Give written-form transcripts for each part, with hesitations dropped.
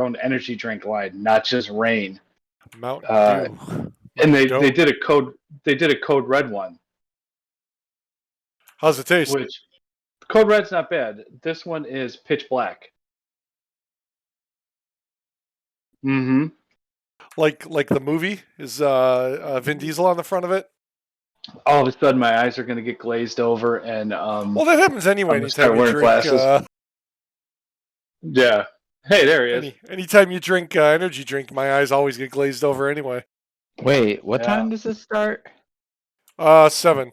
own energy drink line, not just Reign. Mountain Dew. And they did a code red one. How's it taste? Which Code Red's not bad. This one is pitch black. Mm-hmm. Like the movie is Vin Diesel on the front of it. All of a sudden, my eyes are going to get glazed over, and well, that happens anyway. Anytime you drink, yeah. Hey, there he is. Anytime you drink energy drink, my eyes always get glazed over anyway. Wait, what time does this start? 7.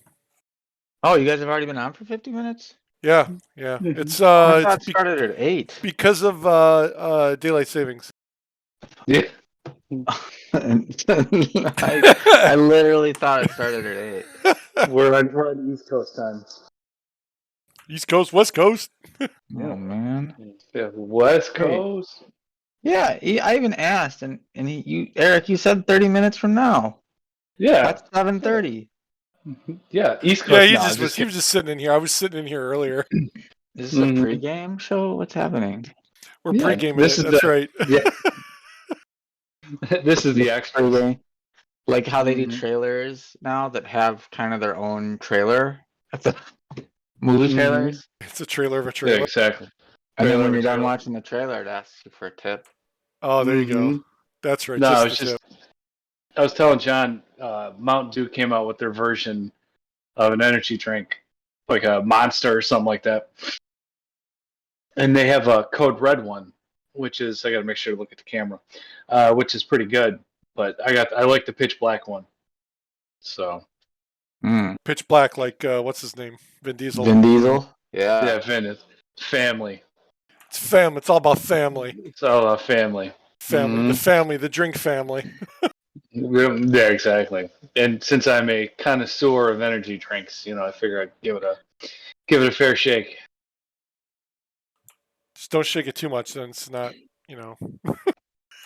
Oh, you guys have already been on for 50 minutes? Yeah. It's I thought it started at 8 because of daylight savings. Yeah. I literally thought it started at 8. We're on East Coast time. East Coast, West Coast. Oh man. Yeah, West Coast. Yeah, I even asked, and Eric, you said 30 minutes from now. Yeah, that's 7:30. Yeah, East Coast. Yeah, he was just sitting in here. I was sitting in here earlier. Is this a pregame show? What's happening? We're pregaming it. That's right. Yeah. This is the extra game. Like how they do trailers now that have kind of their own trailer. Movie trailers. It's a trailer of a trailer. Yeah, exactly. And then when you're done watching the trailer, it asks you for a tip. Oh, there you go. That's right. No, I was telling John, Mountain Dew came out with their version of an energy drink, like a Monster or something like that. And they have a Code Red one, which is, I got to make sure to look at the camera, which is pretty good. But I like the pitch black one. So. Pitch black, like what's his name? Vin Diesel. Vin Diesel. Yeah. Yeah, Vin is family. It's family. It's all about family. It's all about family. Family. The family. The drink family. Yeah, exactly. And since I'm a connoisseur of energy drinks, I figure I'd give it a fair shake. Just don't shake it too much, then it's not.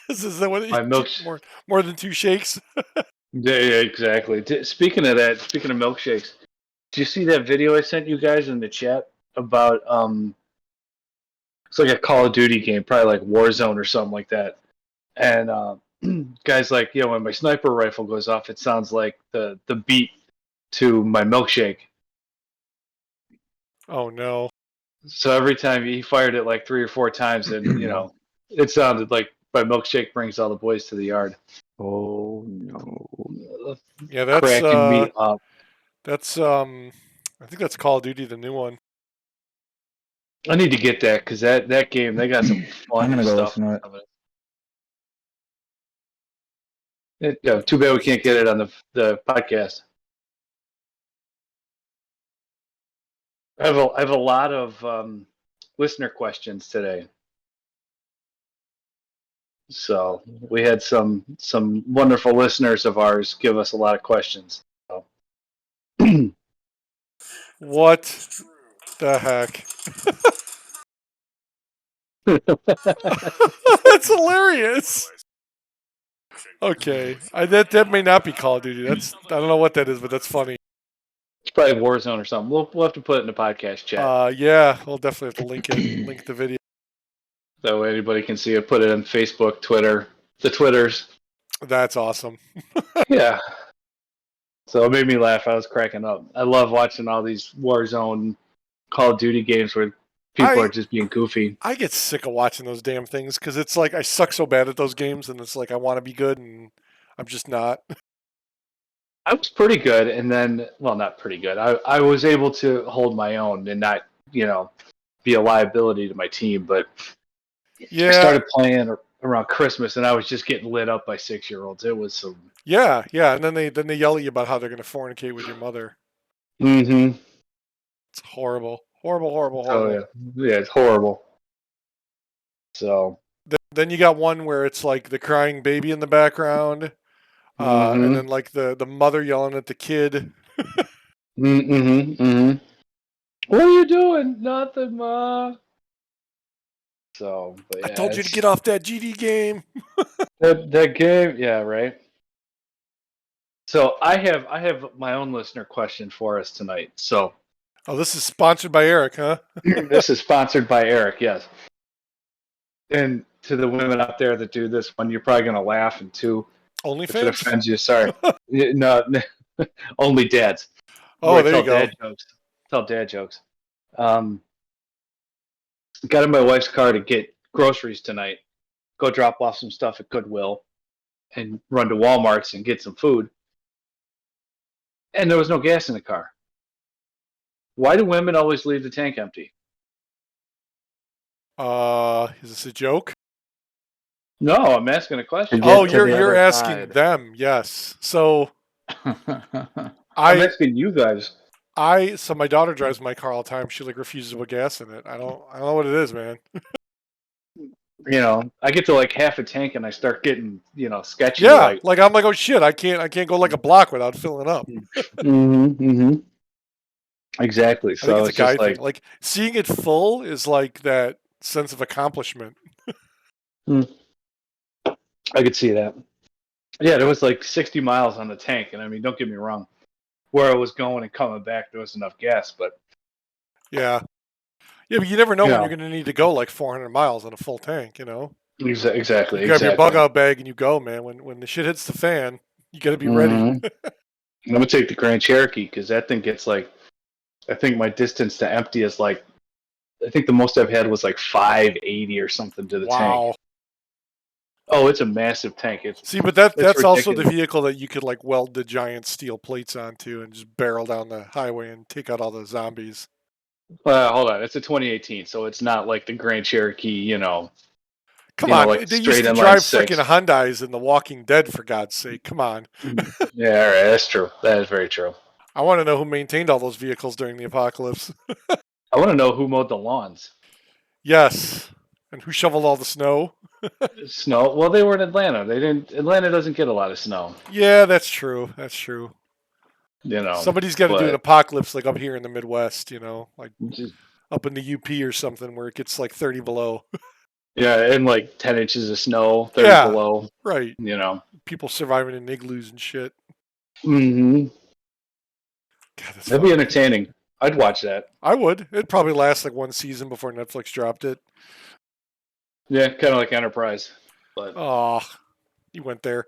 This is what my milk more than 2 shakes. Yeah, exactly. Speaking of milkshakes, did you see that video I sent you guys in the chat about it's like a Call of Duty game, probably like Warzone or something like that. And guys like, when my sniper rifle goes off, it sounds like the beat to my milkshake. Oh no. So every time he fired it like 3 or 4 times, and it sounded like my milkshake brings all the boys to the yard. Oh no! Yeah, that's cracking me up. That's I think that's Call of Duty, the new one. I need to get that because that game, they got some fun stuff. Too bad we can't get it on the podcast. I have a lot of listener questions today. So we had some wonderful listeners of ours give us a lot of questions. So. What the heck? That's hilarious. Okay, that may not be Call of Duty. I don't know what that is, but that's funny. It's probably Warzone or something. We'll have to put it in the podcast chat. Yeah, we'll definitely have to link the video. That way anybody can see it. Put it on Facebook, Twitter, the Twitters. That's awesome. Yeah. So it made me laugh. I was cracking up. I love watching all these Warzone, Call of Duty games where people are just being goofy. I get sick of watching those damn things because it's like I suck so bad at those games, and it's like I want to be good, and I'm just not. I was pretty good, and then, well, not pretty good. I was able to hold my own and not, be a liability to my team, but yeah. I started playing around Christmas, and I was just getting lit up by 6-year-olds. It was some... Yeah, and then they yell at you about how they're going to fornicate with your mother. Mm-hmm. It's horrible. Horrible. Oh, yeah, it's horrible. So... Then you got one where it's like the crying baby in the background, and then like the mother yelling at the kid. What are you doing? Nothing, Ma. So, but yeah, I told you to get off that GD game. that game, yeah, right. So I have my own listener question for us tonight. So, this is sponsored by Eric, huh? This is sponsored by Eric, yes. And to the women out there that do this, one, you're probably gonna laugh, and two, if it OnlyFans? offends you, sorry. No, only dads. Oh, Where I there you tell go. dad jokes. Tell dad jokes. Got in my wife's car to get groceries tonight. Go drop off some stuff at Goodwill, and run to Walmart's and get some food. And there was no gas in the car. Why do women always leave the tank empty? Is this a joke? No, I'm asking a question. Get Oh, to the you're other asking side. them. Yes. So I'm I asking you guys. so my daughter drives my car all the time. She like refuses to put gas in it. I don't know what it is, man. I get to like half a tank and I start getting, sketchy. Yeah, Like, like I'm like, oh shit, I can't go like a block without filling up. exactly. I think So it's a it's just guy thing. like, Like seeing it full is like that sense of accomplishment. I could see that. Yeah, there was like 60 miles on the tank, and I mean, don't get me wrong, where I was going and coming back, there was enough gas, but Yeah. Yeah, but you never know you when you're know, going to need to go like 400 miles on a full tank, exactly, You grab your bug exactly. out bag and you go, man. When the shit hits the fan, you got to be ready. I'm gonna take the Grand Cherokee because that thing gets like, I think my distance to empty is like, I think the most I've had was like 580 or something to the tank. Wow. Oh, it's a massive tank. See, but It's that's also the ridiculous. vehicle that you could like weld the giant steel plates onto and just barrel down the highway and take out all the zombies. Hold on, it's a 2018, so it's not like the Grand Cherokee, Come on, like they used straight to inline drive freaking six. Hyundais in The Walking Dead, for God's sake. Come on. Yeah, all right, that's true. That is very true. I want to know who maintained all those vehicles during the apocalypse. I want to know who mowed the lawns. Yes. And who shoveled all the snow? Snow. Well, they were in Atlanta. They didn't. Atlanta doesn't get a lot of snow. Yeah, that's true. That's true. You know, Somebody's got to do an but apocalypse like up here in the Midwest, like just, up in the UP or something where it gets like 30 below. yeah, and like 10 inches of snow, 30 Yeah, below. right. You know. People surviving in igloos and shit. Mm-hmm. God, that's That'd be funny. entertaining. I'd watch that. I would. It'd probably last like one season before Netflix dropped it. Yeah, kind of like Enterprise. But Oh, you went there.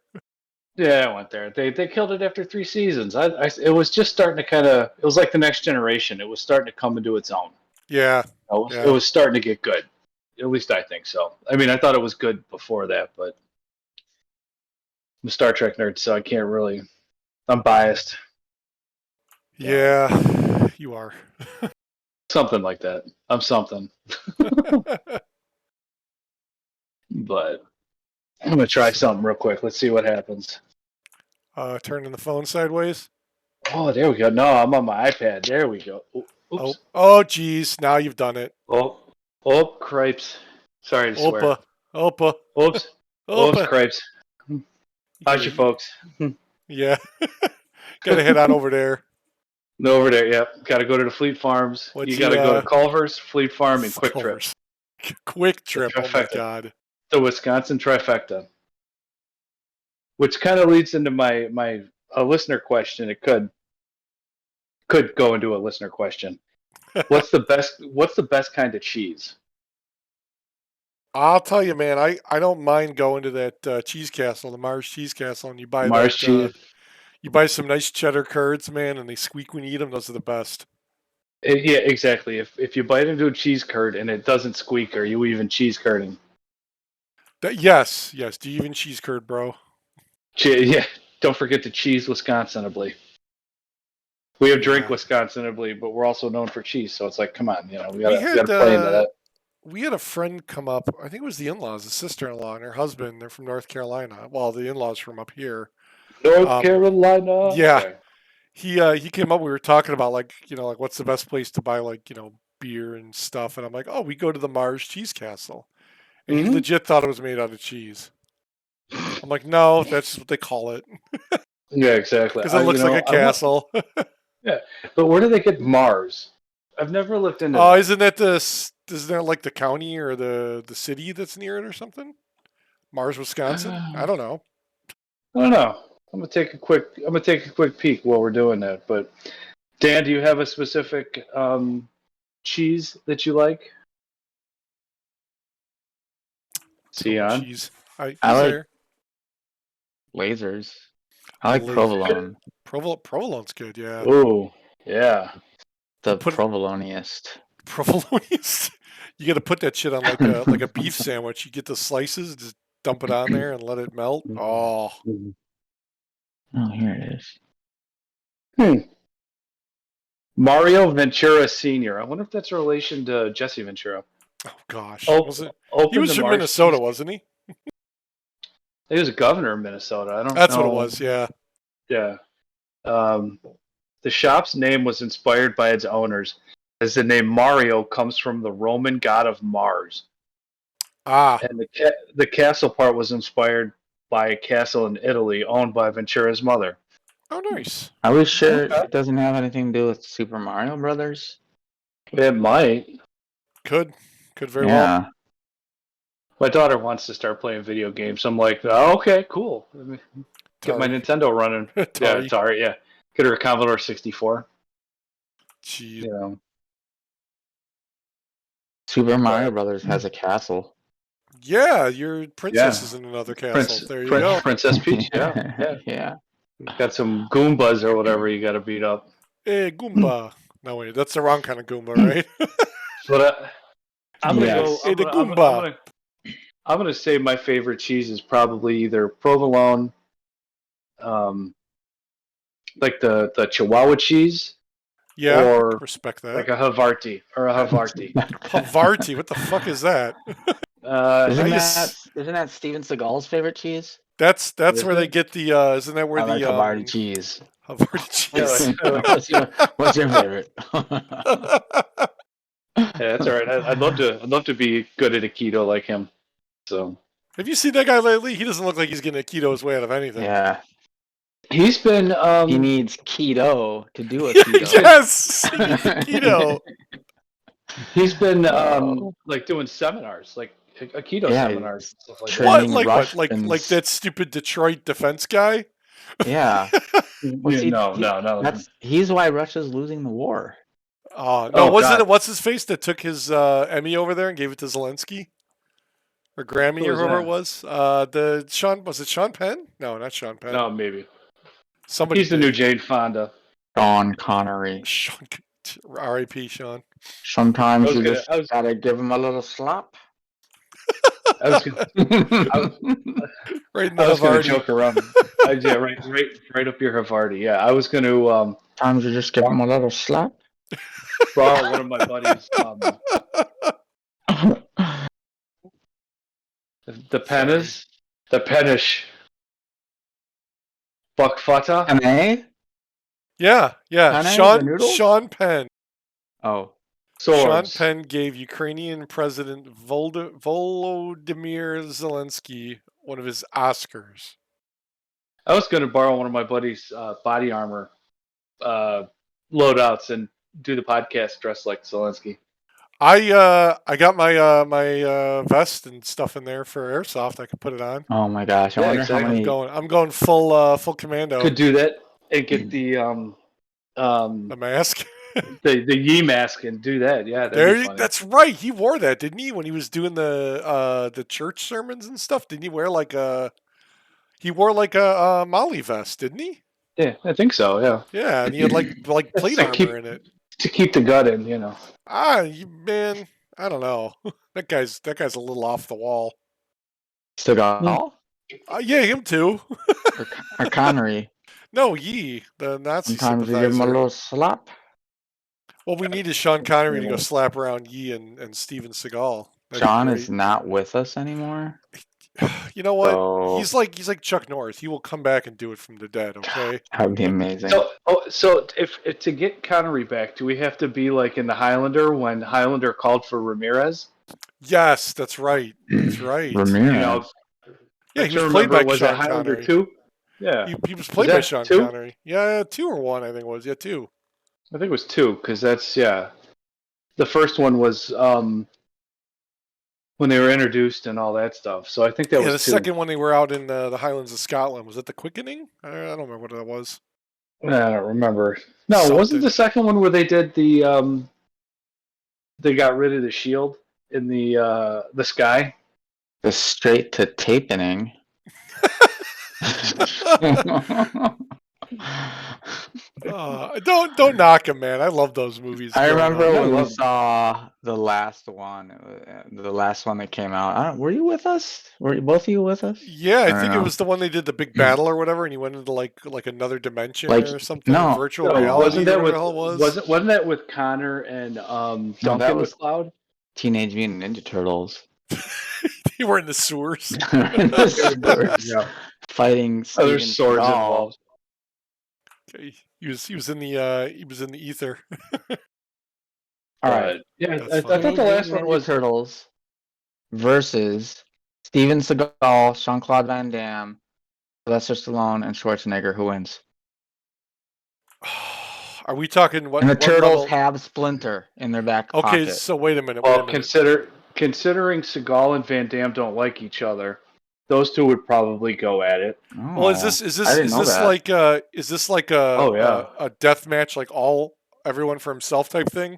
yeah, I went there. They killed it after 3 seasons. It was just starting to kind of. It was like the next generation. It was starting to come into its own. Yeah, It yeah. was starting to get good. At least I think so. I mean, I thought it was good before that, but I'm a Star Trek nerd, so I can't really. I'm biased. Yeah, you are. Something like that. I'm something. But I'm gonna try something real quick. Let's see what happens. Turning the phone sideways. Oh, there we go. No, I'm on my iPad. There we go. Oops. Oh, geez. Now you've done it. Oh, cripes. Sorry to swear. Opa. Oops. Oops, Opa. cripes. How's your folks? Yeah. Got to head on over there. Over there, yep. Got to go to the Fleet Farms. What's You got to go to Culver's, Fleet Farm, and Quick Trip. Culver's. Quick Trip. Oh my God. The Wisconsin trifecta. Which kind of leads into my a listener question. It could go into a listener question. What's the best kind of cheese? I'll tell you, man. I don't mind going to that Cheese Castle, the Mars Cheese Castle, and you buy Mars cheese. you buy some nice cheddar curds, man, and they squeak when you eat them. Those are the best. Yeah, exactly. If you bite into a cheese curd and it doesn't squeak, are you even cheese curding? Yes. Do you even cheese curd, bro? Yeah. Don't forget to cheese Wisconsinably. We have drink Yeah. Wisconsinably, but we're also known for cheese. So it's like, come on, we We gotta play into that. we had a friend come up. I think it was the in-laws, the sister-in-law and her husband. They're from North Carolina. Well, the in-laws from up here. North Carolina. Yeah. Sorry. He came up. We were talking about like what's the best place to buy like beer and stuff. And I'm like, oh, we go to the Mars Cheese Castle. And he legit thought it was made out of cheese. I'm like, no, that's just what they call it. Yeah, exactly. Because it looks like a castle. Yeah, but where do they get Mars? I've never looked into Oh, that. isn't that like the county or the city that's near it or something? Mars, Wisconsin? I don't know. I don't know. I'm gonna take a quick peek while we're doing that. But Dan, do you have a specific cheese that you like? See on. Cheese. He's I like there. lasers. I like Laser. provolone. Provolone's good, yeah. Ooh, yeah. The put- provoloniest. Provolone. You got to put that shit on like a beef sandwich. You get the slices, just dump it on there and let it melt. Oh, Oh, here it is. Mario Ventura Sr. I wonder if that's a relation to Jesse Ventura. oh gosh. Was it? He open was the from Mars Minnesota, cheese- wasn't he? He was a governor of Minnesota. I don't That's know. what it was. Yeah. Yeah. The shop's name was inspired by its owners, as the name Mario comes from the Roman god of Mars. Ah. And the castle part was inspired by a castle in Italy owned by Ventura's mother. Oh, nice. Are we sure it doesn't have anything to do with Super Mario Brothers? It might. Could very well. My daughter wants to start playing video games. I'm like, oh, okay, cool. Let me get my Nintendo running. Yeah, Atari, yeah. Get her a Commodore 64. Jeez. You know. Super Mario Brothers has a castle. Yeah, your princess is in another castle. There you go. Princess Peach, yeah. Yeah. Got some Goombas or whatever you got to beat up. Hey, Goomba. No, wait, that's the wrong kind of Goomba, right? But I'm gonna go. Hey, the Goomba. I'm gonna say my favorite cheese is probably either provolone, like the Chihuahua cheese, Yeah, or respect that. like a Havarti or a Havarti. Havarti, what the fuck is that? Isn't that Steven Seagal's favorite cheese? That's where they get the. Isn't that where I the like Havarti cheese? Havarti cheese. What's your favorite? Yeah, that's all right. I'd love to be good at a keto like him. So. Have you seen that guy lately? He doesn't look like he's getting a keto his way out of anything. Yeah. He's been. He needs keto to do a keto. Yes, keto. He's been like doing seminars, like a keto seminar. Stuff like What? Like that stupid Detroit defense guy? Yeah. No. He's why Russia's losing the war. No, wasn't it what's his face that took his Emmy over there and gave it to Zelensky? Or Grammy or whoever it was? Was it Sean Penn? No, not Sean Penn. No, maybe. Somebody. He's the new Jane Fonda. Sean Connery. R.I.P. Sean. Sometimes you just gotta give him a little slap. I was gonna joke around. Yeah, right up your Havarti. Yeah, I was going to. Sometimes you just give him a little slap. Borrow one of my buddies. The Penish. Buckfata. An Yeah. Penn, Sean Penn. Oh. Swords. Sean Penn gave Ukrainian President Volodymyr Zelensky one of his Oscars. I was going to borrow one of my buddy's body armor loadouts and do the podcast dressed like Zelensky. I got my vest and stuff in there for airsoft. I could put it on. Oh my gosh! I wonder how many. I'm going full commando. Could do that and get the mask. the Yee mask and do that. Yeah, that's right. He wore that, didn't he, when he was doing the church sermons and stuff? Didn't he wear like a Molly vest, didn't he? Yeah, I think so. Yeah. Yeah, and he had like plate armor in it to keep the gut in. You know. Man, I don't know. that guy's a little off the wall. Seagal? Yeah, him too. or Connery. No, Yee, the Nazi Sometimes sympathizer. you give him a little slap. Well, we needed Sean Connery to go slap around Yee and Steven Seagal. Sean is not with us anymore. You know what? So... He's like Chuck Norris. He will come back and do it from the dead. Okay, that would be amazing. So if to get Connery back, do we have to be like in the Highlander when Highlander called for Ramirez? Yes, that's right. That's right. Ramirez. Yeah, he was played by Sean Highlander Connery. 2? Yeah, he was played by Sean Connery. Yeah, 2 or 1, I think it was. Yeah, 2. I think it was 2 because that's the first one was when they were introduced and all that stuff. So I think that was the 2. second one they were out in the Highlands of Scotland. Was it the Quickening? I don't remember what that was. I don't remember. No, wasn't the second one where they did the they got rid of the shield in the sky? The straight to tapening. Don't knock him, man. I love those movies. I growing remember up. when we love saw the last one that came out. Were you with us? Were both of you with us? Yeah, I don't think it know. was the one they did the big battle or whatever, and he went into like another dimension Like, or something, no, virtual No, reality wasn't or that whatever with the hell it was. wasn't that with Connor and No, that Duncan was McLeod? Teenage Mutant Ninja Turtles. They were in the sewers. In the sewers, Yeah. fighting Oh, there's Steven swords Seagal. involved. Okay. He was in the ether. All right, But yeah, That's I funny. thought the last Teenage one Mutant was Ninja Turtles versus Steven Seagal, Jean-Claude Van Damme, Sylvester Stallone, and Schwarzenegger. Who wins? Are we talking what? And the what Turtles level? have Splinter in their back Okay, pocket. so wait a minute. well. Considering Seagal and Van Damme don't like each other, those two would probably go at it. Well, is Oh, this I didn't know that. is this like Oh, yeah. a death match, like everyone for himself type thing,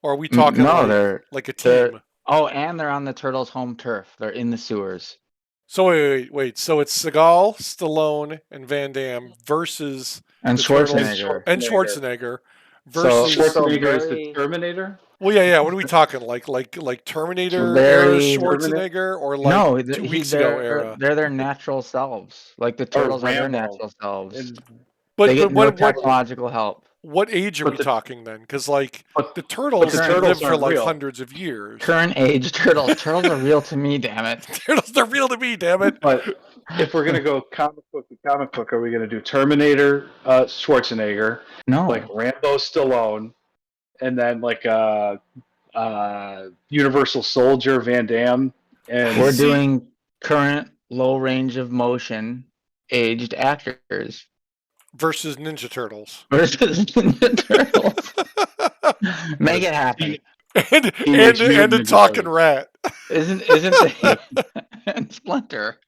or are we No, talking like they're a they're team? oh, and they're on the Turtles' home turf. They're in the sewers. So wait. So it's Seagal, Stallone, and Van Damme versus And the Turtles Schwarzenegger. and Schwarzenegger So versus. Schwarzenegger is the very, Terminator. Well, yeah. What are we talking? Like Terminator era very Schwarzenegger, or like no, 2 weeks ago era? they're their natural selves. Like the Or Turtles are their Rambo. natural selves. And, They But get but no what technological help. what age are but we the talking then? Because like but, the but turtles the Current- turtles live for aren't like real. hundreds of years. Current age turtles. Turtles are real to me, damn it. Turtles, they're real to me, damn it. But if we're gonna go comic book to comic book, are we gonna do Terminator Schwarzenegger, No. like Rambo Stallone, and then like Universal Soldier Van Damme, and We're See- doing current low range of motion aged actors Versus Ninja Turtles. versus Ninja Turtles. Make it happen. and Teenage Mutant a Ninja talking Turtles. rat. Isn't the and Splinter,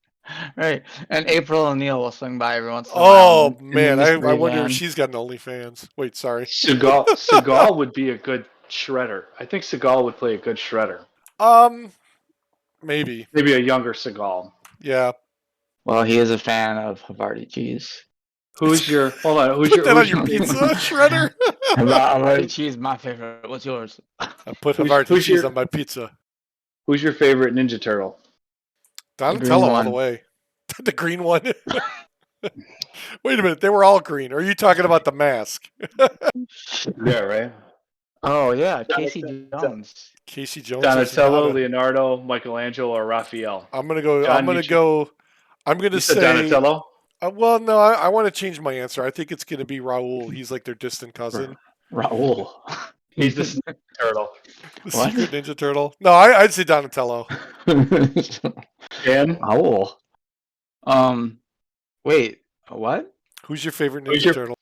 right? And April O'Neil will swing by every once in a while. Oh man, in the I mystery wonder if van. she's got an OnlyFans. Wait, sorry. Seagal would be a good shredder. I think Seagal would play a good shredder. Maybe. Maybe a younger Seagal. Yeah. Well, he is a fan of Havarti cheese. Who's your hold on? Who's Put your that on who's your your pizza shredder. Havarti cheese, my favorite. What's yours? I put Who's- Havarti who's cheese your- on my pizza. Who's your favorite Ninja Turtle? Donatello all one. the way. The green one. Wait a minute, they were all green. Are you talking about the mask? Yeah, right. Oh yeah, Casey Jones. Casey Jones. Donatello, Leonardo, Michelangelo, or Raphael? I'm gonna go. John, I'm gonna you go. I'm gonna You said say. Donatello. Well, no, I want to change my answer. I think it's gonna be Raul. He's like their distant cousin. Raul. He's the Ninja Turtle. The What? secret Ninja Turtle. No, I'd say Donatello. Dan, Raul. Wait, what? Who's your favorite Who's Ninja your- Turtle?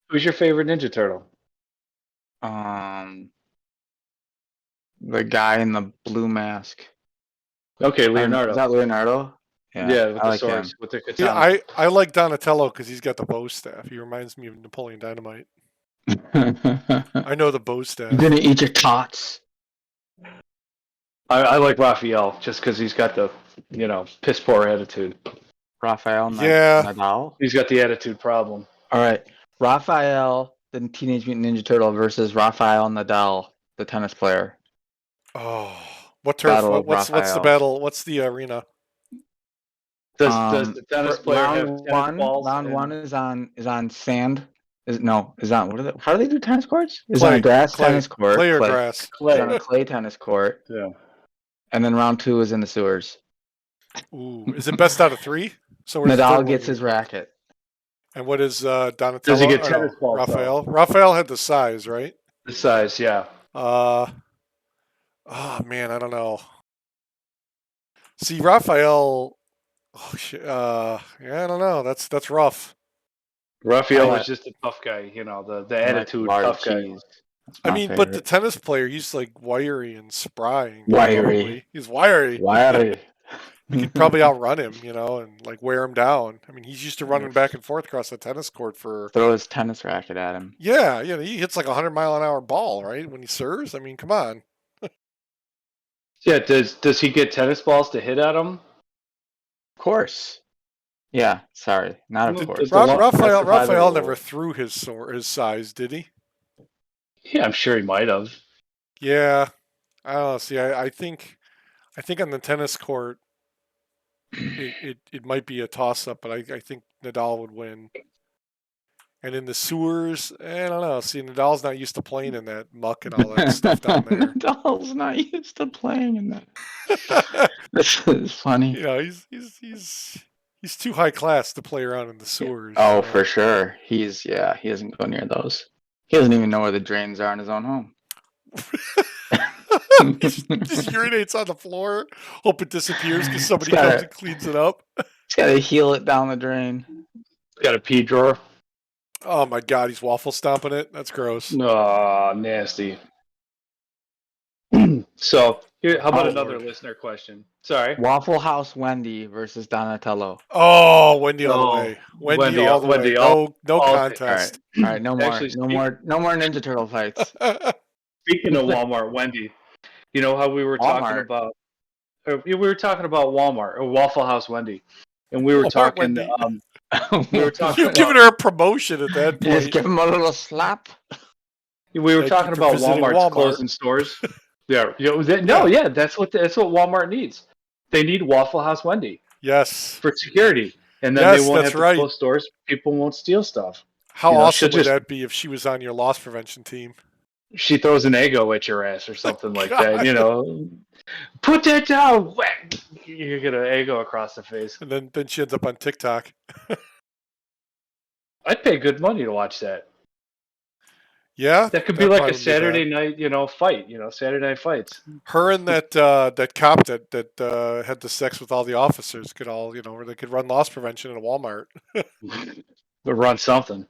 who's your favorite Ninja Turtle? The guy in the blue mask. Okay, Or, Leonardo. is that Leonardo? Yeah, with I the like swords, him. with the Yeah, katana. I like Donatello because he's got the bow staff. He reminds me of Napoleon Dynamite. I know the bow staff. You're gonna eat your tots. I like Raphael just because he's got the piss poor attitude. Raphael Yeah. Nadal. He's got the attitude problem. All right, Raphael, the Teenage Mutant Ninja Turtle versus Raphael Nadal, the tennis player. Oh, what turf? Battle of What's the Raphael. battle? What's the arena? Does the tennis player have round tennis one? balls? Round and- one is on sand. Is on what are they? How do they do tennis courts? Is Clay, on a grass clay, tennis court. clay or grass? It's Clay. on a clay tennis court, Yeah. and then round two is in the sewers. Ooh, is it best out of 3? So where's the third Nadal one gets gonna his be? racket. And what is Donatello? Does he get or tennis balls, though? Raphael. Raphael had the size, right? The size, yeah. Oh man, I don't know. See, Raphael. Oh shit. Yeah, I don't know. That's rough. Raphael I was like- just a tough guy, the I like attitude Havarti tough guy. cheese. That's I my mean, but the favorite. tennis player, he's like wiry and spry. And Wiry. probably- He's wiry. Wiry. You could probably outrun him, and like wear him down. I mean, he's used to running back and forth across the tennis court for. Throw his tennis racket at him. Yeah, he hits like 100-mile-an-hour ball, right? When he serves. I mean, come on. Yeah, does he get tennis balls to hit at him? Of course. Yeah, sorry, not of The- course. the lo- Raphael rule. never threw his size, did he? Yeah, I'm sure he might have. Yeah, I don't know. See, I think on the tennis court it might be a toss up, but I think Nadal would win. And in the sewers, I don't know. See, Nadal's not used to playing in that muck and all that stuff down there. Nadal's not used to playing in that. This is funny. You know, he's too high class to play around in the sewers. Oh, you know? for sure. He doesn't go near those. He doesn't even know where the drains are in his own home. Just urinates on the floor, hope it disappears because somebody gotta- comes and cleans it up. He's got to heel it down the drain. Got a pee drawer. Oh my god, he's waffle stomping it. That's gross. Oh, nasty. So, here, how about Oh, another Lord. listener question? Sorry. Waffle House Wendy versus Donatello. Oh, Wendy all the Oh, way. Wendy, Wendy all the Wendy way. all- No all- contest. All right, no more, Actually, no more Ninja Turtle fights. Speaking of Walmart, Wendy, you know how we were talking Walmart? about? We were talking about Walmart or Waffle House Wendy, and we were Walmart talking. Wendy. We were talking. You're giving her a promotion at that You just point. give him a little slap. We were Thank talking you for about visiting Walmart's Walmart. closing stores. Yeah, that's what Walmart needs. They need Waffle House Wendy Yes. for security, and then Yes, they won't that's have to right. close stores. People won't steal stuff. How You know, awesome she'll would just- that be if she was on your loss prevention team? She throws an Eggo at your ass or something like that. God. You know, put that down. Whack! You get an Eggo across the face. And then she ends up on TikTok. I'd pay good money to watch that. Yeah, That could be that like probably a wouldn't be bad. Saturday night, fight. Saturday night fights. Her and that cop that had the sex with all the officers could all where they could run loss prevention in a Walmart. But run something.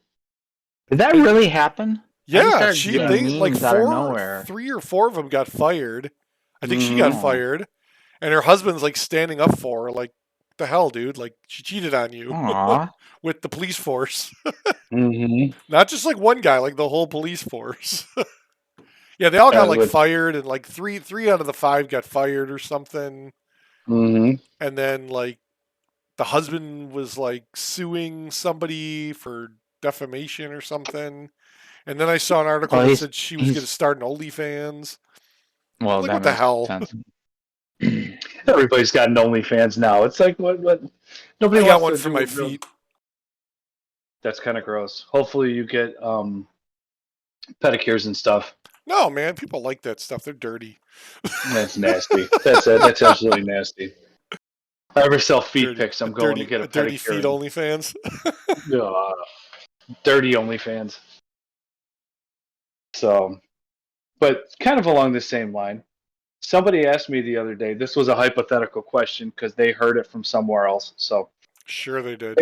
Did that really happen? Yeah, started seeing like memes out of nowhere. 3 or 4 of them got fired. I think she Mm. got fired, and her husband's like standing up for her, like, the hell, dude, like she cheated on you Aw. with the police force, Mm-hmm. not just like one guy, like the whole police force. Yeah, they all got like With- fired, and like three out of the 5 got fired or something, Mm-hmm. and then like the husband was like suing somebody for defamation or something. And then I saw an article that said she was going to start an OnlyFans. Well, Like, that what the makes hell? sense. Everybody's got an OnlyFans now. It's like what? Nobody I got wants one to for do my it real- feet. That's kind of gross. Hopefully, you get pedicures and stuff. No, man, people like that stuff. They're dirty. That's nasty. That's it. That's absolutely nasty. If I ever sell feet Dirty- pics, I'm a going dirty, to get a dirty pedicure. feet OnlyFans. Dirty OnlyFans. So, but kind of along the same line, somebody asked me the other day. This was a hypothetical question because they heard it from somewhere else. So, Sure, they did.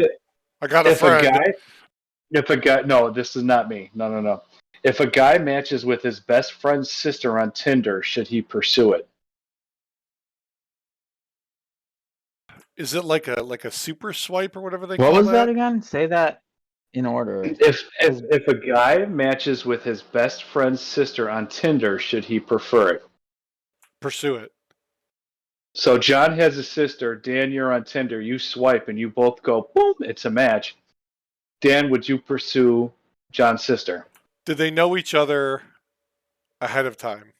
I got if a guy, no, this is not me. No. If a guy matches with his best friend's sister on Tinder, should he pursue it? Is it like a super swipe or whatever they What call was that again? Say that in order. If a guy matches with his best friend's sister on Tinder, should he prefer it? Pursue it. So John has a sister. Dan, you're on Tinder. You swipe and you both go, boom, it's a match. Dan, would you pursue John's sister? Did they know each other ahead of time?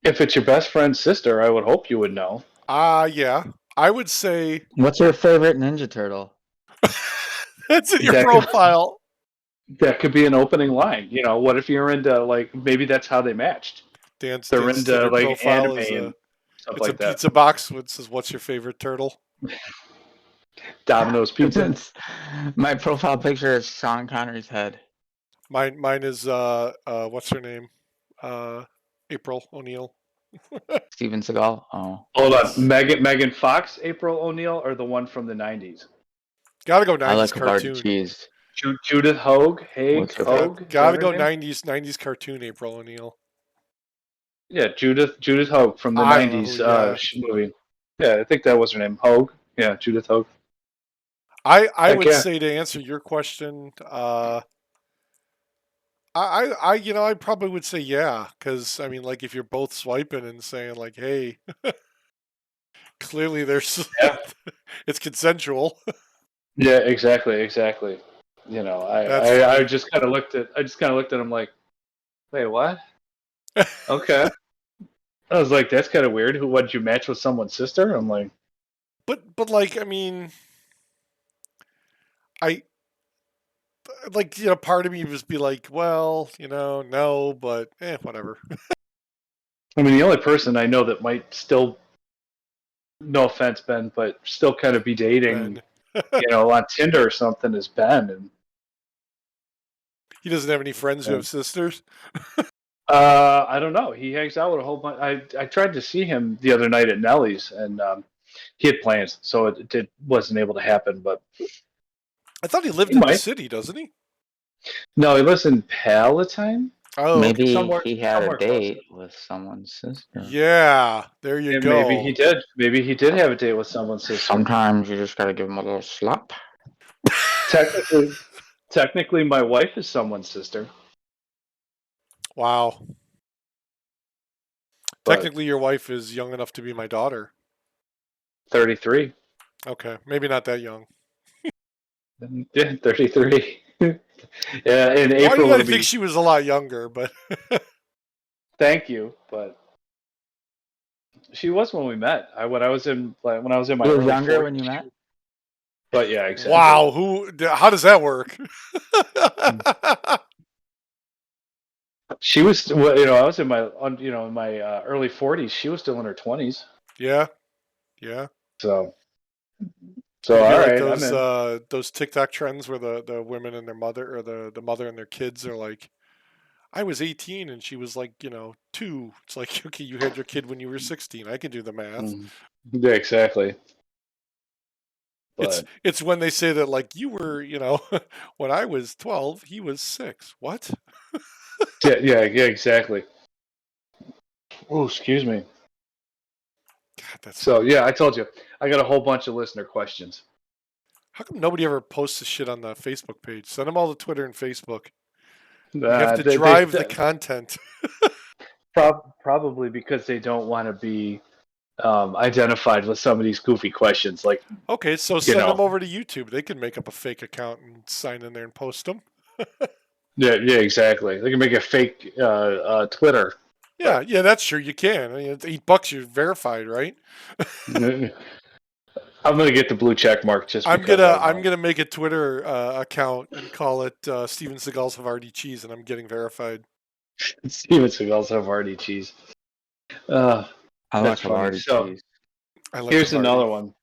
If it's your best friend's sister, I would hope you would know. Yeah. I would say What's your favorite Ninja Turtle? that's in your That could- profile. That could be an opening line. What if you're into, like, maybe that's how they matched? Dan's They're Dan's into, Tinder like, profile anime is and stuff it's like a that. pizza box that says, "What's your favorite turtle?" Domino's Pizza. It's- My profile picture is Sean Connery's head. Mine is what's her name? April O'Neil. Steven Seagal. Oh. Hold Yes. on. Megan Fox, April O'Neil, or the one from the 90s? Gotta go I 90s like a bar cartoon. cheese. Judith Hogue? What's her Hogue? Is Gotta that go her name? 90s cartoon April O'Neil. Yeah, Judith Hogue from the I don't know 90s who- yeah. movie. Yeah, I think that was her name. Hogue. Yeah, Judith Hogue. I Heck would yeah. say, to answer your question, I probably would say yeah, because I mean, like, if you're both swiping and saying like, hey, Clearly, there's Yeah. it's consensual. Yeah, exactly. You know, That's I funny. just kind of looked at him like, wait, what? Okay. I was like, that's kind of weird. What did you match with someone's sister? I'm like, But like, I mean, I like, part of me was be like, well, no, but whatever. I mean, the only person I know that might still, no offense, Ben, but still kind of be dating, Ben, on Tinder or something is Ben. And he doesn't have any friends who have sisters. I don't know. He hangs out with a whole bunch. I tried to see him the other night at Nellie's, and he had plans, so it wasn't able to happen. But I thought he lived he in the might. city, doesn't he? No, he lives in Palatine, Oh, okay. Maybe somewhere he had a somewhere closer. date with someone's sister. Yeah, there you And maybe he go. did. Maybe he did have a date with someone's sister. Sometimes you just gotta give him a little slap. Technically, my wife is someone's sister, Wow. but Technically, your wife is young enough to be my daughter. 33. Okay, maybe not that young. Yeah, 33. Yeah, in Why April did I it'll think be. she was a lot younger? But Thank you, but she was when we met. When I was in my He was early younger 40s. when you met? But yeah, exactly. wow, how does that work? She was, well, I was in my early 40s. She was still in her 20s. Yeah, yeah. So, It'll be all like right, I'm in. those TikTok trends where the women and their mother, or the mother and their kids are like, I was 18 and she was like, 2. It's like, okay, you had your kid when you were 16. I can do the math. Yeah, exactly. It's But it's when they say that, like, you were, when I was 12, he was 6. What? yeah, exactly. Oh, excuse me. God, that's So funny. yeah, I told you I got a whole bunch of listener questions. How come nobody ever posts this shit on the Facebook page? Send them all to Twitter and Facebook. We have to drive the content. Probably because they don't want to be identified with some of these goofy questions. Like, Okay, so send them over to YouTube. They can make up a fake account and sign in there and post them. yeah, exactly. They can make a fake Twitter. Yeah, yeah, that's true. You can. I mean, it's $8. You're verified, right? I'm gonna get the blue check mark just I'm because I gonna I'm want. gonna make a Twitter account and call it Steven Seagal's Havarti Cheese, and I'm getting verified. Steven Seagal's Havarti cheese. Uh, I that's like funny. Havarti So cheese. I like here's Havarti. another one.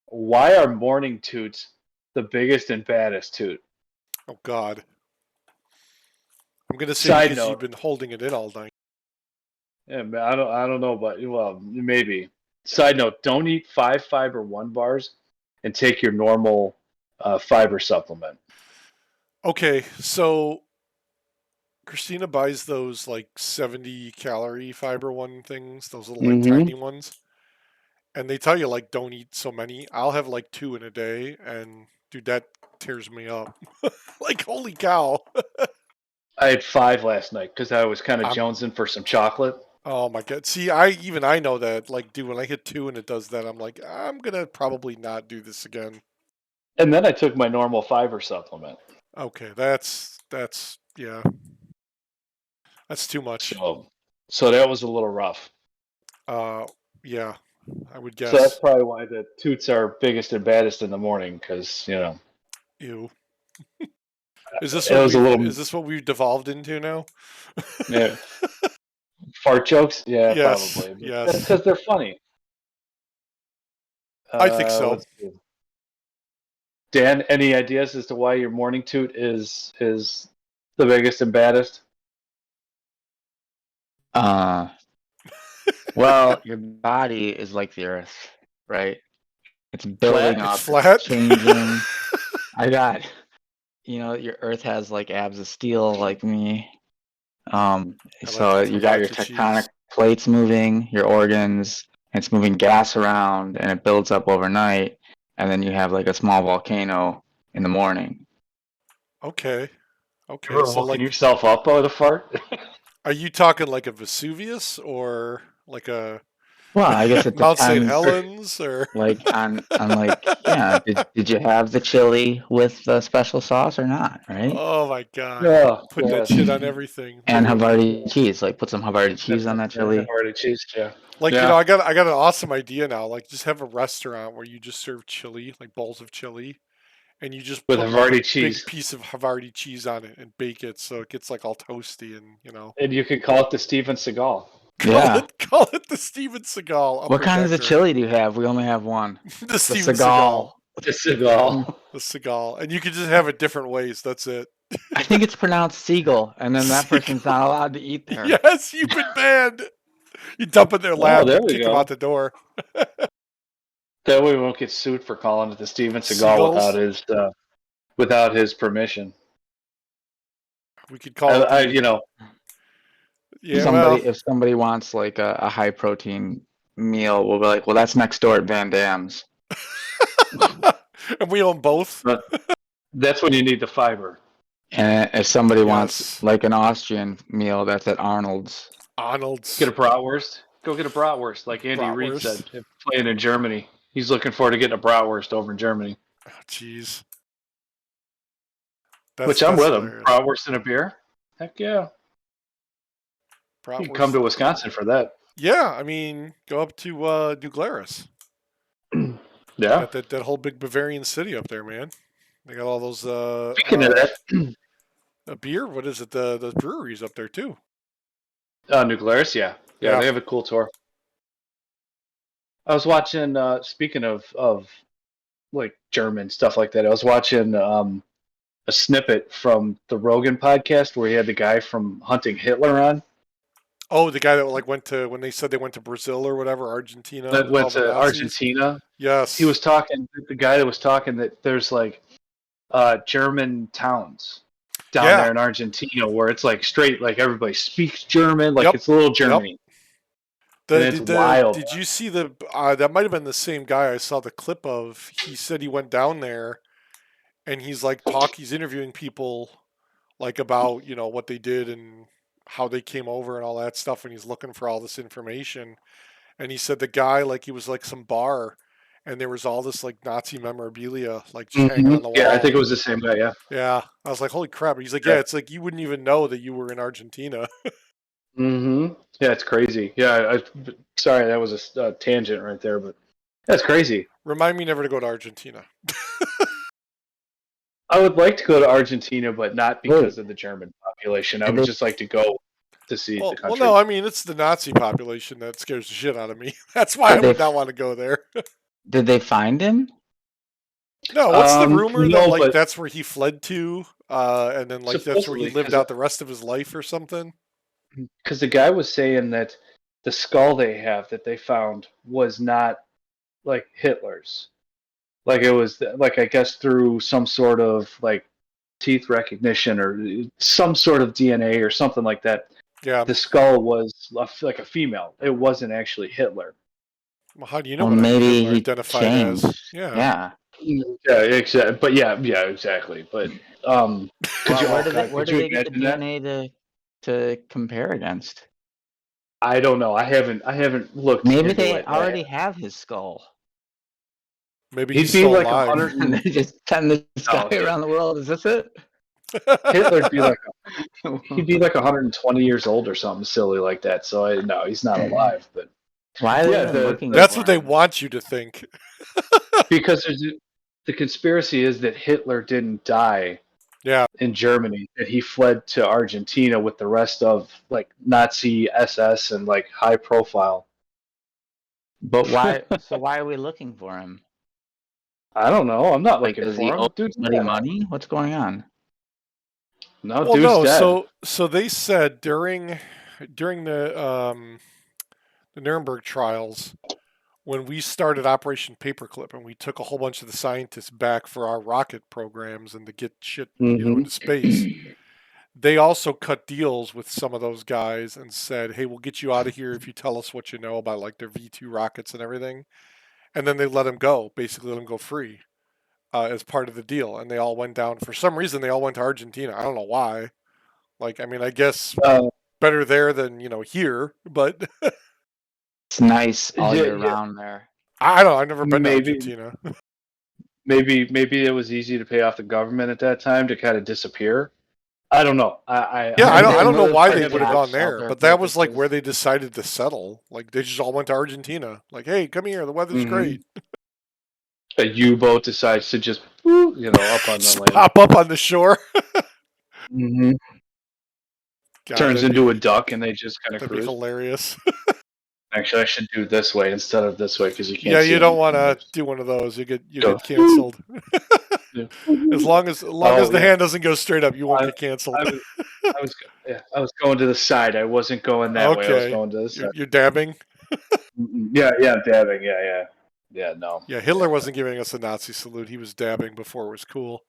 Why are morning toots the biggest and baddest toot? Oh God, I'm gonna say Side because you've note. been holding it in all night. Yeah, man, I don't know, but well, maybe. Side note: don't eat 5 fiber 1 bars, and take your normal fiber supplement. Okay, so Christina buys those like 70 calorie fiber one things, those little like Mm-hmm. tiny ones, and they tell you like don't eat so many. I'll have like 2 in a day, and dude, that tears me up. Like holy cow. I had 5 last night because I was kind of I'm jonesing for some chocolate, Oh my God. See, I know that. Like, dude, when I hit 2 and it does that, I'm like, I'm gonna probably not do this again. and then I took my normal fiber supplement. Okay, that's yeah, that's too much. So that was a little rough. Uh, yeah, I would So that's guess. probably why the toots are biggest and baddest in the morning because Ew. it was a little Is this what we've devolved into now? yeah, fart jokes. Yeah, Yes, probably, but that's yes. because they're funny. I think so. Let's see. Dan, any ideas as to why your morning toot is the biggest and baddest? Uh, well, your body is like the earth, right? It's building Flat? It's up, it's flat. changing. I got, your earth has like abs of steel like me. I like So its you got your Havarti tectonic cheese. plates moving, your organs, and it's moving gas around and it builds up overnight. And then you have like a small volcano in the morning. Okay, okay. You're So hooking like, yourself up with a fart? are you talking like a Vesuvius or like a Well, I guess it Mount St. depends. Helens, or Like on like yeah, did you have the chili with the special sauce or not? Right? oh my god, Oh, put that yes. shit on everything. And Havarti cheese. Like put some Havarti cheese on that Definitely chili. already cheese, yeah. Like Yeah. I got an awesome idea now. Like just have a restaurant where you just serve chili, like bowls of chili, and you just With put like a Havarti cheese. big piece of Havarti cheese on it and bake it so it gets like all toasty and And you could call it the Steven Seagal. Yeah. call it the Steven Seagal What upper kinds of decker. chili do you have? We only have one. The The Steven Seagal. Seagal. The Seagal. The Seagal. And you can just have it different ways. That's it. I think it's pronounced seagull, and then that person's Seagal. not allowed to eat there. Yes, you've been banned. You dump in their Oh, lap there and we kick them go. out the door. That way we won't get sued for calling it the Steven Seagal Seagulls? without his permission. We could call it the, You know, yeah, well, If somebody wants like a high protein meal, we'll be like, well, that's next door at Van Dam's. and we own both. but that's when you need the fiber. And if somebody wants Yes. like an Austrian meal, that's at Arnold's. Arnold's. Get a bratwurst. Go get a bratwurst, like Andy Reid Bratwurst. said, playing in Germany. He's looking forward to getting a bratwurst over in Germany. Oh, jeez. Which I'm with him. hilarious. Bratwurst and a beer? Heck yeah. You can come to Wisconsin for that. Yeah, I mean, go up to New Glarus. Yeah. Got that whole big Bavarian city up there, man. They got all those Speaking of that, a beer. What is it? The breweries up there too. New Glarus, yeah. Yeah. They have a cool tour. I was watching, speaking of like German stuff like that, I was watching a snippet from the Rogan podcast where he had the guy from Hunting Hitler on. Oh, the guy that like went to when they said they went to Brazil or whatever, Argentina. That went all the to Nazis. Argentina. Yes. He was talking, the guy that was talking that there's like German towns down there in Argentina where it's like straight, like everybody speaks German, like it's a little Germany. And it's wild. Did you see the? That might have been the same guy I saw the clip of. He said he went down there, and he's like he's interviewing people, like about what they did and how they came over and all that stuff, and he's looking for all this information. And he said the guy like he was like some bar, and there was all this like Nazi memorabilia like just hanging on the wall. Yeah, I think it was the same guy. Yeah. Yeah, I was like, holy crap! He's like, yeah, it's like you wouldn't even know that you were in Argentina. Yeah, it's crazy. Yeah, sorry, that was a tangent right there, but that's crazy. Remind me never to go to Argentina. I would like to go to Argentina, but not because of the German population. I would just like to go to see the country. Well, no, I mean it's the Nazi population that scares the shit out of me. That's why I would not want to go there. Did they find him? No, what's the rumor that like but that's where he fled to, and then like that's where he supposedly, lived out the rest of his life or something? because the guy was saying that the skull they have that they found was not like Hitler's. Like it was like I guess through some sort of like teeth recognition or some sort of DNA or something like that. Yeah. The skull was like a female. It wasn't actually Hitler. Well, how do you know Well, what maybe Hitler he identified changed. as? Yeah. Yeah, exactly. But yeah, exactly. But where did they get the DNA to compare against? I don't know. I haven't looked. Maybe into they it. already have his skull. Maybe he'd he's be still like alive. 100. And they just send this guy around the world. Is this it? Hitler'd be like he'd be like 120 years old or something silly like that. So no, he's not alive. But why are they looking? That's for what they him? want you to think. Because the conspiracy is that Hitler didn't die. Yeah. In Germany, that he fled to Argentina with the rest of like Nazi SS and like high profile. But why? So why are we looking for him? I don't know. I'm not looking Does for he him. owe Dude's money? What's going on? No, Well, dude's no. dead. So they said during the Nuremberg trials, when we started Operation Paperclip and we took a whole bunch of the scientists back for our rocket programs and to get shit into space, they also cut deals with some of those guys and said, hey, we'll get you out of here if you tell us what you know about like their V2 rockets and everything. And then they let them go, basically let them go free as part of the deal. And they all went down. For some reason, they all went to Argentina. I don't know why. Like, I mean, I guess better there than, here, but It's nice all Yeah, year yeah. round there. I don't know. I've never been to Maybe, Argentina. maybe it was easy to pay off the government at that time to kind of disappear. I don't know. Yeah, I I don't know never why quite they had would the have tax gone there, shelter but that was like purposes. where they decided to settle. Like they just all went to Argentina. Like, hey, come here. The weather's Mhm. great. A U-boat decides to just, up on the Just land. pop up on the shore. Hmm. God, Turns into a duck, and they just kind of that'd be cruise. hilarious. Actually, I should do this way instead of this way because you Yeah, can't see you don't them. want to do one of those. You Go. get canceled. Yeah. As long as Oh the yeah. hand doesn't go straight up, you won't I, get canceled. I was, yeah, I was going to the side. I wasn't going that way. I was Okay, going to the side. you're dabbing. Yeah, yeah, dabbing. Yeah. No. Yeah, Hitler wasn't giving us a Nazi salute. He was dabbing before it was cool.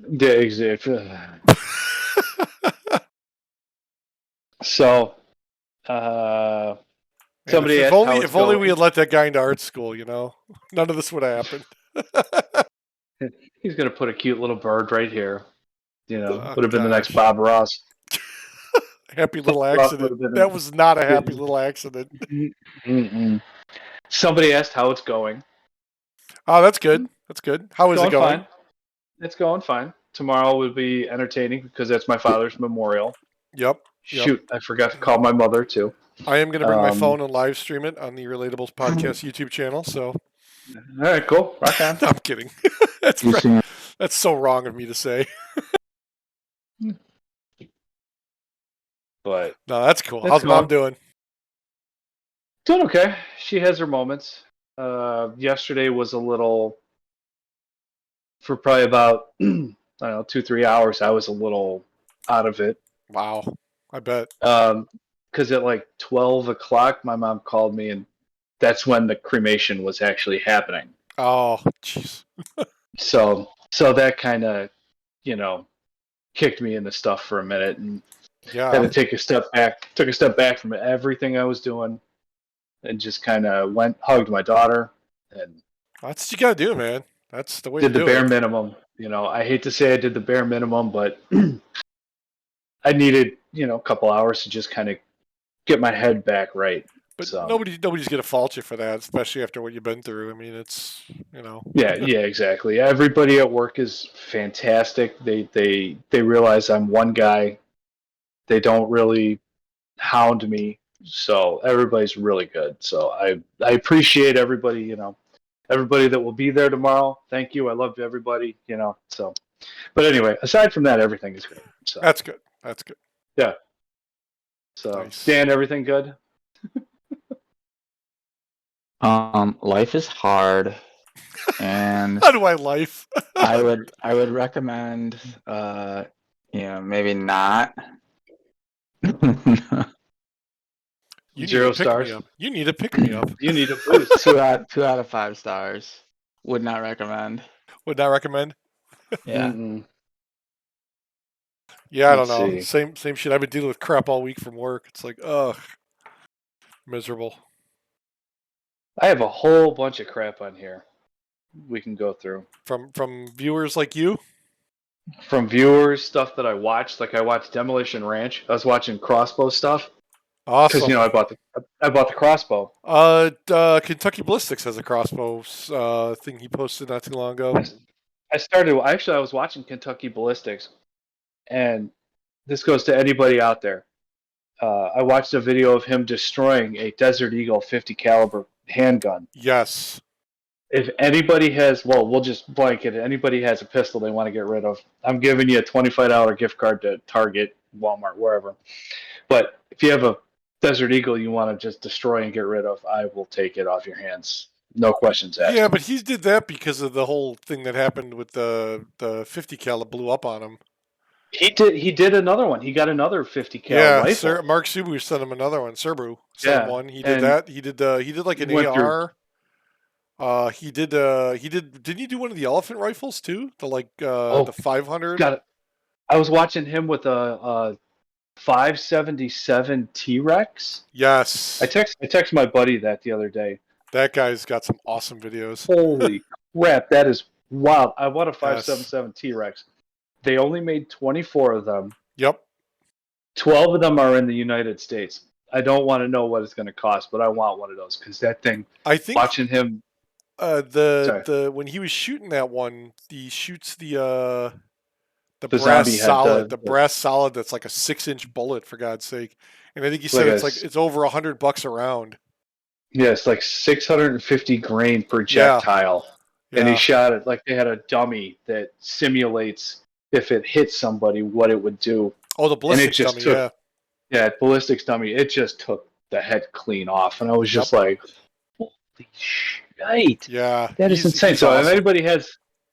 Yeah, exactly. So, uh, Man, somebody if asked only how it's we going. had let that guy into art school, none of this would have happened. He's gonna put a cute little bird right here. Oh Would have been the next gosh, Bob Ross. happy Bob little Ross would accident. have been. That was not a happy little accident. Mm-mm. Somebody asked how it's going. Oh, that's good. That's good. How is it Going going? fine. It's going fine. Tomorrow will be entertaining because that's my father's memorial. Yep. Yep. Shoot, I forgot to call my mother too. I am going to bring my Um, phone and live stream it on the Relatables podcast YouTube channel. So, all right, cool. Rock on. no, I'm kidding. that's You see, that's so wrong of me to say. But No, that's cool. it's How's mom going. doing? Doing okay. She has her moments. Yesterday was a little, for probably about, I don't know, 2-3 hours. I was a little out of it. Wow, I bet. Because at like 12 o'clock, my mom called me, and that's when the cremation was actually happening. Oh, jeez. So that kind of, you know, kicked me in the stuff for a minute, and had Yeah, to take a step back. Took a step back from everything I was doing, and just kind of hugged my daughter, and that's what you got to do, man. That's the way to did the do bare it. minimum. I hate to say I did the bare minimum, but I needed, a couple hours to just kind of get my head back right. But So nobody's going to fault you for that, especially after what you've been through. I mean, it's yeah, exactly. Everybody at work is fantastic. They realize I'm one guy. They don't really hound me, so everybody's really good. So I appreciate everybody. Everybody that will be there tomorrow. Thank you. I love everybody. So. But anyway, aside from that, everything is good. So that's good. That's good. yeah. So Nice. Dan, everything good? life is hard, and How do I life? I would recommend, maybe not. You need to 0 pick me stars. up. You need to pick me up. You need a boost. 2 out of 5 stars. Would not recommend. Would not recommend. Yeah. Mm-mm. Yeah, I don't Let's know. see. Same shit. I've been dealing with crap all week from work. It's like, ugh, miserable. I have a whole bunch of crap on here we can go through. From viewers like you. From viewers, stuff that I watched. Like I watched Demolition Ranch. I was watching crossbow stuff because Awesome. I bought the crossbow. Kentucky Ballistics has a crossbow thing he posted not too long ago. I was watching Kentucky Ballistics, and this goes to anybody out there. I watched a video of him destroying a Desert Eagle 50 caliber handgun. Yes. If anybody has, well, we'll just blanket it. Anybody has a pistol they want to get rid of, I'm giving you a $25 gift card to Target, Walmart, wherever. But if you have a Desert Eagle you want to just destroy and get rid of, I will take it off your hands. No questions asked. Yeah, but he did that because of the whole thing that happened with the 50 cal that blew up on him. He did another one. He got another 50 cal Yeah, rifle. Mark Subaru sent him another one. Serbu sent him one. He did and that. He did like an AR. He did. Didn't he do one of the elephant rifles too? The 500. Got it. I was watching him with a 577 T-Rex. Yes. I text my buddy that the other day. That guy's got some awesome videos. Holy crap, that is wild. I bought a 577 T-Rex. They only made 24 of them. Yep. 12 of them are in the United States. I don't want to know what it's going to cost, but I want one of those because that thing. I think Watching him. Sorry, the when he was shooting that one, he shoots the the brass zombie head. solid, the brass solid that's like a 6-inch bullet, for God's sake. And I think he Like said it's over $100 a round. Yeah, it's like 650 grain Yeah, projectile, and he yeah. shot it like they had a dummy that simulates if it hit somebody what it would do, Oh, the and it ballistics just dummy. took Yeah. ballistics dummy. It just took the head clean off, and I was Yep. just like, holy shit, Yeah. that is insane. He's So if awesome.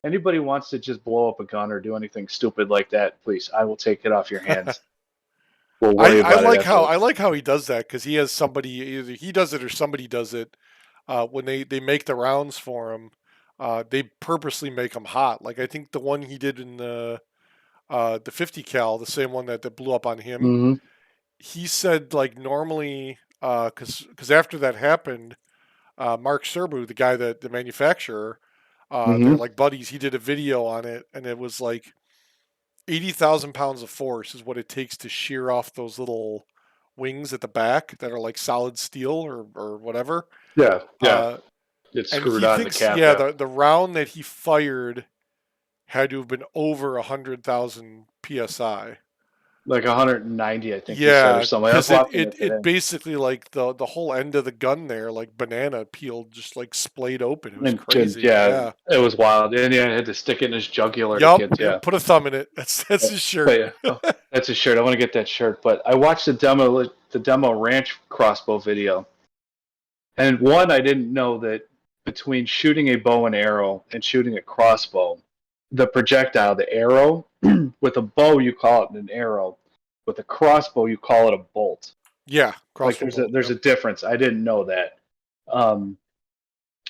anybody wants to just blow up a gun or do anything stupid like that, please, I will take it off your hands. We'll worry I about it like after. how he does that because he has somebody, either he does it or somebody does it. When they make the rounds for him, they purposely make them hot. Like I think the one he did in the 50 cal, the same one that blew up on him. Mm-hmm. He said like normally, because after that happened, Mark Serbu, the guy that the manufacturer, they're Mm-hmm. like buddies. He did a video on it, and it was like 80,000 pounds of force is what it takes to shear off those little wings at the back that are like solid steel or whatever. Yeah, yeah. Uh, It's and screwed he on the thinks, cap. yeah, Yeah. the round that he fired had to have been over 100,000 psi. Like 190, I think he said, or Yeah, something. I was because watching it today. it basically like the whole end of the gun there, like banana peeled, just like splayed open. It was And crazy. yeah, Yeah. it was wild. And yeah, I had to stick it in his jugular to Yup. get, yeah. Put a thumb in it. That's his But shirt. yeah, oh, that's a shirt. I want to get that shirt. But I watched the demo ranch crossbow video. And one, I didn't know that between shooting a bow and arrow and shooting a crossbow, the projectile, the arrow, with a bow, you call it an arrow. With a crossbow, you call it a bolt. Yeah, Like crossbow bolt. there's Yep. a difference. I didn't know that.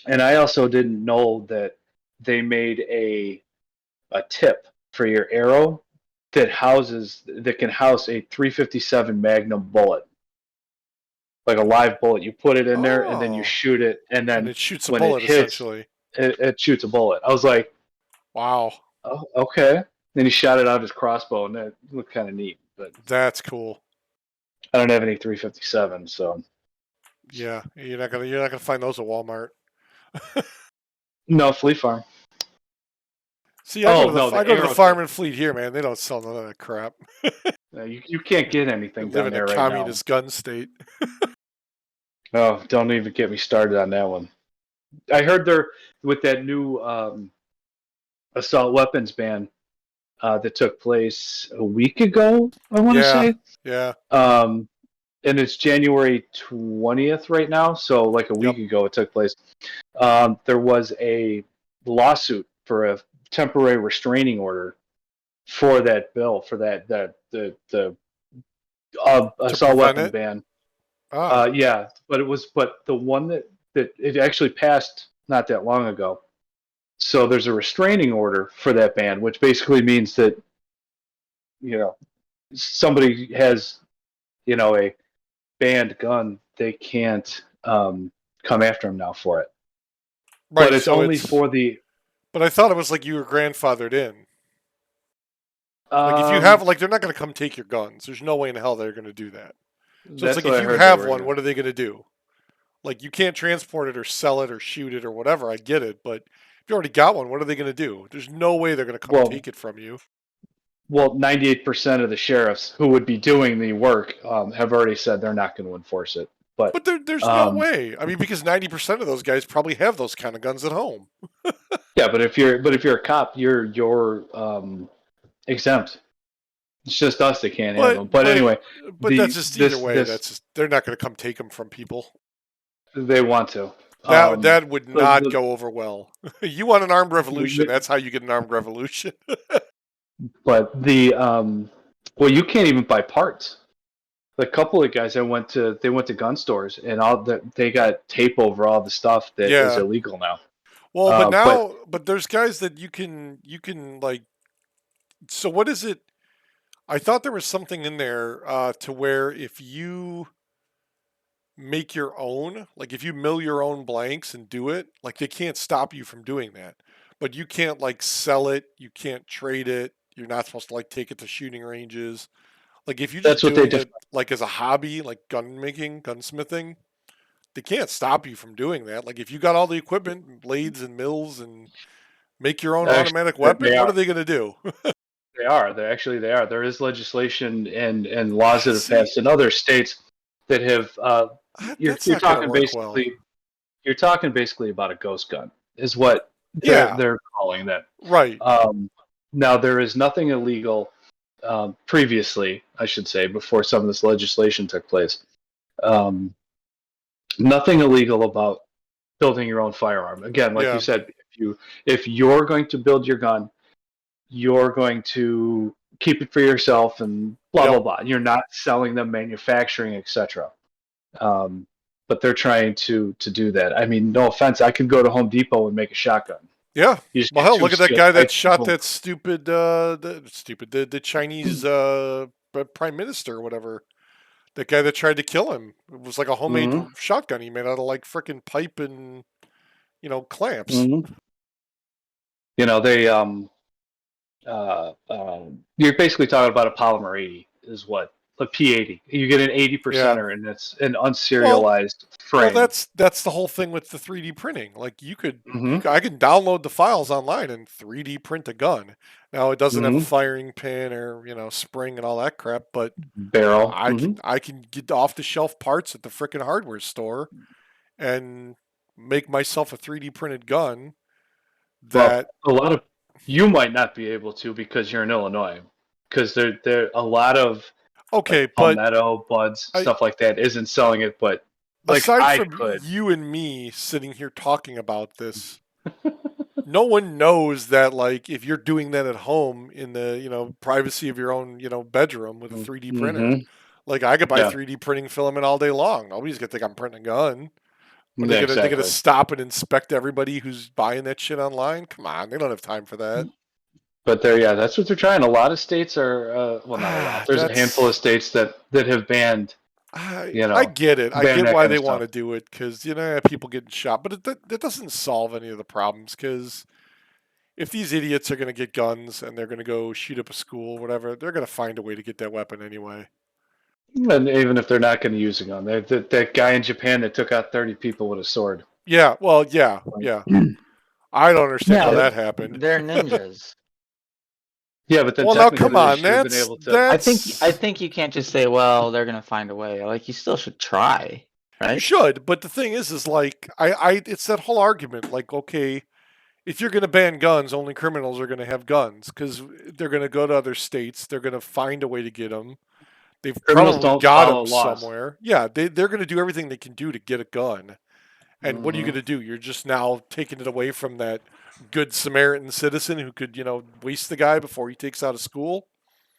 And I also didn't know that they made a tip for your arrow that can house a 357 Magnum bullet, like a live bullet. You put it in there and then you Oh, shoot it, and and then it shoots a when it bullet hits, essentially. it shoots a bullet. I was like, Wow, oh, okay. Then he shot it out of his crossbow, and that looked kind of neat. But that's cool. I don't have any 357, so Yeah, you're not gonna find those at Walmart. no Flea Farm. See, Oh no, I the go to the arrow farm tip. and fleet here, man. They don't sell none of that crap. You can't get We anything live down in a there right now. communist gun state. Oh, don't even get me started on that one. I heard they're with that new assault weapons ban that took place a week ago. I want to Yeah, say, yeah, um, and it's January 20th right now. So, like a yep. week ago, it took place. There was a lawsuit for a temporary restraining order for that bill for the To assault prevent weapon it. ban. Ah, Yeah, but the one that it actually passed not that long ago. So there's a restraining order for that ban, which basically means that somebody has a banned gun, they can't come after him now for it. But right. it's So only it's. for the But I thought it was like you were grandfathered in. Like if you have, um. like, they're not gonna come take your guns. There's no way in hell they're gonna do that. So it's That's like what if I you heard they have were one, gonna. what are they gonna do? Like you can't transport it or sell it or shoot it or whatever. I get it, but if you already got one, what are they going to do? There's no way they're going to come Well, take it from you. 98% of the sheriffs who would be doing the work have already said they're not going to enforce it. But But there's no um, way. I mean, because 90% of those guys probably have those kind of guns at home. yeah, but if you're a cop, you're exempt. It's just us that can't have But them. But anyway, that's just either way. this That's just they're not going to come take them from people. they want to. That would The, not the, go over well. You want an armed revolution? the, That's how you get an armed revolution. but well, you can't even buy parts. The couple of guys they went to gun stores and all that they got tape over all the stuff that is Yeah. illegal now. Well, But but there's guys that you can like. So what is it? I thought there was something in there to where if you make your own, like if you mill your own blanks and do it, like they can't stop you from doing that. But you can't like sell it, you can't trade it. You're not supposed to like take it to shooting ranges. Like if you're just That's what they doing def- it like as a hobby, like gun making, gunsmithing, they can't stop you from doing that. Like if you got all the equipment, blades and mills, and make your own actually, automatic they weapon, what are. are they going to do? They are. They are. There is legislation and laws that have See, passed in other states that have. that's You're not going to talking work well. basically. You're talking basically about a ghost gun, is what Yeah, they're calling that. right. Now there is nothing illegal. Previously, I should say, before some of this legislation took place, um, nothing illegal about building your own firearm. Again, like you Yeah, said, if you're going to build your gun, you're going to keep it for yourself and blah yep, blah blah. You're not selling them, manufacturing, etc. Um, but they're trying to do that. I mean, no offense, I could go to Home Depot and make a shotgun. yeah. You just Well, get hell, two look at that steel guy that pipes and shot boom. that the Chinese prime minister or whatever. That guy that tried to kill him. It was like a homemade Mm-hmm. shotgun he made out of like freaking pipe and clamps. Mm-hmm. They you're basically talking about a polymer 80 is what a P80. You get an 80 Yeah. percenter, and it's an Well, unserialized well, frame. that's the whole thing with the 3D printing. Like Mm-hmm. I can download the files online and 3D print a gun. Now it doesn't have a Mm-hmm. firing pin or spring and all that crap, but Barrel. Mm-hmm. I can get off the shelf parts at the freaking hardware store and make myself a 3D printed gun Well, that a lot of you might not be able to because you're in Illinois, because there a lot of like okay, but Palmetto, Buds, I stuff like that isn't selling it, but like aside I from could. you and me sitting here talking about this, no one knows that like if you're doing that at home in the privacy of your own bedroom with a 3D printer, Mm-hmm. like I could buy Yeah. 3D printing filament all day long. Nobody's gonna think I'm printing a gun. Are Yeah. they gonna Exactly. stop and inspect everybody who's buying that shit online? Come on, they don't have time for that. But yeah, that's what they're trying. A lot of states are, well, not a lot. There's a handful of That's states that have banned, I get it. I banned get that why kind they of want stuff. to do it because people getting shot, but it doesn't solve any of the problems because if these idiots are going to get guns and they're going to go shoot up a school, whatever, they're going to find a way to get that weapon anyway. And even if they're not going to use a gun, that guy in Japan that took out 30 people with a sword. Yeah, well, yeah, Like, yeah. I don't understand how Yeah, that happened. they're ninjas. yeah, but then Well, now come technically they on, should have been able to. I think that's you can't just say, well, they're gonna find a way. Like you still should try, you right? should, but the thing is like it's that whole argument. Like, okay, if you're going to ban guns, only criminals are going to have guns because they're going to go to other states. They're going to find a way to get them. They've Criminals probably don't got follow them laws. somewhere. Yeah, they're going to do everything they can do to get a gun. And what are you Hmm. going to do? You're just now taking it away from that good Samaritan citizen who could, waste the guy before he takes out of school.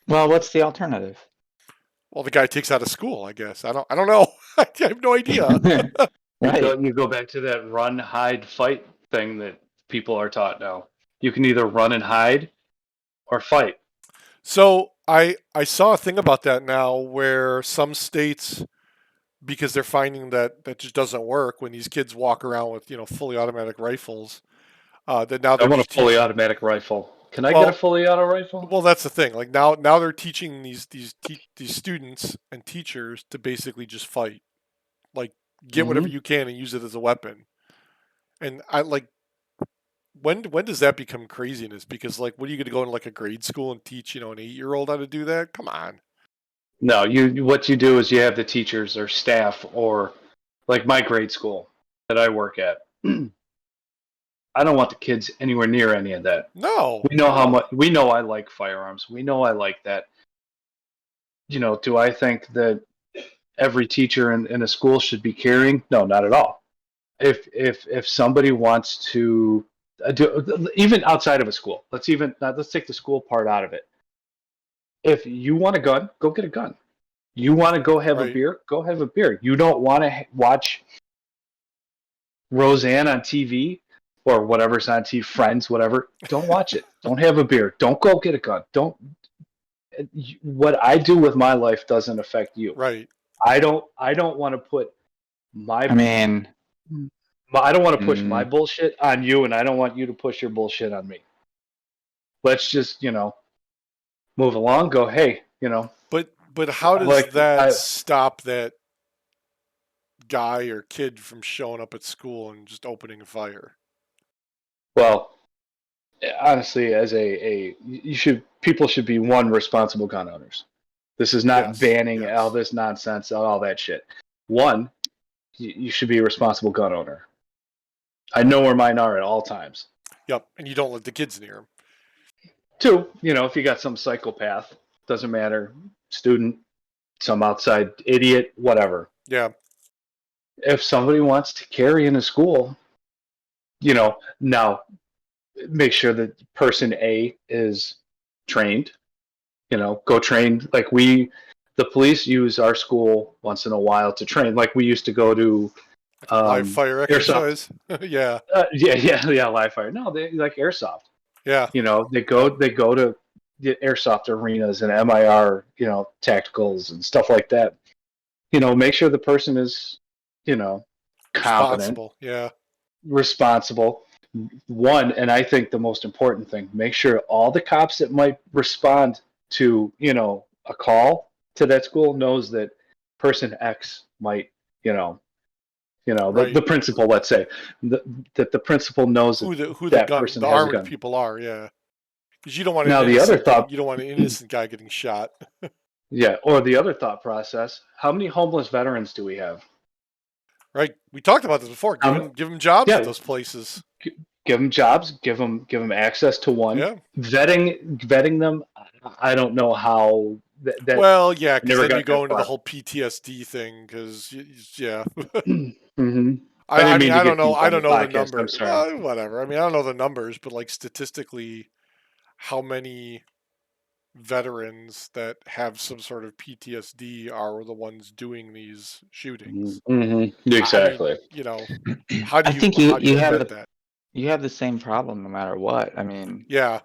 Well, what's the alternative? Well, the guy takes out of school, I guess. I don't know. I have no idea. Right. You go back to that run, hide, fight thing that people are taught now. You can either run and hide or fight. So I saw a thing about that now where some states, because they're finding that that just doesn't work when these kids walk around with fully automatic rifles. That now I they're want a just fully teaching. automatic rifle. Can I get a Well, fully auto rifle? well, that's the thing. Like now they're teaching these students and teachers to basically just fight. Like get whatever Hmm. you can and use it as a weapon. And I like when does that become craziness? Because like, what are you going to go into like a grade school and teach an 8-year-old how to do that? Come on. No, what you do is you have the teachers or staff or like my grade school that I work at. I don't want the kids anywhere near any of that. No, We know how no. much we know I like firearms. We know I like that. Do I think that every teacher in a school should be carrying? No, not at all. If somebody wants to do even outside of a school, let's take the school part out of it. If you want a gun, go get a gun. You want to go have a Right. beer, go have a beer. You don't want to watch Roseanne on TV or whatever's on TV, Friends, whatever. Don't watch it. Don't have a beer. Don't go get a gun. Don't. What I do with my life doesn't affect you. Right. I don't. I don't want to put my. I mean, I don't want to push my mm, bullshit on you, and I don't want you to push your bullshit on me. Let's just move along. Go. Hey. But But how does Like, that stop that guy or kid from showing up at school and just opening a fire? well, honestly, as people should be responsible gun owners. This is not Yes, banning yes. all this nonsense, all that shit. One, you should be a responsible gun owner. I know where mine are at all times. Yep, and you don't let the kids near them. Two, if you got some psychopath, doesn't matter, student, some outside idiot, whatever. Yeah. If somebody wants to carry in a school, now make sure that person A is trained. Go train. Like the police use our school once in a while to train. Like we used to go to Live fire exercise. Yeah. Yeah, live fire. No, they like airsoft. Yeah. They go to the airsoft arenas and MIR, tacticals and stuff like that. Make sure the person is, competent, responsible. One, and I think the most important thing, make sure all the cops that might respond to, a call to that school knows that person X might, Right. the principal, let's say, that the principal knows who that the person has armed a gun. people are. Yeah. Because you don't want Now the other thought, you don't want an innocent guy getting shot. yeah, or the other thought process, how many homeless veterans do we have? Right. We talked about this before. Give them jobs at those places. Give them jobs. Give them access to one. Yeah. Vetting them. I don't know how. Well, yeah, because then you go into the whole PTSD thing. Because yeah. Mm-hmm. I mean, I don't know. I don't know the numbers. I'm sorry. Well, whatever. I mean, I don't know the numbers, but like statistically, how many veterans that have some sort of PTSD are the ones doing these shootings? Mm-hmm. Exactly. I mean, how do you? I think you have that? You have the same problem no matter what. I mean, yeah.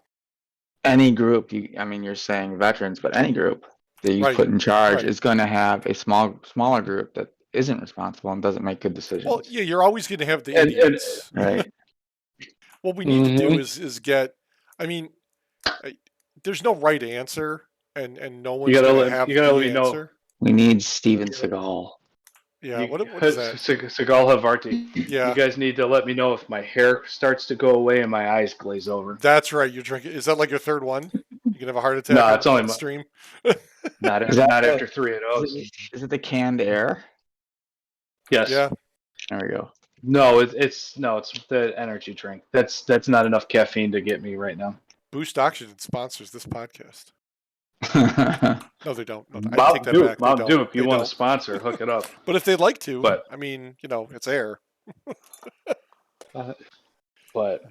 Any group. You're saying veterans, but any group that you put in charge is going to have a smaller group that isn't responsible and doesn't make good decisions. Well, yeah, you're always going to have the idiots. Right. What we need to do is get. I mean, there's no right answer, and no one's going to have the answer. We need Steven Seagal. Yeah, what is that? Seagal Havarti. Yeah. You guys need to let me know if my hair starts to go away and my eyes glaze over. That's right. You're drinking. Is that like your third one? You can have a heart attack. No, it's only stream. not after 3 of those. Is it the canned air? Yes. Yeah. There we go. No, it's the energy drink. That's not enough caffeine to get me right now. Boost Oxygen sponsors this podcast. No, they don't. No, I take that back. Mountain Dew, if you want to sponsor, hook it up. But if they'd like to, I mean, it's air. But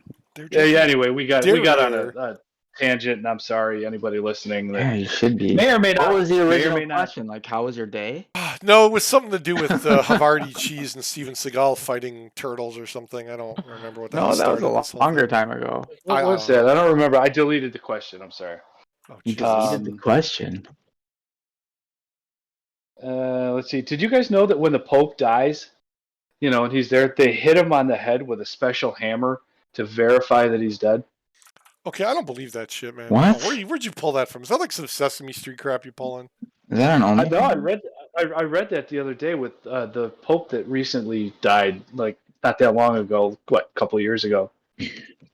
anyway, we got on a tangent, and I'm sorry, anybody listening. Yeah, you should be. May or may not. What was the original question? Like, how was your day? No, it was something to do with Havarti cheese and Steven Seagal fighting turtles or something. I don't remember what that was. No, that was a longer time ago. What was that? I don't remember. I deleted the question. I'm sorry. Oh, you deleted the question. Let's see. Did you guys know that when the Pope dies, and he's there, they hit him on the head with a special hammer to verify that he's dead? Okay, I don't believe that shit, man. What? Oh, where'd you pull that from? Is that like some Sesame Street crap you pulling? Is that an only? No, I read that the other day with the Pope that recently died, like not that long ago. A couple of years ago,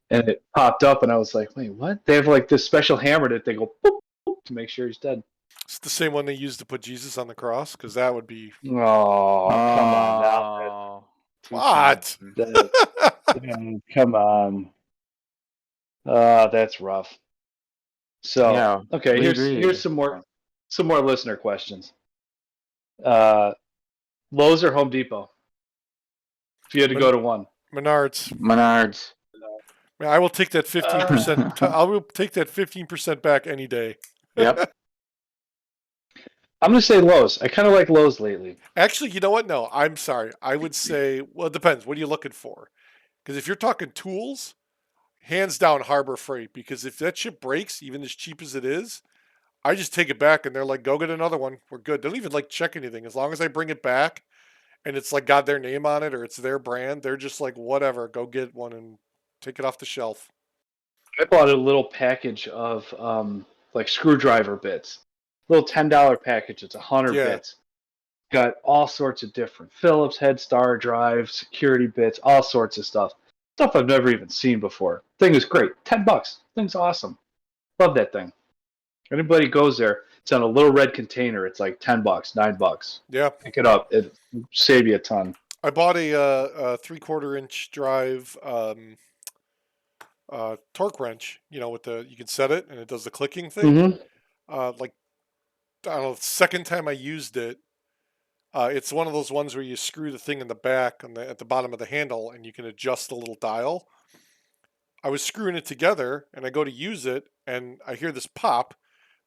and it popped up, and I was like, wait, what? They have like this special hammer that they go boop, boop, to make sure he's dead. It's the same one they used to put Jesus on the cross, because that would be. Oh, come on now. What? Come on. That's rough. So yeah, okay, here's some more listener questions. Lowe's or Home Depot? If you had to go to one. Menards. I will take that 15%. I will take that 15% back any day. Yep. I'm going to say Lowe's. I kind of like Lowe's lately. Actually, you know what? No, I'm sorry. I would say, well, it depends. What are you looking for? Because if you're talking tools, hands down Harbor Freight. Because if that shit breaks, even as cheap as it is, I just take it back and they're like, go get another one. We're good. They don't even like check anything. As long as I bring it back and it's like got their name on it or it's their brand, they're just like, whatever, go get one and take it off the shelf. I bought a little package of like screwdriver bits. little $10 package. It's 100 Yeah. bits. Got all sorts of different Phillips head star drive, security bits, all sorts of stuff. Stuff I've never even seen before. Thing is great. $10. Thing's awesome. Love that thing. Anybody goes there, it's on a little red container. It's like $10, $9. Yeah. Pick it up. It save you a ton. I bought a 3/4 inch drive torque wrench. You know, with you can set it and it does the clicking thing. Mm-hmm. Like, I don't know, the second time I used it, it's one of those ones where you screw the thing in the back at the bottom of the handle and you can adjust the little dial. I was screwing it together and I go to use it and I hear this pop.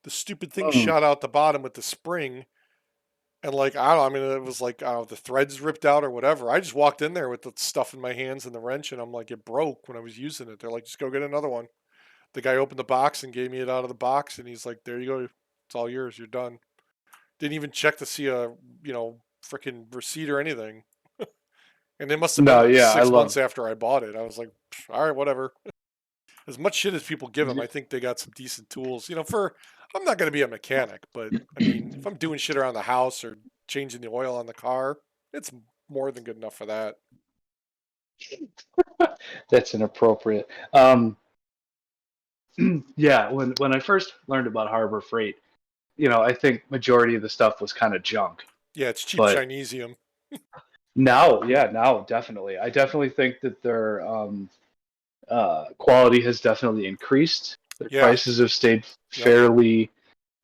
The stupid thing shot out the bottom with the spring. And like, I don't know, I mean, it was like, the threads ripped out or whatever. I just walked in there with the stuff in my hands and the wrench and I'm like, it broke when I was using it. They're like, just go get another one. The guy opened the box and gave me it out of the box and he's like, there you go. It's all yours. You're done. Didn't even check to see a, freaking receipt or anything. And it must have been like 6 months after I bought it. I was like, all right, whatever. As much shit as people give them, I think they got some decent tools. I'm not going to be a mechanic, but I mean, if I'm doing shit around the house or changing the oil on the car, it's more than good enough for that. That's inappropriate. Yeah, when I first learned about Harbor Freight, I think majority of the stuff was kind of junk. Yeah, it's cheap But Chinesium. now definitely. I definitely think that their quality has definitely increased. Their prices have stayed fairly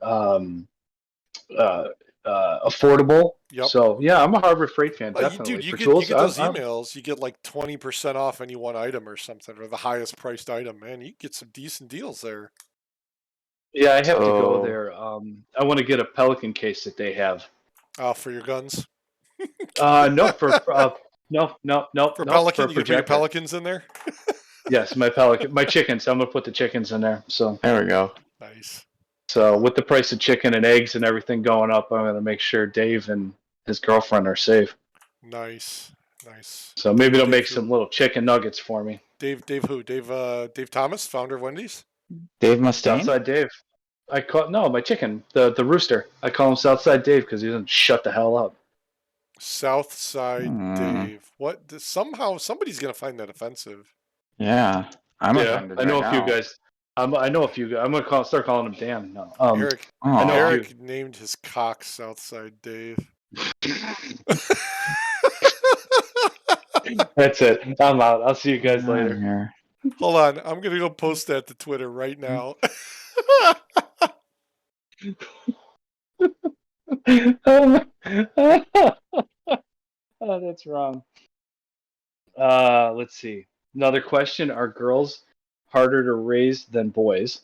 affordable. Yep. So yeah, I'm a Harbor Freight fan. Definitely. You get those emails. You get like 20% off any one item or something, or the highest priced item. Man, you get some decent deals there. Yeah, I have to go there. I want to get a Pelican case that they have. For your guns? No, for no. For Pelican, you can put your Pelicans in there. Yes, my Pelican, my chickens. I'm gonna put the chickens in there. So there we go. Nice. So with the price of chicken and eggs and everything going up, I'm gonna make sure Dave and his girlfriend are safe. Nice. So maybe they'll make some little chicken nuggets for me. Dave who? Dave Thomas, founder of Wendy's? Dave Mustaine? Southside Dave. My chicken, the rooster. I call him Southside Dave because he doesn't shut the hell up. Southside Dave. What? Somehow somebody's gonna find that offensive. Yeah, I'm offended. I know a few guys. I know a few guys. I'm gonna start calling him Dan. No. Eric named his cock Southside Dave. That's it. I'm out. I'll see you guys later. Hold on. I'm going to go post that to Twitter right now. Oh, that's wrong. Let's see. Another question. Are girls harder to raise than boys?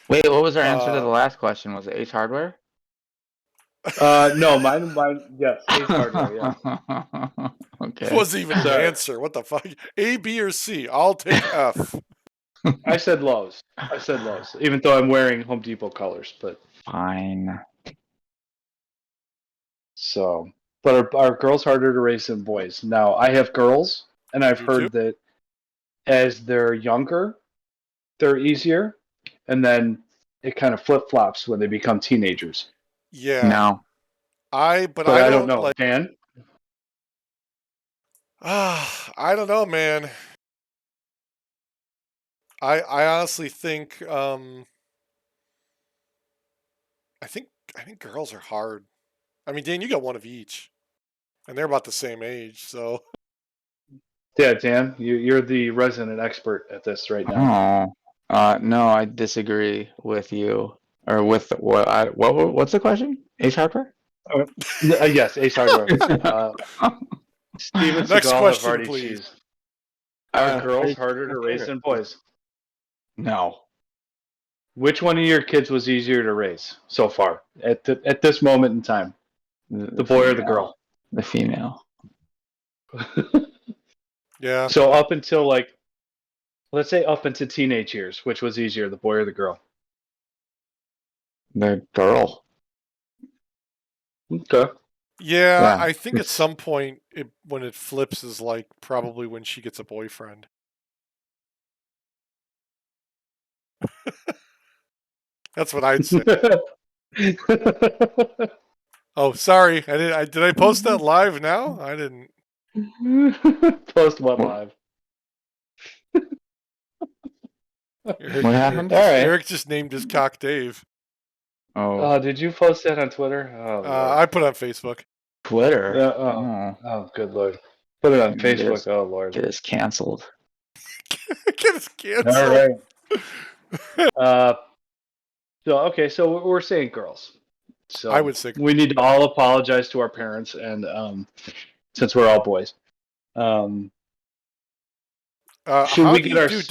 Wait, what was our answer to the last question? Was it Ace Hardware? No, mine, yes, Ace Hardware, yeah. Okay. It wasn't even an answer. What the fuck? A, B, or C? I'll take F. I said Lowe's, even though I'm wearing Home Depot colors, but... Fine. So, but are girls harder to raise than boys? Now, I have girls, and I've heard that as they're younger, they're easier, and then it kind of flip-flops when they become teenagers. Yeah. No. I don't know. Like, Dan? I don't know, man. I honestly think I think girls are hard. I mean, Dan, you got one of each, and they're about the same age, so. Yeah, Dan, you're the resident expert at this right now. Oh, no, I disagree with you. Or with what's the question? Ace Hardware? Yes, Ace Hardware. Steven Next Seagal question, have already please. cheesed. Are girls harder to raise than boys? No. Which one of your kids was easier to raise so far at this moment in time? The boy female. or the girl? The female. Yeah. So up until let's say up into teenage years, which was easier, the boy or the girl? The girl. Okay. Yeah, I think at some point when it flips is like probably when she gets a boyfriend. That's what I'd say. Oh, sorry. Did I post that live now? I didn't. Post what live? Eric, What happened? All right. Eric just named his cock Dave. Oh, Did you post that on Twitter? Oh, Lord. I put it on Facebook. Twitter. Oh, good Lord. Put it on Get Facebook. us- Oh, Lord. Get us canceled. Get us canceled. All right. So we're saying girls. So I would say we need to all apologize to our parents, and since we're all boys, should how we do get you our? do?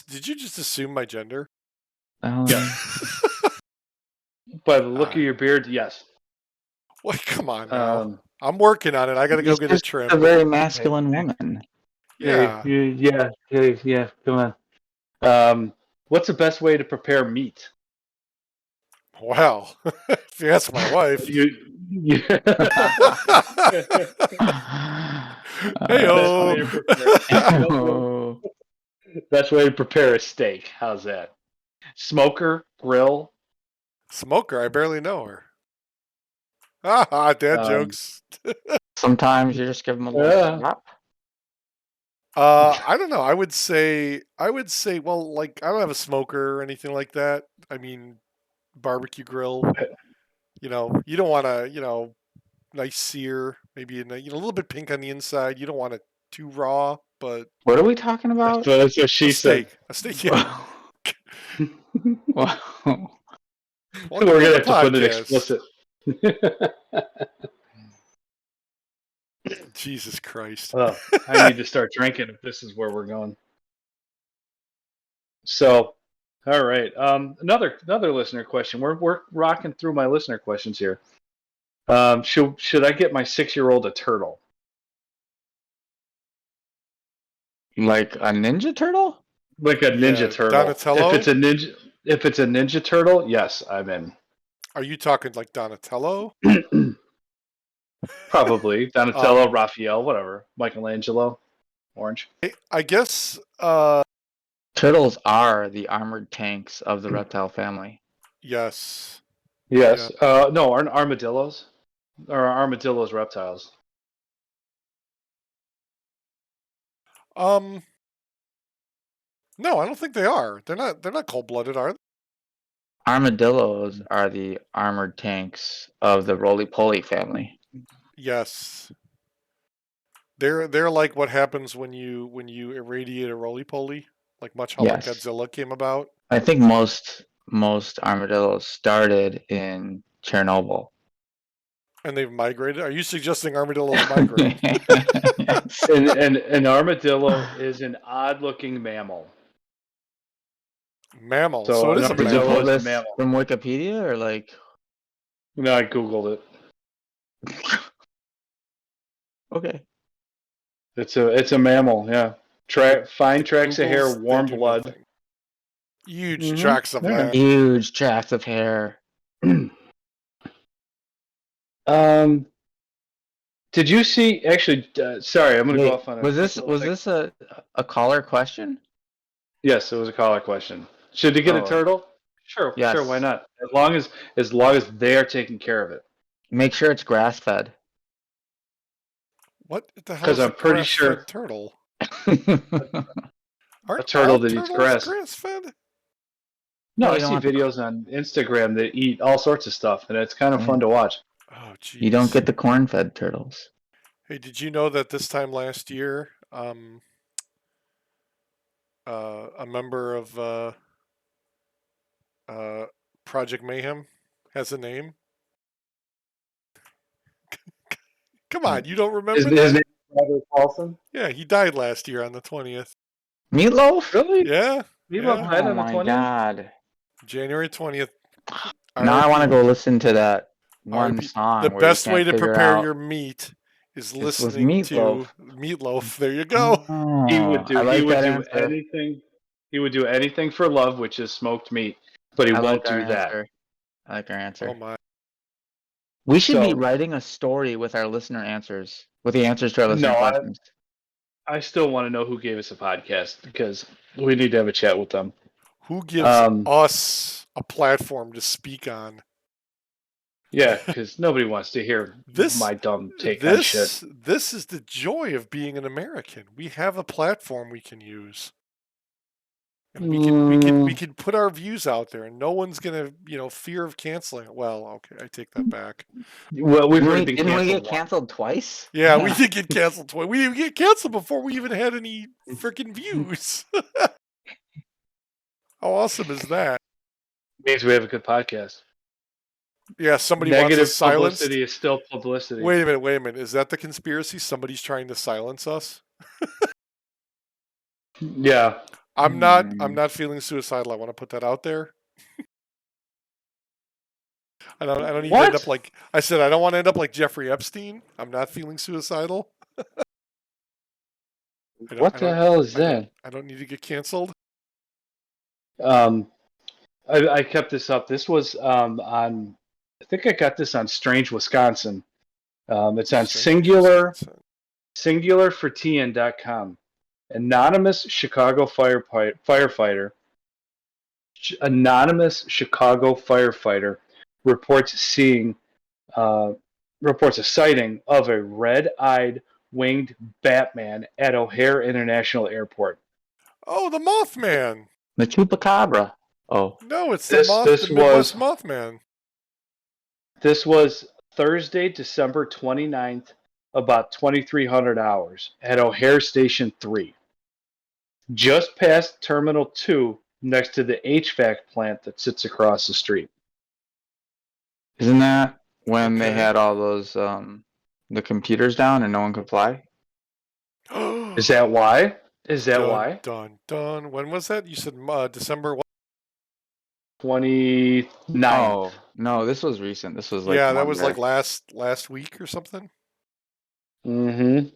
Did you just assume my gender? Yes. By the look of your beard, yes. Well, come on now. Um, I'm working on it. I gotta go He's get a just trim. a very masculine woman. Yeah. yeah. Come on. What's the best way to prepare meat? Well, if you ask my wife. Hey-o. Best way to prepare a steak. How's that? Smoker, grill. Smoker, I barely know her. Dad jokes. Sometimes you just give them a little slap. I don't know. I would say, well, like, I don't have a smoker or anything like that. I mean, barbecue grill. You don't want to, nice sear, maybe a little bit pink on the inside. You don't want it too raw, but What are we talking about? That's what she said. A steak, yeah. Wow. We're gonna have to put it explicit. Jesus Christ. Oh, I need to start drinking if this is where we're going. So, all right. Another listener question. We're rocking through my listener questions here. Should I get my 6-year-old a turtle? Like a Ninja Turtle? Like a Ninja Turtle. Donatello? If it's a Ninja Turtle, yes, I'm in. Are you talking like Donatello? Probably Donatello, Raphael, whatever, Michelangelo, Orange. I guess. Turtles are the armored tanks of the reptile family. Yes. Yes. No, aren't armadillos? Or are armadillos reptiles? No, I don't think they are. They're not cold-blooded, are they? Armadillos are the armored tanks of the roly-poly family. Yes. They're like what happens when you irradiate a roly-poly, like much how like Godzilla came about. I think most armadillos started in Chernobyl. And they've migrated. Are you suggesting armadillos migrate? Yes. An armadillo is an odd-looking mammal. Mammal. So it is a Did you mammal. pull this from Wikipedia or like? No, I googled it. Okay. It's a mammal. Yeah. Fine tracks of hair, warm blood. Nothing. Huge tracts of land. Huge tracts of hair. Did you see? Actually, sorry, I'm going to go off on. Was this a caller question? Yes, it was a caller question. Should they get a turtle? Sure, yes. Sure. Why not? As long as they're taking care of it. Make sure it's grass fed. What the hell? Because I'm pretty sure turtle. A turtle that eats grass. Grass fed? No, I see videos on Instagram that eat all sorts of stuff, and it's kind of fun to watch. Oh, geez. You don't get the corn-fed turtles. Hey, did you know that this time last year, a member of Project Mayhem has a name? Come on, you don't remember His name is Robert Paulson? Yeah, he died last year on the 20th. Meatloaf? Really? Yeah. Meatloaf died on the 20th? Oh my god. January 20th. Now I want to go listen to that one song. The best way to prepare your meat is listening to Meatloaf. There you go. Oh, he would do anything. He would do anything for love, which is smoked meat, but he won't do that. I like our answer. Oh my. We should be writing a story with our listener answers, with the answers to our listener questions. I still want to know who gave us a podcast because we need to have a chat with them. Who gives us a platform to speak on. Yeah, because nobody wants to hear my dumb take on shit. This is the joy of being an American. We have a platform we can use. And we can put our views out there, and no one's gonna, fear of canceling it. Well, okay, I take that back. Well, we've already been Didn't we canceled. get canceled twice? Yeah, we did get canceled twice. We didn't get canceled before we even had any freaking views. How awesome is that? Means we have a good podcast. Yeah, somebody Negative wants us silenced. publicity is still publicity. Wait a minute. Is that the conspiracy? Somebody's trying to silence us? Yeah. I'm not feeling suicidal. I want to put that out there. I don't need to end up like I said. I don't want to end up like Jeffrey Epstein. I'm not feeling suicidal. What the hell is that? I don't need to get canceled. I kept this up. This was on. I think I got this on Strange Wisconsin. It's on singularfortn.com. Anonymous Chicago firefighter reports a sighting of a red-eyed winged Batman at O'Hare International Airport. Oh, the Mothman. The Chupacabra. Oh. No, it's the Midwest Mothman. This was Thursday, December 29th, about 2300 hours at O'Hare Station 3. Just past Terminal 2, next to the HVAC plant that sits across the street. Isn't that when they had all those the computers down and no one could fly? Is that why? Why? Dun. When was that? You said December what? 29th. Oh, no, this was recent. This was like that was like last week or something. Mm-hmm.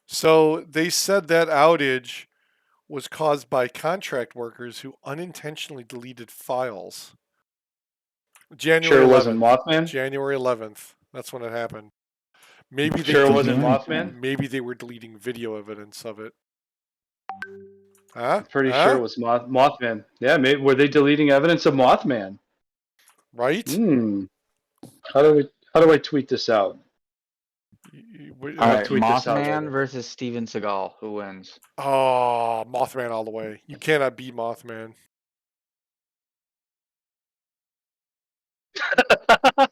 So they said that outage was caused by contract workers who unintentionally deleted files. January 11th. Wasn't Mothman? January 11th. That's when it happened. Maybe it wasn't Mothman? Maybe they were deleting video evidence of it. Huh? Pretty sure it was Mothman. Yeah, maybe were they deleting evidence of Mothman? Right? How do I tweet this out? All right, Mothman versus Steven Seagal. Who wins? Oh, Mothman all the way. You cannot beat Mothman. I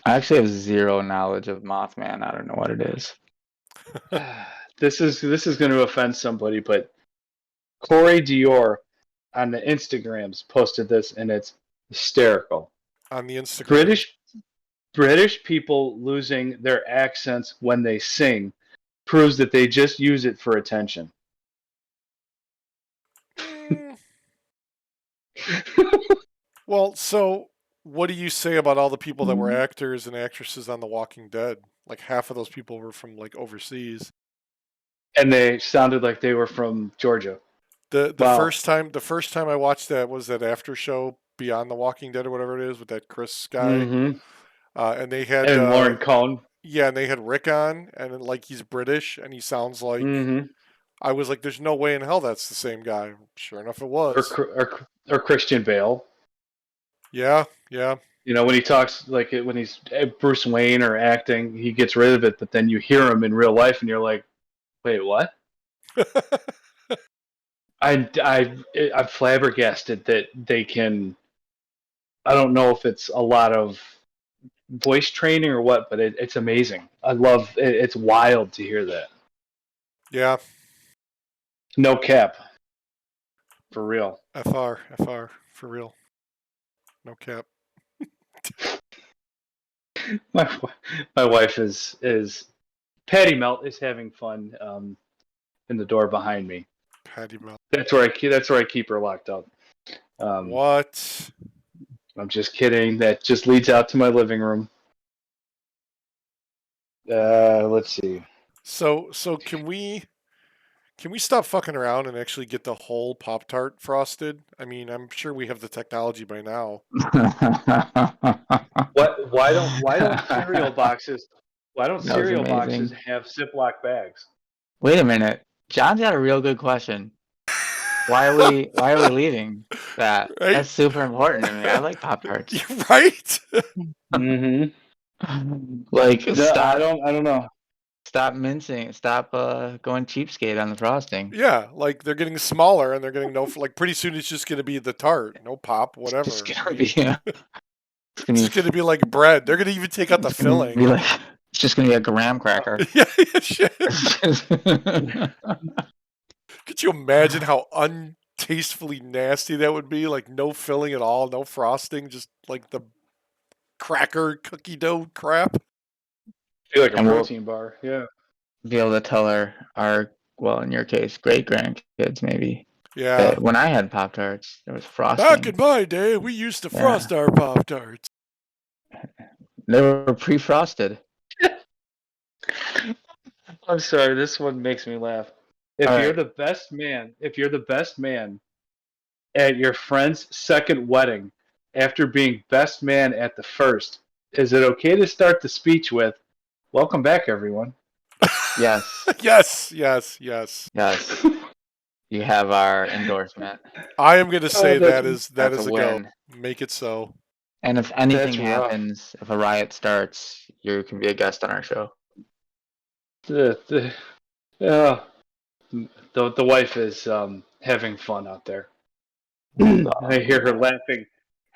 actually have zero knowledge of Mothman. I don't know what it is. This is going to offend somebody, but Corey Dior on the Instagrams posted this, and it's hysterical. On the Instagram, British people losing their accents when they sing proves that they just use it for attention. Well, so what do you say about all the people that were actors and actresses on The Walking Dead? Like half of those people were from like overseas, and they sounded like they were from Georgia. The first time I watched that was that after show Beyond the Walking Dead or whatever it is with that Chris guy, and they had Lauren Cohn. Yeah, and they had Rick on, and like he's British, and he sounds like. I was like, "There's no way in hell that's the same guy." Sure enough, it was. Or Christian Bale. Yeah. You know, when he talks like when he's Bruce Wayne or acting, he gets rid of it, but then you hear him in real life, and you're like, "Wait, what?" I'm flabbergasted that they can. I don't know if it's a lot of voice training or what, but it's amazing. I love it. It's wild to hear that. Yeah. No cap. For real. FR, for real. No cap. My wife is Patty Melt is having fun in the door behind me. Patty Melt. That's where I keep her locked up. What? I'm just kidding. That just leads out to my living room. Let's see. So can we stop fucking around and actually get the whole Pop-Tart frosted? I mean, I'm sure we have the technology by now. Why don't cereal boxes boxes have Ziploc bags? Wait a minute. John's got a real good question. Why are we leaving that? Right? That's super important to me. I like Pop-Tarts. Right? Mm-hmm. Like No, I don't know. stop mincing, stop going cheapskate on the frosting. Yeah, like they're getting smaller and they're getting like pretty soon it's just gonna be the tart, no pop, It's whatever. I gonna mean, be it's gonna it's be just gonna be like bread. They're gonna even take out the it's gonna be filling. like it's just gonna be a graham cracker. Yeah, yeah, shit. Could you imagine how untastefully nasty that would be? Like no filling at all, no frosting, just like the cracker cookie dough crap. Feel like a And we'll protein bar. Yeah. be able to tell our well, in your case, great grandkids maybe Yeah. that when I had Pop Tarts, there was Back frosting. in my day, we used to Yeah, frost our Pop Tarts. they were pre-frosted. I'm sorry. This one makes me laugh. All If you're right. the best man, if you're the best man at your friend's second wedding, after being best man at the first, is it okay to start the speech with "Welcome back, everyone"? Yes, Yes, yes, yes. yes. You have our endorsement. I am gonna Oh, say that That's a is a go. win. Make it so. And if anything that's rough. happens, if a riot starts, you can be a guest on our show. The, uh, the wife is having fun out there. I hear her laughing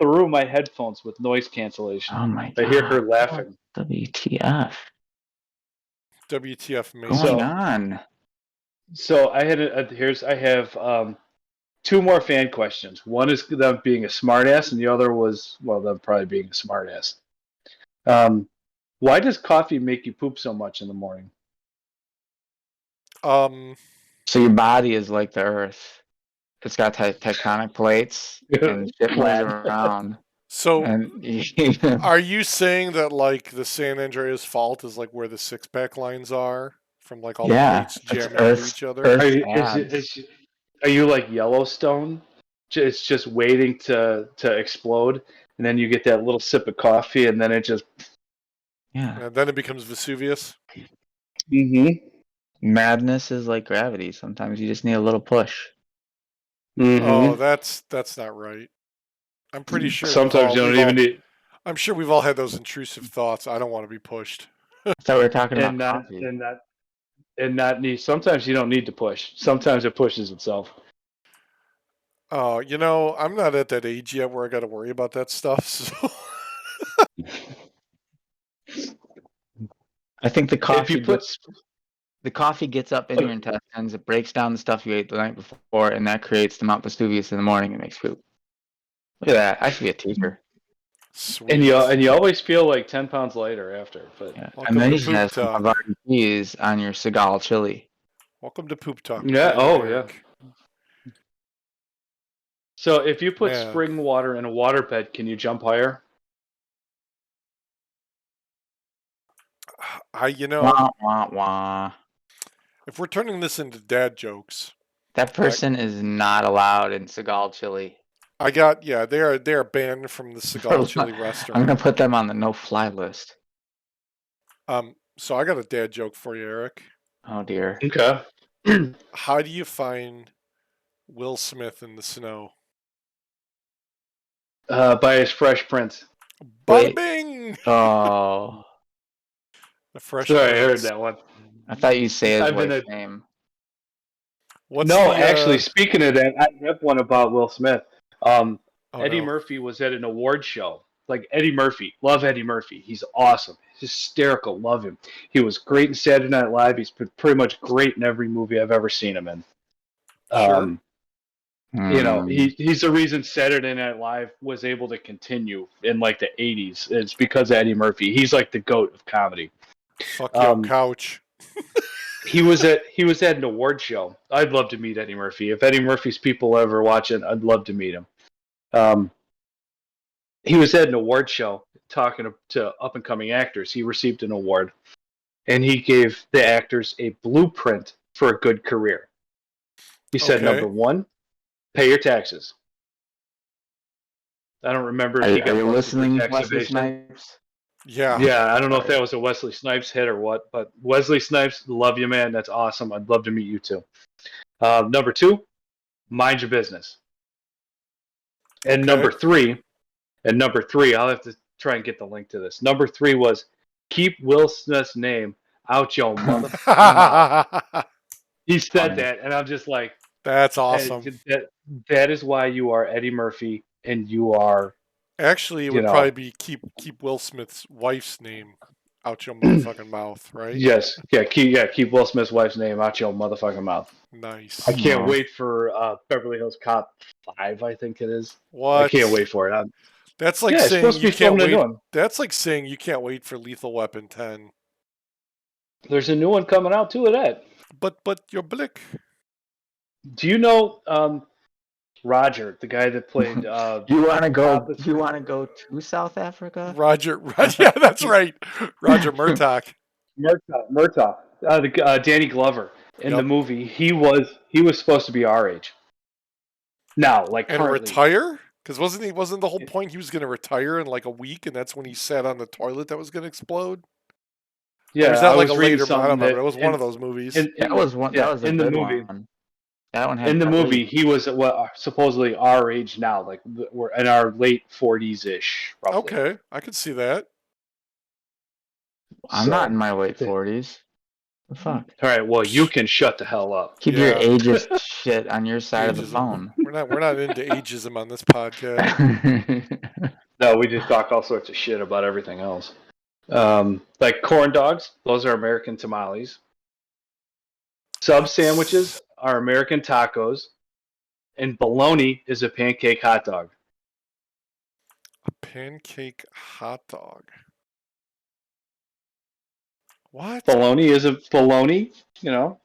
through my headphones with noise cancellation. Oh my I hear god. her laughing. WTF? WTF, Going Mason? So, on? so I had I have two more fan questions. One is them being a smartass, and the other was them probably being a smartass. Why does coffee make you poop so much in the morning? Um, So your body is like the Earth. It's got tectonic plates and shit moves Flat. around. so And are you saying that like the San Andreas Fault is like where the six pack lines are from like all the yeah, plates it's jamming into each other? Are Earth's you, abs. are you like Yellowstone? It's just waiting to explode, and then you get that little sip of coffee, and then it just. Yeah. And then it becomes Vesuvius. Mm-hmm. Madness is like gravity. Sometimes you just need a little push. Oh, Mm-hmm. that's not right. I'm pretty sure Sometimes you don't even need. I'm sure we've all had those intrusive thoughts. I don't want to be pushed. I thought we were talking about and not coffee. and not and not need. Sometimes you don't need to push. Sometimes it pushes itself. Oh, I'm not at that age yet where I got to worry about that stuff. So I think If you put. the coffee gets up in your intestines, it breaks down the stuff you ate the night before, and that creates the Mount Vesuvius in the morning and makes poop. Look at that. I should be a teacher. sweet. And you always feel like 10 pounds lighter after. But Yeah. And Welcome then to you should Poop have some Talk. Havarti cheese on your Seagal chili. Welcome to Poop Talk with yeah, Dan and oh yeah. Eric. So if you put Man, spring water in a waterbed, can you jump higher? Wah, wah, wah. if we're turning this into dad jokes, That person is not allowed in Seagal chili. they are banned from the Seagal Chili I'm restaurant. gonna put them on the no-fly list. So I got a dad joke for you, Eric. Oh dear. Okay. How do you find Will Smith in the snow? By his Fresh Prince. Bada Wait. bing! Oh, The Fresh Sorry, I heard Prince. that one. I thought you say his I've been wife's a name. What's No, the actually, speaking of that, I have one about Will Smith. Um, Oh Eddie no. Murphy was at an award show. Like Eddie Murphy, love Eddie Murphy. He's awesome, he's hysterical. Love him. He was great in Saturday Night Live. He's pretty much great in every movie I've ever seen him in. Sure. He's the reason Saturday Night Live was able to continue in like the '80s. It's because of Eddie Murphy. He's like the goat of comedy. Fuck yo Um, couch. he was at an award show. I'd love to meet Eddie Murphy. If Eddie Murphy's people ever watch it, I'd love to meet him. He was at an award show talking to up and coming actors. He received an award, and he gave the actors a blueprint for a good career. He said, Okay. number one, pay your taxes. I don't remember if he Are got you busted for listening, tax Wesley evasion. Snipes? Yeah. Yeah, I don't know if that was a Wesley Snipes hit or what, but Wesley Snipes, love you, man. That's awesome. I'd love to meet you too. Number two, Mind your business. And Okay. number three, I'll have to try and get the link to this. Number 3 was keep Will Smith's name out your motherfucking mouth. He said Funny. that, and I'm just like, That's hey, awesome. that is why you are Eddie Murphy, and you are, Actually, it you would know, probably be keep Will Smith's wife's name out your motherfucking mouth, right? yes, keep Will Smith's wife's name out your motherfucking mouth. Nice. I can't Aw. wait for Beverly Hills Cop 5, I think it is. I What? can't wait for it. That's like Yeah, it's saying supposed to you be can't filmed a new wait. one. That's like saying you can't wait for Lethal Weapon 10. There's a new one coming out too of that. But you're blick. Do you know Roger, the guy that played You want to go? Papa- You want to go to South Africa? Roger. Yeah, that's right. Roger Murtaugh. Murtaugh, Danny Glover in the Yep. movie. He was supposed to be our age. Now, like And currently, retire? Because wasn't the whole point he was going to retire in like a week, and that's when he sat on the toilet that was going to explode? Or yeah, was I that like a was reading later? I don't something remember. that It was one of those movies. That was one. That was a in the good movie. one. That one had In the that movie, really- he was supposedly our age now, like we're in our late 40s ish, roughly. Okay, I could see that. I'm So, not in my late 40s. The fuck? All right, well, you can shut the hell up. Keep your Yeah. ageist shit on your side of the Ageism. phone. We're not into ageism on this podcast. No, we just talk all sorts of shit about everything else. Like corn dogs, those are American tamales. Sub sandwiches are American tacos, and bologna is a pancake hot dog. A pancake hot dog. What? Bologna is a bologna, you know,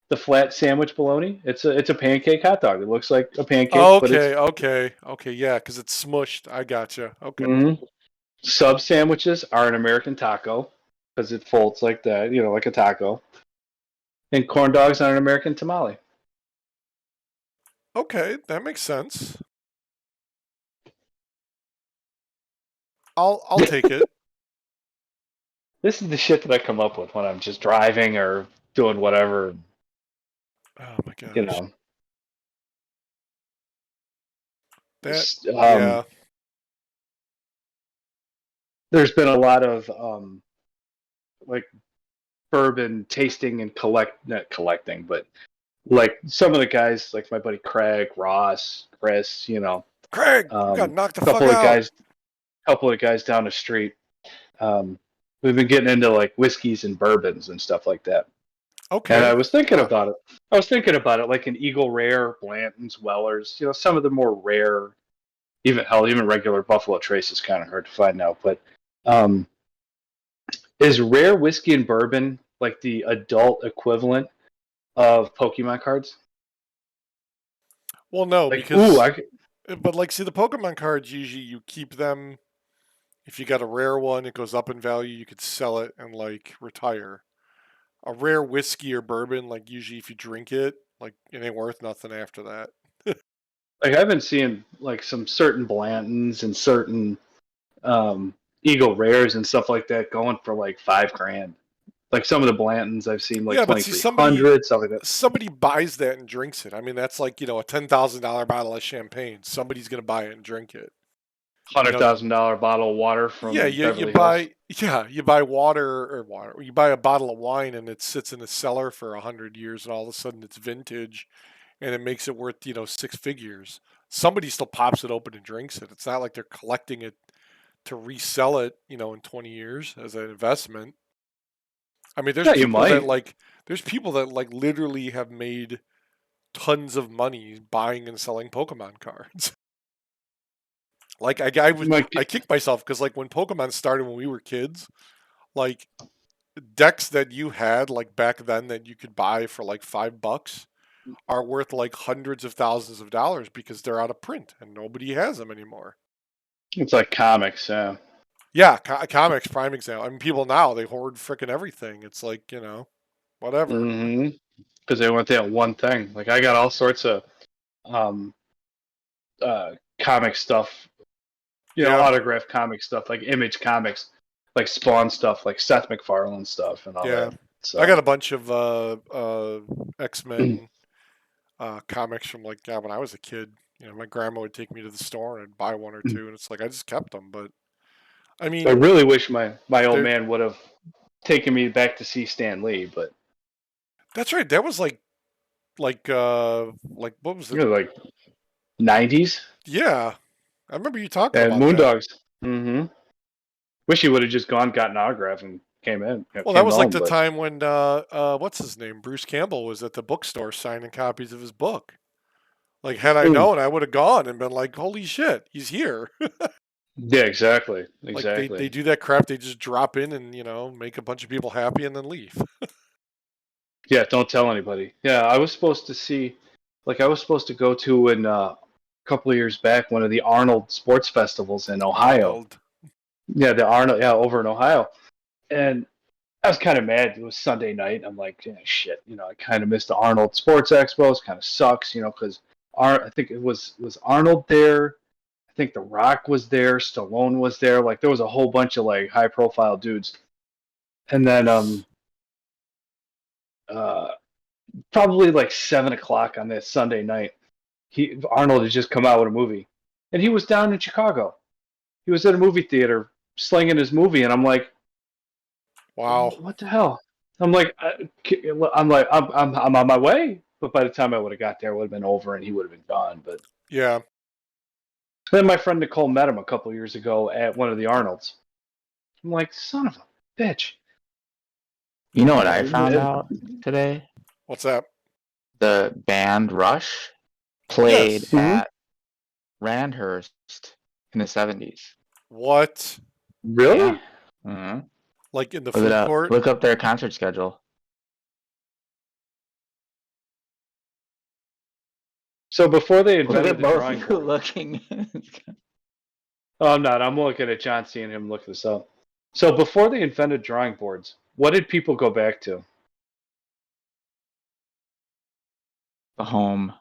the flat sandwich bologna. It's a pancake hot dog. It looks like a pancake, but it's Okay, yeah, because it's smushed. I gotcha. Okay. mm-hmm. Sub sandwiches are an American taco because it folds like that, you know, like a taco. And corn dogs are an American tamale. Okay, that makes sense. I'll take it. This is the shit that I come up with when I'm just driving or doing whatever, Oh my gosh. you know. Yeah. There's been a lot of like bourbon tasting and not collecting, but like some of the guys, like my buddy Craig, Ross, Chris, you know, Craig, we got knocked the fuck couple out. of guys down the street. We've been getting into like whiskeys and bourbons and stuff like that. Okay. And I was thinking about it. Like an Eagle Rare, Blanton's, Weller's, you know, some of the more rare, even regular Buffalo Trace is kind of hard to find now. But is rare whiskey and bourbon like the adult equivalent of Pokemon cards? Well, no, Like, because ooh, but like, see, the Pokemon cards usually you keep them. If you got a rare one, it goes up in value. You could sell it and like retire. A rare whiskey or bourbon, like usually if you drink it, like it ain't worth nothing after that. like I've been seeing like some certain Blantons and certain Eagle Rares and stuff like that going for like $5,000. Like some of the Blantons I've seen like Yeah, but see, 2,300, stuff like that. somebody buys that and drinks it. I mean, that's like, a $10,000 bottle of champagne. Somebody's gonna buy it and drink it. $100,000 bottle of water from Yeah, Beverly Hills. you buy water. You buy a bottle of wine and it sits in a cellar for 100 years, and all of a sudden it's vintage, and it makes it worth 6 figures. Somebody still pops it open and drinks it. It's not like they're collecting it to resell it, in 20 years as an investment. I mean, Yeah, you might. there's people that like literally have made tons of money buying and selling Pokemon cards. Like I kicked myself because like when Pokemon started when we were kids, like decks that you had like back then that you could buy for like $5 are worth like hundreds of thousands of dollars because they're out of print and nobody has them anymore. It's like comics, yeah. Yeah, comics, prime example. I mean, people now they hoard freaking everything. It's like whatever. Mm-hmm. Because they want that one thing. Like I got all sorts of um, comic stuff, autographed comic stuff, like Image Comics, like Spawn stuff, like Seth MacFarlane stuff, and all that. So I got a bunch of X-Men comics from like when I was a kid. My grandma would take me to the store and buy one or two, and it's like I just kept them. But I I mean, really wish my old they're- man would have taken me back to see Stan Lee, but that's right. That was like what was it? like 90s Yeah, I remember you talking and about that. Moondogs. Mm-hmm. Wish he would have just got an autograph and came Well, that was like home, the but time when what's his name, Bruce Campbell, was at the bookstore signing copies of his book. Like, had I Ooh. known, I would have gone and been like, "Holy shit, he's here!" Yeah, exactly. Like they do that crap. They just drop in and make a bunch of people happy and then leave. Yeah, don't tell anybody. Yeah, I was supposed to go to in a couple of years back one of the Arnold sports festivals in Ohio. Arnold. Yeah, the Arnold, yeah, over in Ohio, and I was kind of mad. It was Sunday night. I'm like, yeah, shit, I kind of missed the Arnold Sports Expo. It kind of sucks, because I think it was Arnold there. I think The Rock was there. Stallone was there. Like there was a whole bunch of like high profile dudes, and then uh, probably like 7 o'clock on that Sunday night, Arnold had just come out with a movie, and he was down in Chicago. He was at a movie theater slinging his movie, and I'm like, Wow. what the hell? I'm like, I'm on my way. But by the time I would have got there, it would have been over, and he would have been gone. But Yeah. then my friend Nicole met him a couple years ago at one of the Arnolds. I'm like, son of a bitch. You know what I found out today? What's that? The band Rush played Yes. at Randhurst in the 70s. What? Really? Yeah. Mm-hmm. Like in the Look food it up. court? Look up their concert schedule. So before they Look invented at the both drawing of you board, looking. oh, I'm not. I'm looking at John, seeing him look this up. So before they invented drawing boards, what did people go back to? The home.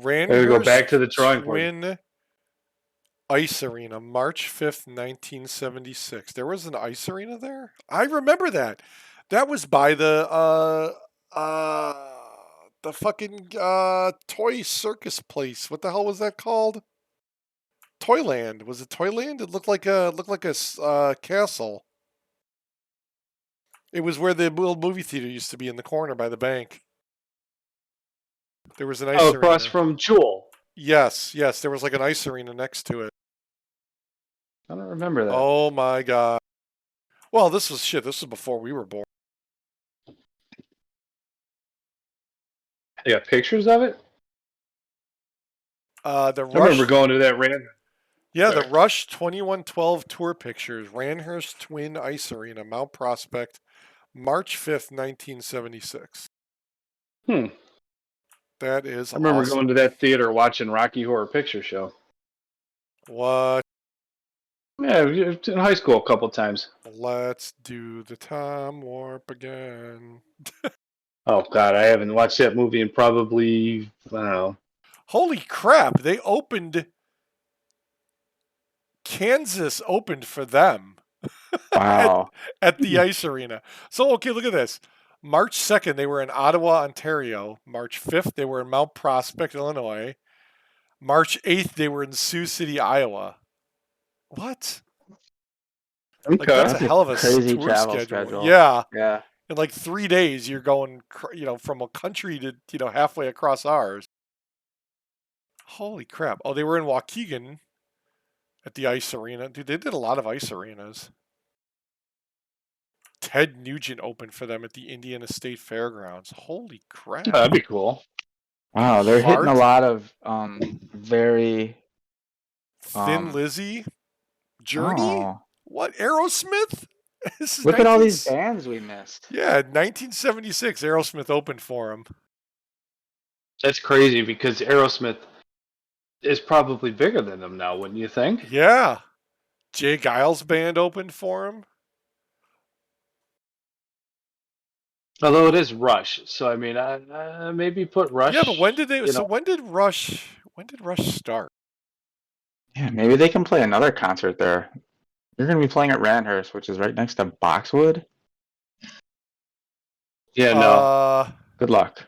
They would go back to the Randhurst drawing board. Twin Ice Arena, March 5th, 1976. There was an ice arena there? I remember that. That was by the fucking toy circus place. What the hell was that called? Toyland. Was it Toyland? It looked like a castle. It was where the little movie theater used to be in the corner by the bank. There was an ice arena. Across from Jewel. Yes, there was like an ice arena next to it. I don't remember that. Oh my god. Well, this was before we were born. You got pictures of it? The I remember Rush. going to that random. Yeah, Sorry. the Rush 2112 tour pictures. Randhurst Twin Ice Arena, Mount Prospect, March 5th, 1976. That is I remember awesome. going to that theater watching Rocky Horror Picture Show. What? Yeah, in high school a couple times. Let's do the time warp again. Oh God, I haven't watched that movie in probably, I don't know. Holy crap! They opened. Kansas opened for them. Wow. at the ice arena. So okay, look at this. March 2nd, they were in Ottawa, Ontario. March 5th, they were in Mount Prospect, Illinois. March 8th, they were in Sioux City, Iowa. What? Okay. Like that's a hell of a crazy tour travel schedule. Yeah. Yeah. In like 3 days, you're going, from a country to, halfway across ours. Holy crap. Oh, they were in Waukegan at the ice arena. Dude, they did a lot of ice arenas. Ted Nugent opened for them at the Indiana State Fairgrounds. Holy crap. That'd be cool. Wow, they're hitting a Heart? lot of very Thin Lizzy? Journey? Oh. What? Aerosmith? This is Look at all these bands we missed. Yeah, 1976, Aerosmith opened for him. That's crazy because Aerosmith is probably bigger than them now, wouldn't you think? Yeah. Jay Giles Band opened for him. Although it is Rush, so I mean, maybe put Rush. Yeah, but when did they? So when did Rush start? Yeah, maybe they can play another concert there. You're going to be playing at Randhurst, which is right next to Boxwood. Yeah, no. Good luck.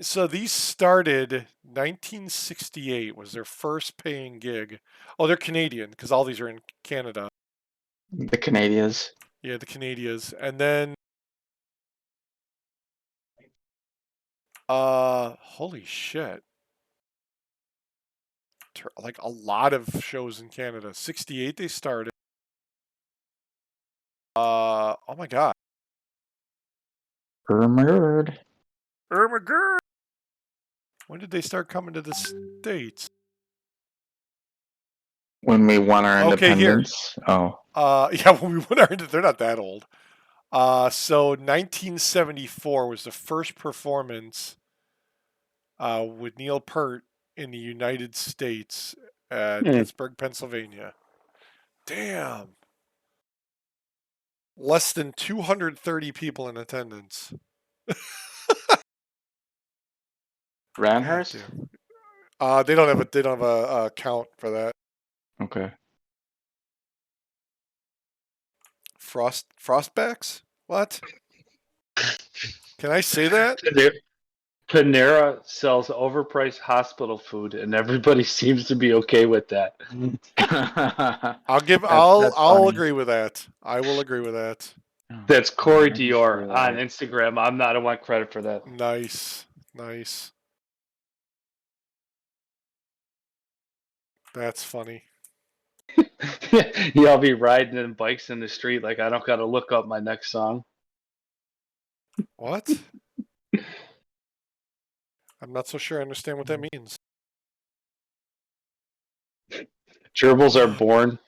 So these started 1968 was their first paying gig. Oh, they're Canadian because all these are in Canada. The Canadians. Yeah, the Canadians, and then holy shit, like a lot of shows in Canada. 68 they started. Oh my god. Oh my god. Oh my god. When did they start coming to the States? When we won our Okay, here. independence. Oh. Yeah, when we won our, they're not that old. So 1974 was the first performance with Neil Peart in the United States at Pittsburgh, Pennsylvania. Damn. Less than 230 people in attendance. Ranhurst? They don't have a count for that. Okay. Frostbacks? What? Can I say that? Panera sells overpriced hospital food, and everybody seems to be okay with that. I'll agree with that. I will agree with that. That's Corey Dior on Instagram. I'm not. I want credit for that. Nice. That's funny. Y'all be riding in bikes in the street like I don't got to look up my next song. What? I'm not so sure I understand what that means. Gerbils are born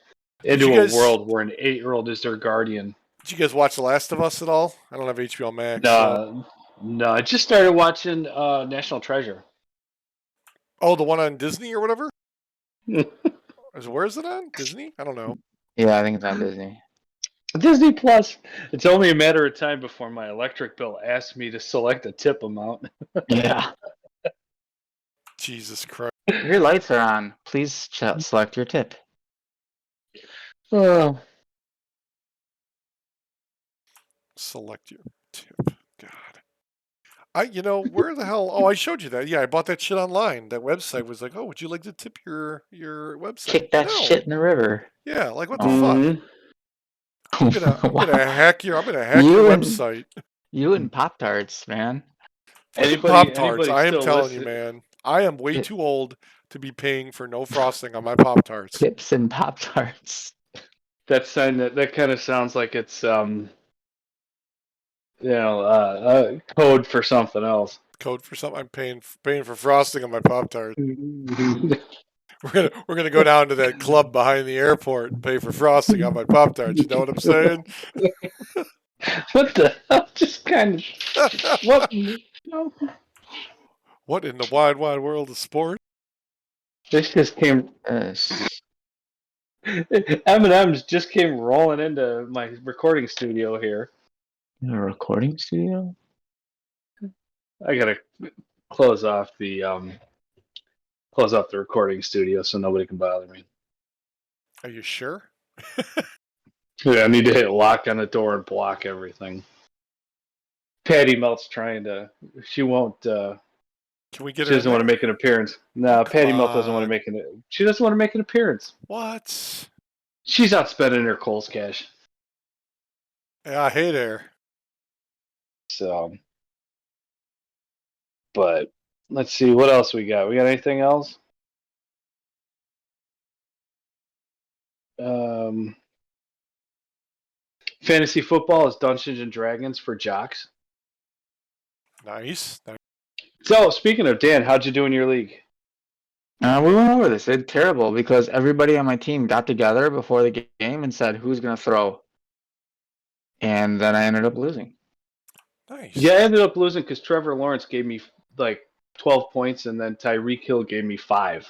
into a world where an 8-year-old is their guardian. Did you guys watch The Last of Us at all? I don't have HBO Max. No. I just started watching National Treasure. Oh, the one on Disney or whatever? Where is it on? Disney? I don't know. Yeah, I think it's on Disney. Disney Plus. It's only a matter of time before my electric bill asks me to select a tip amount. Yeah. Jesus Christ. Your lights are on. Please select your tip. Oh. Select your tip. God. Where the hell? Oh, I showed you that. Yeah, I bought that shit online. That website was like, oh, would you like to tip your website? Kick that shit in the river. Yeah, like what the fuck? I'm gonna hack your website. You and Pop-Tarts, man. Pop-Tarts. I am telling you, man. I am way too old to be paying for no frosting on my Pop-Tarts. Tips and Pop-Tarts. That kind of sounds like it's code for something else. Code for something. I'm paying for frosting on my Pop-Tarts. We're gonna go down to that club behind the airport and pay for frosting on my Pop-Tarts. You know what I'm saying? What the hell? Just kind of what? What in the wide world of sport? This just came. M&M's just came rolling into my recording studio here. A recording studio? I gotta close off the recording studio so nobody can bother me. Are you sure? Yeah, I need to hit lock on the door and block everything. Patty Melt's trying to. She won't. Can we get? She doesn't want to make an appearance. No, Patty Melt doesn't want to make an. She doesn't want to make an appearance. What? She's out spending her Kohl's cash. Yeah, hey there. So, but let's see what else we got. We got anything else? Fantasy football is Dungeons and Dragons for jocks. Nice. So, speaking of Dan, how'd you do in your league? We went over this. It's terrible because everybody on my team got together before the game and said who's going to throw. And then I ended up losing. Nice. Yeah, I ended up losing because Trevor Lawrence gave me like 12 points and then Tyreek Hill gave me 5.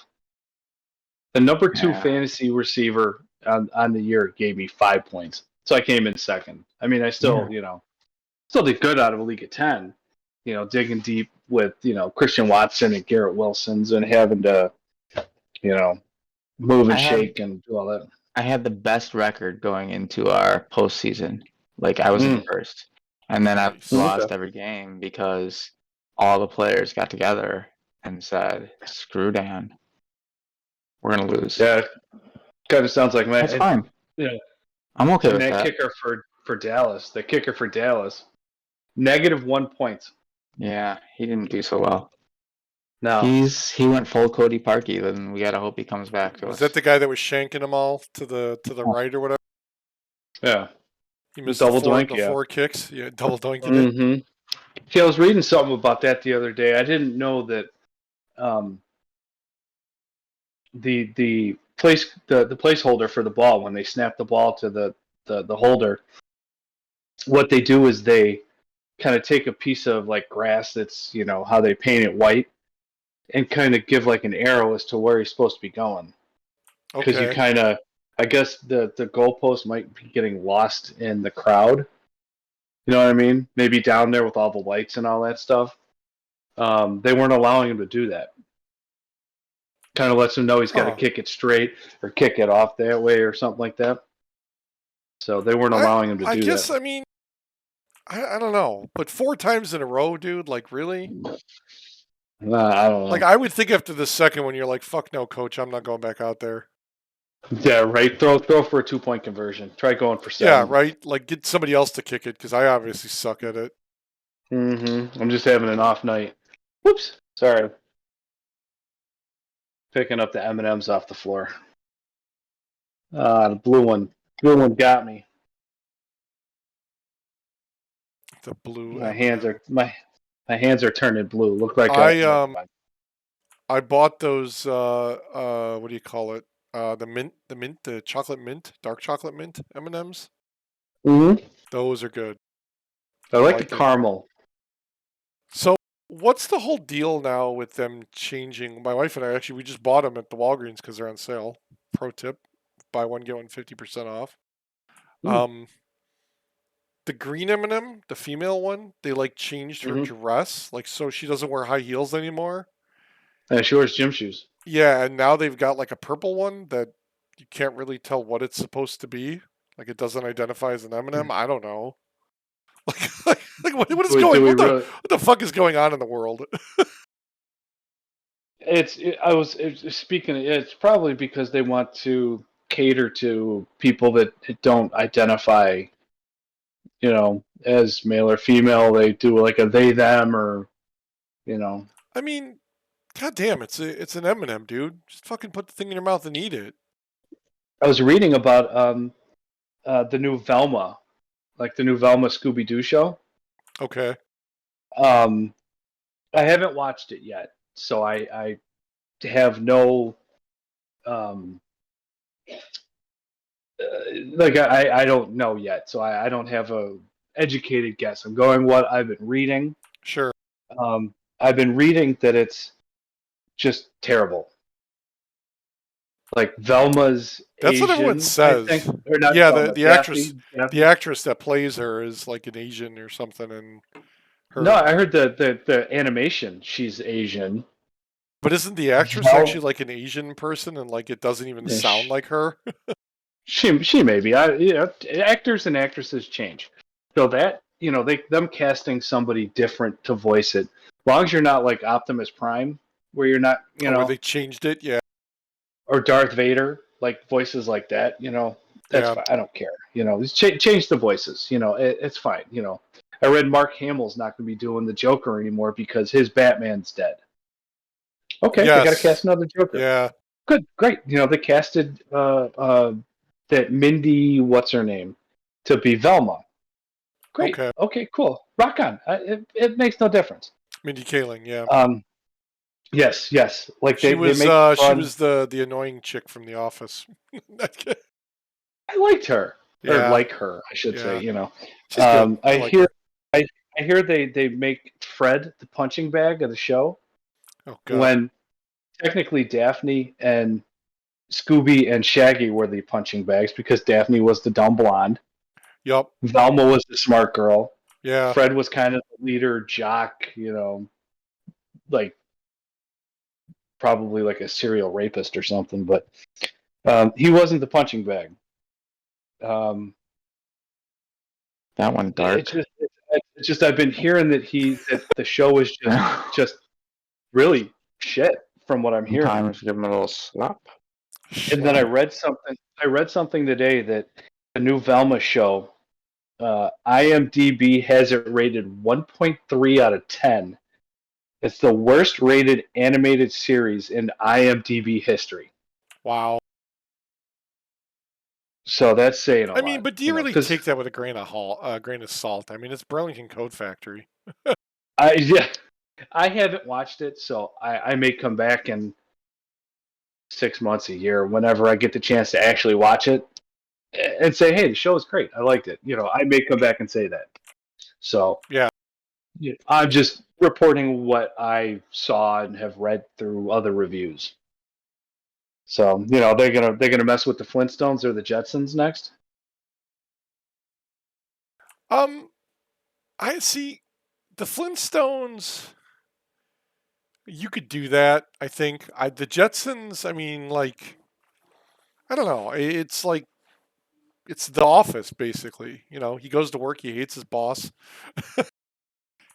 The number 2 fantasy receiver on the year gave me 5 points. So I came in second. I mean, I still, still did good out of a league of 10. Digging deep with, Christian Watson and Garrett Wilson's and having to, move and shake and do all that. I had the best record going into our postseason. Like I was in first. And then I lost every game because all the players got together and said, "Screw Dan, we're gonna lose." Yeah, kind of sounds like That's fine. Yeah, I'm okay and with that that. kicker for Dallas, the kicker for Dallas, -1 point. Yeah, he didn't do so well. No, He went full Cody Parkey. Then we gotta hope he comes back to Was us. that the guy that was shanking them all to the right or whatever? yeah, He missed double the doink, yeah. four kicks. Yeah, double doinking it. Mm-hmm. See, I was reading something about that the other day. I didn't know that the placeholder for the ball, when they snap the ball to the holder, what they do is they kind of take a piece of like grass that's, how they paint it white, and kind of give like an arrow as to where he's supposed to be going. Because you Okay. kind of, I guess the goalpost might be getting lost in the crowd. You know what I mean? Maybe down there with all the lights and all that stuff. They weren't allowing him to do that. Kind of lets him know he's got to Huh. kick it straight or kick it off that way or something like that. So they weren't allowing him to I do guess, that. I mean, I don't know. But 4 times in a row, dude, like, really? I don't know. Like, I would think after the second one, you're like, fuck no, coach, I'm not going back out there. Yeah, right. Throw for a 2-point conversion. Try going for 7. Yeah, right? Like, get somebody else to kick it, because I obviously suck at it. Mm-hmm. I'm just having an off night. Whoops. Sorry. Picking up the M&Ms off the floor. The blue one. Blue one got me. The blue My M&M. hands are my hands are turning blue. Look like I bought those what do you call it? The chocolate mint, dark chocolate mint M&Ms. Mm-hmm. Those are good. I like the caramel. So, what's the whole deal now with them changing? My wife and I we just bought them at the Walgreens because they're on sale. Pro tip: buy one get one 50% off. The green M&M, the female one, they like changed her dress, like so she doesn't wear high heels anymore. And she wears gym shoes. Yeah, and now they've got like a purple one that you can't really tell what it's supposed to be. Like it doesn't identify as an M&M. I don't know. Like what is going? What the fuck is going on in the world? It's probably because they want to cater to people that don't identify, as male or female. They do like a they them or, I mean, god damn, it's an M&M, dude. Just fucking put the thing in your mouth and eat it. I was reading about the new Velma, like the new Velma Scooby-Doo show. Okay. I haven't watched it yet, so I have no I don't know yet, so I don't have a educated guess. I'm going what I've been reading. Sure. I've been reading that it's just terrible. Like Velma's That's Asian, what everyone says. I think, or not yeah, Velma, the Daphne. actress that plays her is like an Asian or something, and her. No, I heard the animation. She's Asian. But isn't the actress actually like an Asian person, and like it doesn't even sound like her? She may be. Actors and actresses change, so that them casting somebody different to voice it. As long as you're not like Optimus Prime, where you're not, where they changed it, yeah. Or Darth Vader, like voices like that, that's fine. I don't care. Change the voices. It's fine. I read Mark Hamill's not going to be doing the Joker anymore because his Batman's dead. Okay, they got to cast another Joker. Yeah. Good, great. They casted that Mindy, what's her name, to be Velma. Great. Okay, cool. Rock on. It makes no difference. Mindy Kaling, yeah. Yes. Like she was the annoying chick from The Office. I liked her. Yeah. Or like her, I should say. She's good. I hear they make Fred the punching bag of the show. Oh god. When technically Daphne and Scooby and Shaggy were the punching bags because Daphne was the dumb blonde. Yup. Velma was the smart girl. Yeah. Fred was kind of the leader, jock, like probably like a serial rapist or something, but he wasn't the punching bag. That one dark. It's just I've been hearing that the show was just really shit from what I'm hearing. Sometimes give him a little slap. And then I read something today that the new Velma show, IMDb has it rated 1.3 out of 10. It's the worst rated animated series in IMDb history. Wow. So that's saying a lot. I mean, but do you really take that with a grain of salt? I mean, it's Burlington Code Factory. I haven't watched it, so I may come back in 6 months, a year, whenever I get the chance to actually watch it, and say, "Hey, the show is great. I liked it." I may come back and say that. So yeah, I'm just reporting what I saw and have read through other reviews. So they're gonna mess with the Flintstones or the Jetsons next. I see the Flintstones. You could do that, I think. The Jetsons, I mean, like, I don't know. It's like, it's The Office, basically. He goes to work, he hates his boss,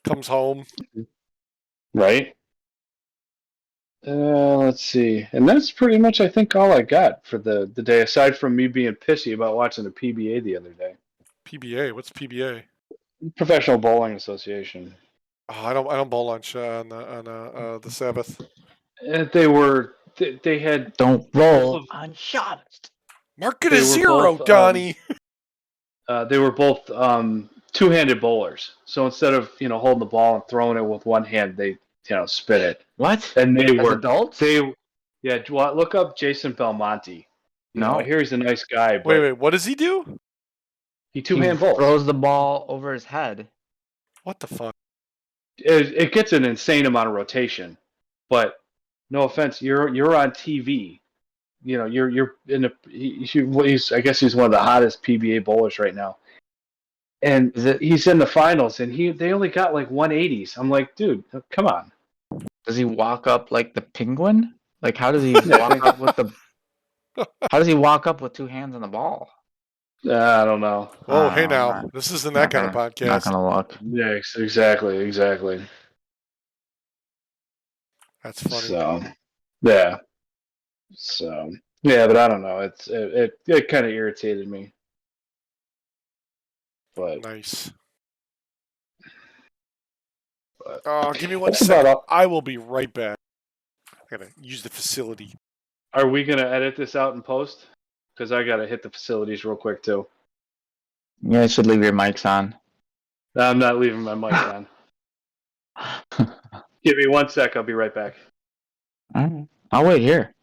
comes home. Right. Let's see. And that's pretty much, I think, all I got for the day, aside from me being pissy about watching the PBA the other day. PBA? What's PBA? Professional Bowling Association. Oh, I don't bowl on the Sabbath. They had Don't roll on Shabbos. Mark it a 0, Donnie. They were both two-handed bowlers. So instead of holding the ball and throwing it with one hand, they spin it. What? And they As were adults? Look up Jason Belmonte. No. I hear he's a nice guy. But wait, what does he do? He two-hand bowls. Throws the ball over his head. What the fuck? It gets an insane amount of rotation, but no offense, you're on TV. You're in I guess he's one of the hottest PBA bowlers right now, and he's in the finals, and they only got like 180s. I'm like, dude, come on. Does he walk up like the penguin? Like, how does he walk up with the? How does he walk up with two hands on the ball? I don't know. Oh, hey now, this isn't that kind of podcast. Not gonna look. Yeah, exactly. That's funny. So, yeah. So, yeah, but I don't know. It kind of irritated me. But nice. But give me 1 second. I will be right back. I gotta use the facility. Are we gonna edit this out in post? Because I gotta hit the facilities real quick too. You guys should leave your mics on. I'm not leaving my mic on. Give me 1 sec. I'll be right back. All right. I'll wait here.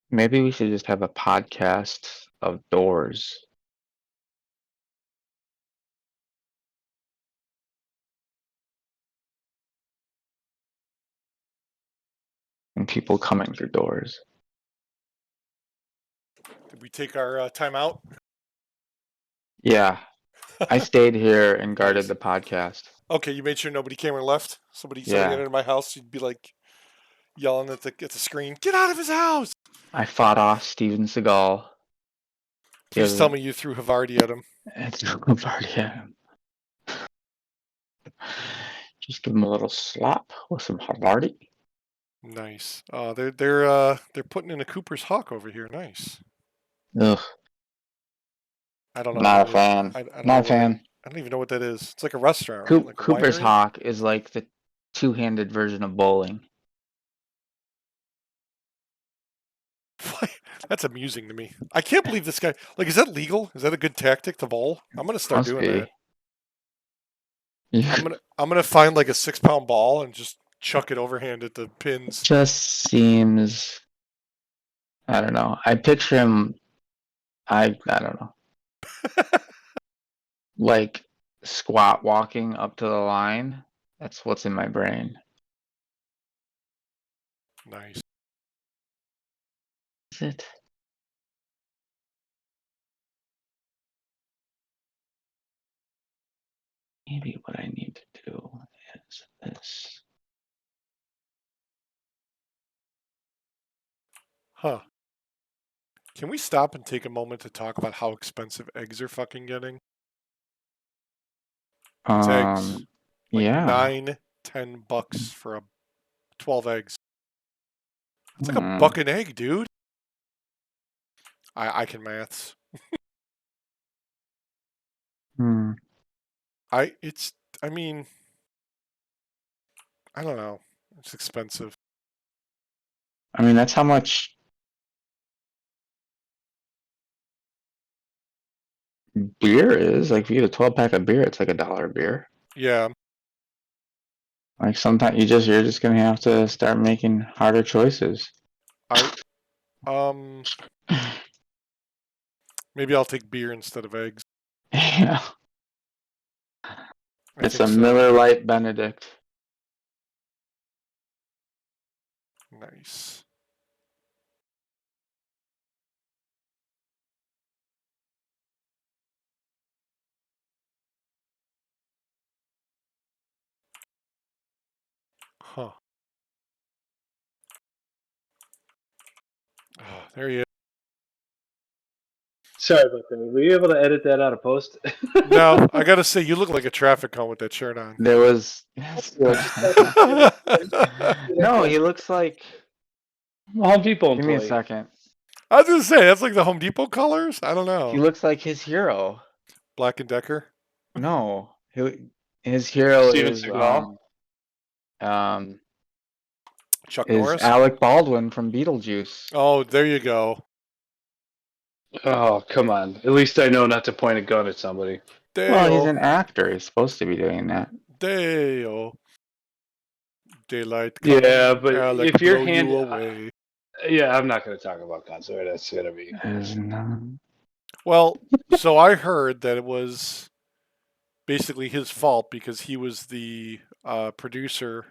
Maybe we should just have a podcast of doors. And people coming through doors. Did we take our time out? Yeah. I stayed here and guarded the podcast. Okay, you made sure nobody came or left? Somebody entered my house, you'd be like yelling at the screen, "Get out of his house!" I fought off Steven Seagal. Please tell me you threw Havarti at him. I threw Havarti at him. Just give him a little slap with some Havarti. Nice. They're putting in a Cooper's Hawk over here. Nice. Ugh. I don't know. Not a fan. I don't Not know a fan. I don't even know what that is. It's like a restaurant, right? Like a Cooper's winery? Hawk is like the two-handed version of bowling. That's amusing to me. I can't believe this guy. Like, is that legal? Is that a good tactic to bowl? I'm gonna start Must doing be. that. Yeah. I'm gonna find like a 6-pound ball and just chuck it overhand at the pins. Just seems. I don't know. I picture him. I don't know. Like squat walking up to the line. That's what's in my brain. Nice. Is it? Maybe what I need to do is this. Huh. Can we stop and take a moment to talk about how expensive eggs are fucking getting? It's eggs. Like Yeah. $9-10 for a 12 eggs. It's like a Hmm. buck an egg, dude. I can maths. Hmm. I mean, I don't know. It's expensive. I mean, that's how much beer is. Like, if you get a 12-pack of beer, it's like $1 a beer. Yeah. Like, sometimes you're just gonna have to start making harder choices. Um maybe I'll take beer instead of eggs. Yeah. I It's think a so. Miller Lite Benedict. Nice. Huh. Oh, there you Sorry about that. Were you able to edit that out of post? No, I gotta say, you look like a traffic cone with that shirt on. There was. Yeah, No, he looks like. Home Depot Give me a employee. second. I was gonna say, that's like the Home Depot colors? I don't He know. looks like his hero. Black and Decker? No, his hero Steven Seagal. um Chuck is Norris? Alec Baldwin from Beetlejuice. Oh, there you go. Oh, come on. At least I know not to point a gun at somebody. Well, he's Dale. an actor. He's supposed to be doing that. Dale. Daylight come. Yeah, but Alec if you're blow you away. yeah, I'm not going to talk about guns. Sorry, that's going to be. Well, so I heard that it was basically his fault because he was the producer,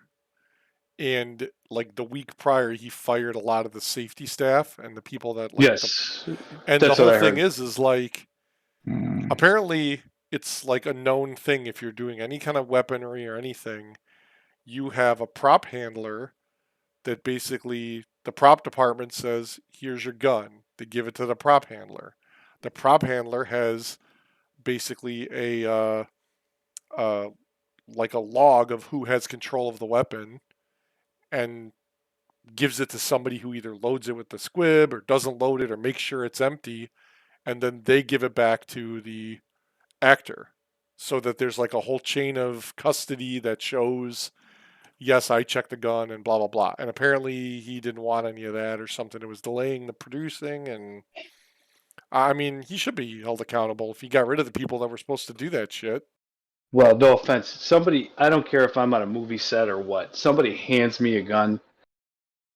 and like the week prior he fired a lot of the safety staff and the people that Yes, and the that's what whole I thing heard. is like apparently it's like a known thing. If you're doing any kind of weaponry or anything, you have a prop handler that basically the prop department says, here's your gun. They give it to the prop handler. The prop handler has basically like a log of who has control of the weapon and gives it to somebody who either loads it with the squib or doesn't load it or makes sure it's empty, and then they give it back to the actor, so that there's like a whole chain of custody that shows, yes, I checked the gun and blah blah blah. And apparently he didn't want any of that or something. It was delaying the producing, and I mean, he should be held accountable if he got rid of the people that were supposed to do that shit. Well, no offense. Somebody, I don't care if I'm on a movie set or what. Somebody hands me a gun.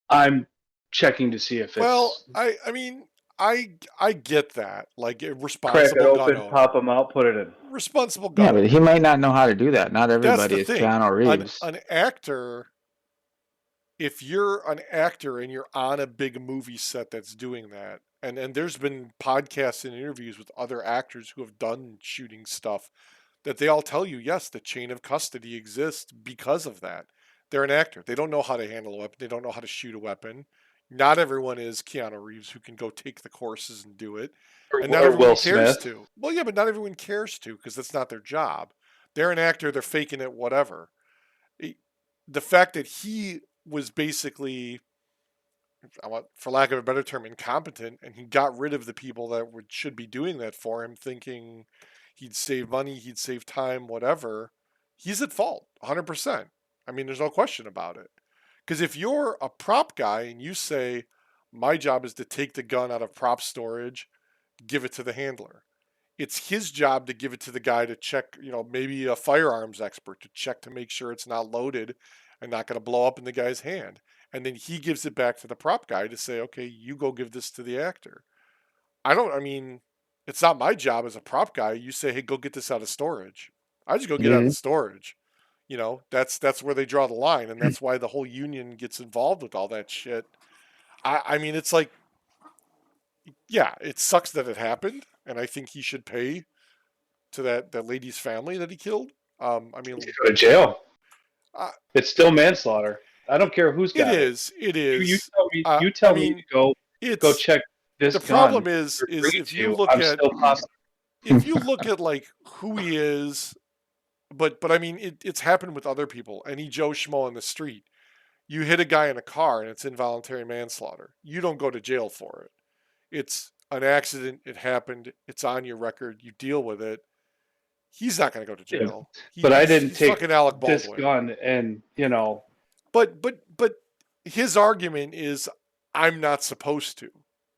I'm checking to see if Well, it's I mean, I get that. Like a crack it responsible gun open, owner. pop them out, put it in. Responsible Yeah, gun but he owner. might not know how to do that. Not That's everybody the is thing. Keanu Reeves. An actor, if you're an actor and you're on a big movie set that's doing that, and there's been podcasts and interviews with other actors who have done shooting stuff, that they all tell you, yes, the chain of custody exists because of that. They're an actor. They don't know how to handle a weapon. They don't know how to shoot a weapon. Not everyone is Keanu Reeves who can go take the courses and do it. And not Or everyone Will cares Smith. to. Well, yeah, but not everyone cares to because that's not their job. They're an actor. They're faking it, whatever. The fact that he was basically for lack of a better term, incompetent, and he got rid of the people that should be doing that for him, thinking he'd save money, he'd save time, whatever. He's at fault, 100%. I mean, there's no question about it. Because if you're a prop guy and you say, my job is to take the gun out of prop storage, give it to the handler. It's his job to give it to the guy to check, maybe a firearms expert to check to make sure it's not loaded and not going to blow up in the guy's hand. And then he gives it back to the prop guy to say, okay, you go give this to the actor. It's not my job as a prop guy. You say, hey, go get this out of storage. I just go get out of storage. That's where they draw the line, and that's why the whole union gets involved with all that shit. It's like, yeah, it sucks that it happened, and I think he should pay to that lady's family that he killed. He should go to jail. It's still manslaughter. I don't care who's got it. It is. You tell me to go check this. The problem is if you look at like who he is, but it's happened with other people. Any Joe Schmo on the street, you hit a guy in a car and it's involuntary manslaughter. You don't go to jail for it. It's an accident. It happened. It's on your record. You deal with it. He's not going to go to jail. Yeah, but I didn't take fucking Alec Baldwin. This gun, and But his argument is, I'm not supposed to,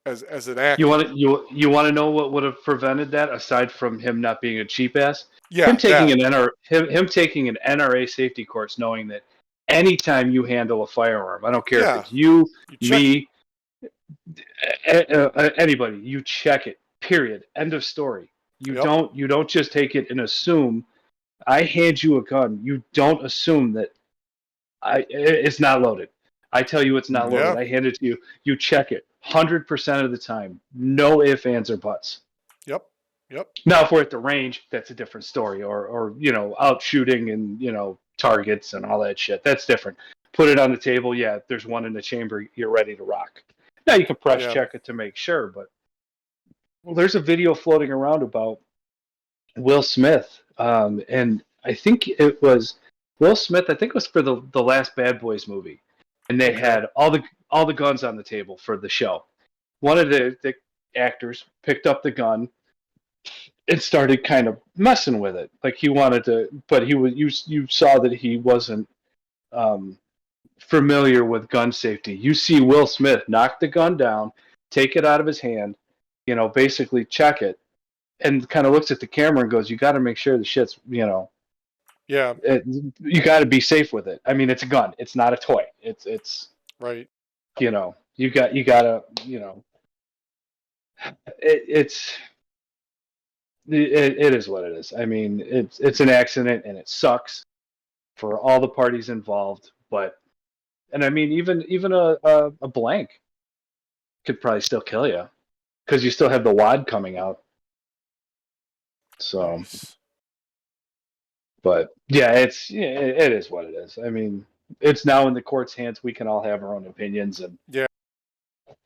as an actor. You want to know what would have prevented that aside from him not being a cheap ass? Yeah, him taking him taking an NRA safety course, knowing that anytime you handle a firearm, I don't care if it's you me, anybody, you check it. Period. End of story. You don't just take it and assume. I hand you a gun. You don't assume that it's not loaded. I tell you it's not loaded. I hand it to you. You check it 100% of the time. No ifs, ands, or buts. Yep. Now, if we're at the range, that's a different story. Or out shooting and targets and all that shit. That's different. Put it on the table. Yeah, there's one in the chamber. You're ready to rock. Now you can press check it to make sure, but there's a video floating around about Will Smith, and I think it was Will Smith. I think it was for the last Bad Boys movie, and they had all the guns on the table for the show. One of the actors picked up the gun and started kind of messing with it, like he wanted to, but he was you saw that he wasn't familiar with gun safety. You see Will Smith knock the gun down, take it out of his hand, basically check it, and kind of looks at the camera and goes, "You got to make sure the shit's, yeah, you got to be safe with it. I mean, it's a gun. It's not a toy. It's right. You gotta, it is what it is. I mean, it's an accident and it sucks for all the parties involved. And I mean, even a blank could probably still kill you because you still have the wad coming out. So, Nice. But yeah, it is what it is. I mean, it's now in the court's hands. We can all have our own opinions, and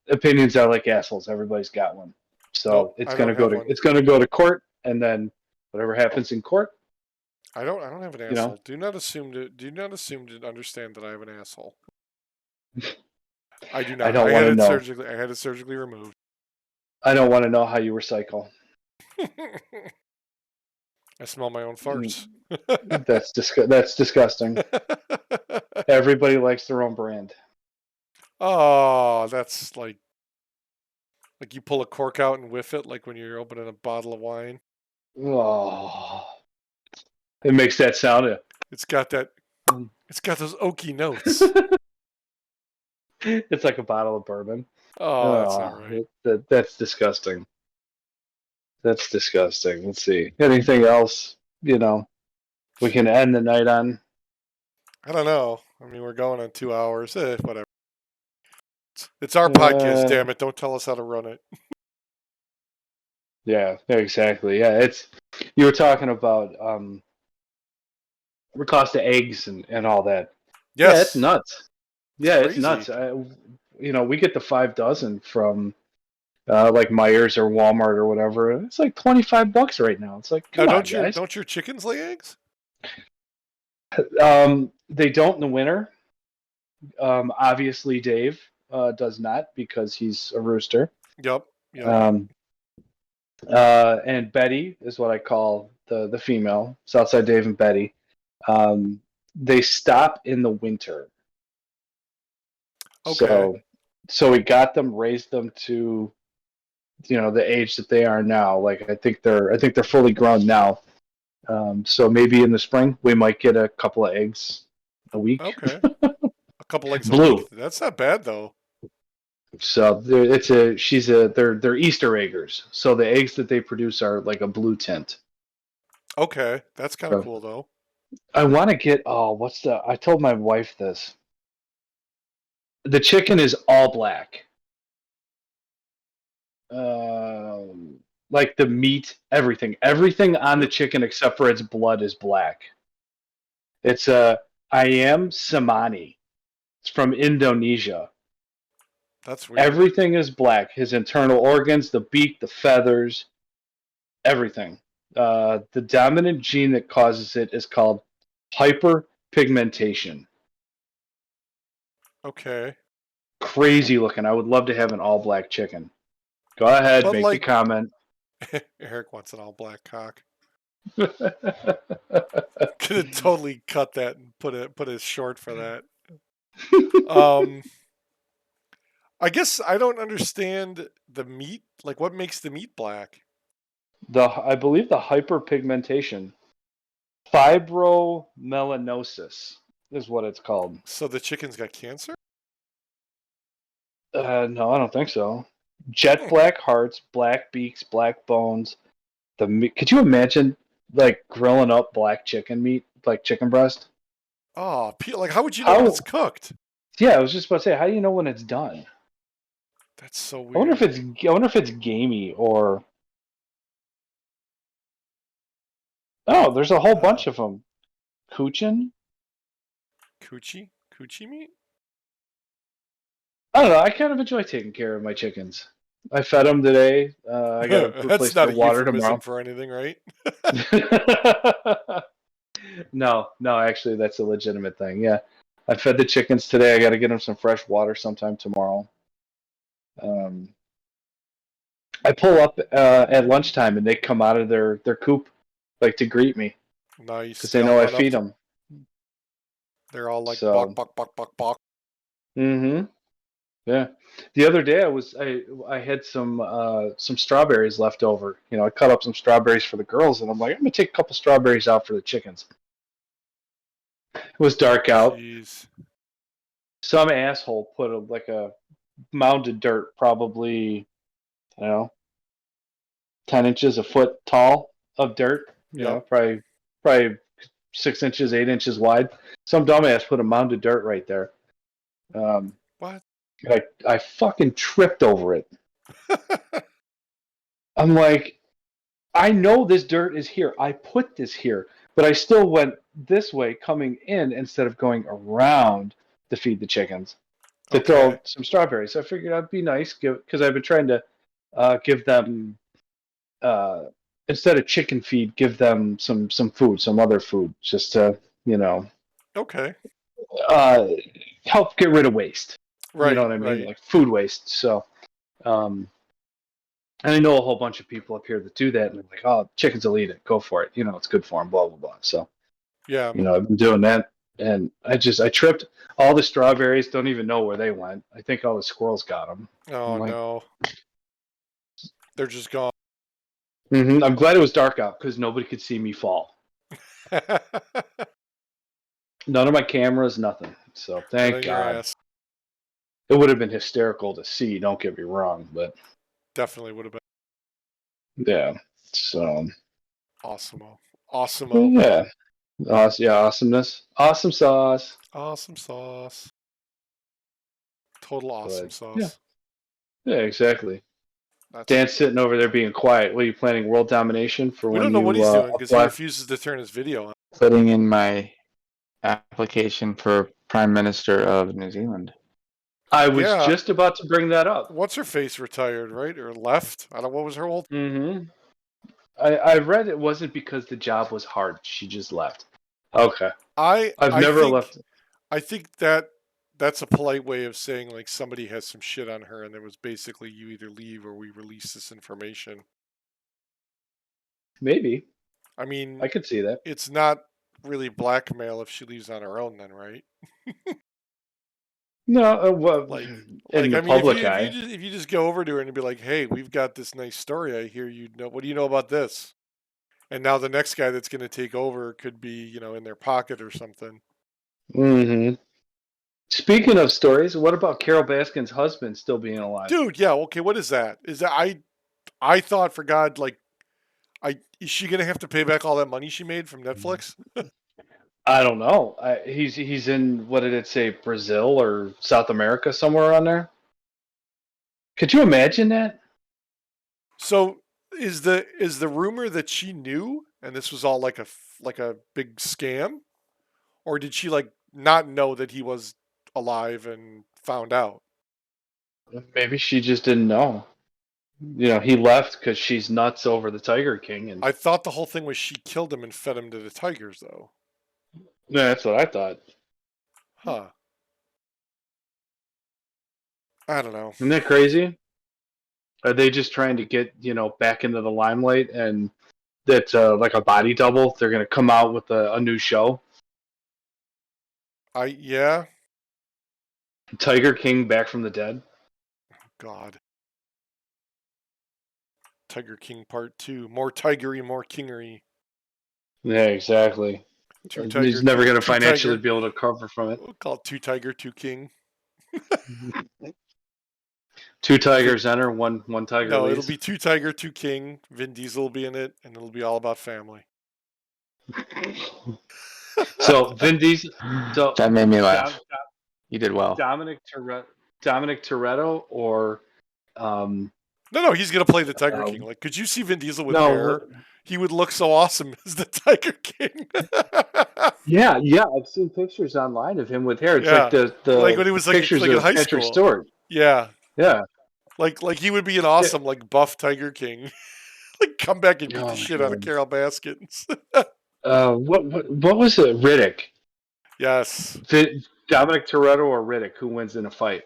opinions are like assholes. Everybody's got one. So it's gonna go to court, and then whatever happens in court. I don't have an asshole. Do not assume to understand that I have an asshole. I do not. I had it surgically removed. I don't want to know how you recycle. I smell my own farts. That's disgusting. Everybody likes their own brand. Oh, that's like you pull a cork out and whiff it, like when you're opening a bottle of wine. Oh, it makes that sound. It's got those oaky notes. It's like a bottle of bourbon. Oh, that's not right. That's disgusting. That's disgusting. Let's see. Anything else, we can end the night on? I don't know. I mean, we're going on 2 hours. Whatever. It's our podcast, damn it. Don't tell us how to run it. Yeah, exactly. Yeah, you were talking about the cost of eggs and all that. Yes. Yeah, it's nuts. It's nuts. We get the 5 dozen from like Myers or Walmart or whatever. It's like $25 right now. It's like, come on, guys. Don't your chickens lay eggs? They don't in the winter. Obviously, Dave, does not because he's a rooster. Yep. And Betty is what I call the female. Southside Dave and Betty. They stop in the winter. Okay. So we got them, raised them to, the age that they are now. Like I think they're fully grown now. So maybe in the spring we might get a couple of eggs a week. Okay. A couple eggs a Blue. week. That's not bad though. So they're Easter eggers. So the eggs that they produce are like a blue tint. Okay, that's kind of cool though. I want to get I told my wife this. The chicken is all black. Like the meat, everything on the chicken except for its blood is black. It's ayam samani. It's from Indonesia. That's weird. Everything is black. His internal organs, the beak, the feathers, everything. The dominant gene that causes it is called hyperpigmentation. Okay. Crazy looking. I would love to have an all black chicken. Go ahead, make the comment. Eric wants an all black cock. Could have totally cut that and put a short for that. I guess I don't understand the meat. Like, what makes the meat black? I believe the hyperpigmentation, fibromelanosis is what it's called. So the chicken's got cancer? No, I don't think so. Jet black hearts, black beaks, black bones. The meat. Could you imagine like grilling up black chicken meat, like chicken breast? Oh, like how would you know when it's cooked? Yeah, I was just about to say, how do you know when it's done? That's so weird. I wonder if it's gamey or. Oh, there's a whole bunch of them. Coochie meat? I don't know. I kind of enjoy taking care of my chickens. I fed them today. I got to replace That's not their water a euphemism tomorrow. for anything, right? No, actually, that's a legitimate thing. Yeah, I fed the chickens today. I got to get them some fresh water sometime tomorrow. I pull up at lunchtime and they come out of their coop like to greet me. Nice. Because they know I feed them. They're all like bok. Mm-hmm. Yeah. The other day I had some strawberries left over. I cut up some strawberries for the girls and I'm like, I'm gonna take a couple strawberries out for the chickens. It was dark out. Jeez. Some asshole put a mound of dirt, probably, 10 inches, a foot tall of dirt. Probably 6 inches, 8 inches wide. Some dumbass put a mound of dirt right there. What? I fucking tripped over it. I'm like, I know this dirt is here. I put this here, but I still went this way coming in instead of going around to feed the chickens to throw some strawberries. I figured I'd be nice because I've been trying to give them instead of chicken feed, give them some food, some other food, just to help get rid of waste. Right. You know what I mean? Right. Like food waste. So, and I know a whole bunch of people up here that do that, and they're like, "Oh, chickens will eat it. Go for it. It's good for them." Blah blah blah. So, yeah, I've been doing that, and I tripped. All the strawberries, don't even know where they went. I think all the squirrels got them. Oh no, they're just gone. Mm-hmm. I'm glad it was dark out because nobody could see me fall. None of my cameras, nothing. So thank God. It would have been hysterical to see. Don't get me wrong, but definitely would have been. Yeah. So. Awesome. Yeah. Awesomeness. Awesome sauce. Awesome sauce. Total awesome sauce. Yeah, exactly. Dan's sitting over there being quiet. What are you planning? World domination for when you? We don't know what he's doing because he refuses to turn his video on. Putting in my application for Prime Minister of New Zealand. I was just about to bring that up. What's her face retired, right? Or left? I don't know. What was her old? Mm-hmm. I read it wasn't because the job was hard. She just left. Okay. I've never left. I think that that's a polite way of saying like somebody has some shit on her, and it was basically you either leave or we release this information. Maybe. I mean, I could see that. it's not really blackmail if she leaves on her own, then, right? No, well, Like, in the I mean, public eye. if you just go over to her and be like, "Hey, we've got this nice story. I hear you know. What do you know about this?" And now the next guy that's going to take over could be, you know, in their pocket or something. Mm-hmm. Speaking of stories, what about Carol Baskin's husband still being alive? Dude, yeah, okay. What is that? Is that I thought, for God, like, is she going to have to pay back all that money she made from Netflix? I don't know. He's in, what did it say, Brazil or South America, somewhere on there. Could you imagine that? So is the rumor that she knew and this was all like a big scam, or did she like not know that he was alive and found out? Maybe she just didn't know. You know, he left because she's nuts over the Tiger King, and I thought the whole thing was she killed him and fed him to the tigers, though. yeah, that's what I thought. Huh. I don't know. Isn't that crazy? Are they just trying to get, back into the limelight, and that's like a body double? They're going to come out with a new show. Yeah. Tiger King back from the dead. God. Tiger King Part 2. More tigery, more kingery. Yeah, exactly. He's never going to financially be able to cover from it. We'll call it 2 Tiger, 2 King. 2 tigers enter, one tiger No, leaves. it'll be 2 Tiger, 2 King. Vin Diesel will be in it, and it'll be all about family. So Vin Diesel. So that made me laugh. You did well. Dominic Toretto or No, he's gonna play the Tiger King. Like, could you see Vin Diesel with hair? He would look so awesome as the Tiger King. Yeah, I've seen pictures online of him with hair. It's like the like when he was pictures like of in high Patrick school. Stewart. Yeah. Like he would be an awesome like buff Tiger King. Like come back and beat the shit out of Carol Baskins. What was it? Riddick. Yes. Dominic Toretto or Riddick? Who wins in a fight?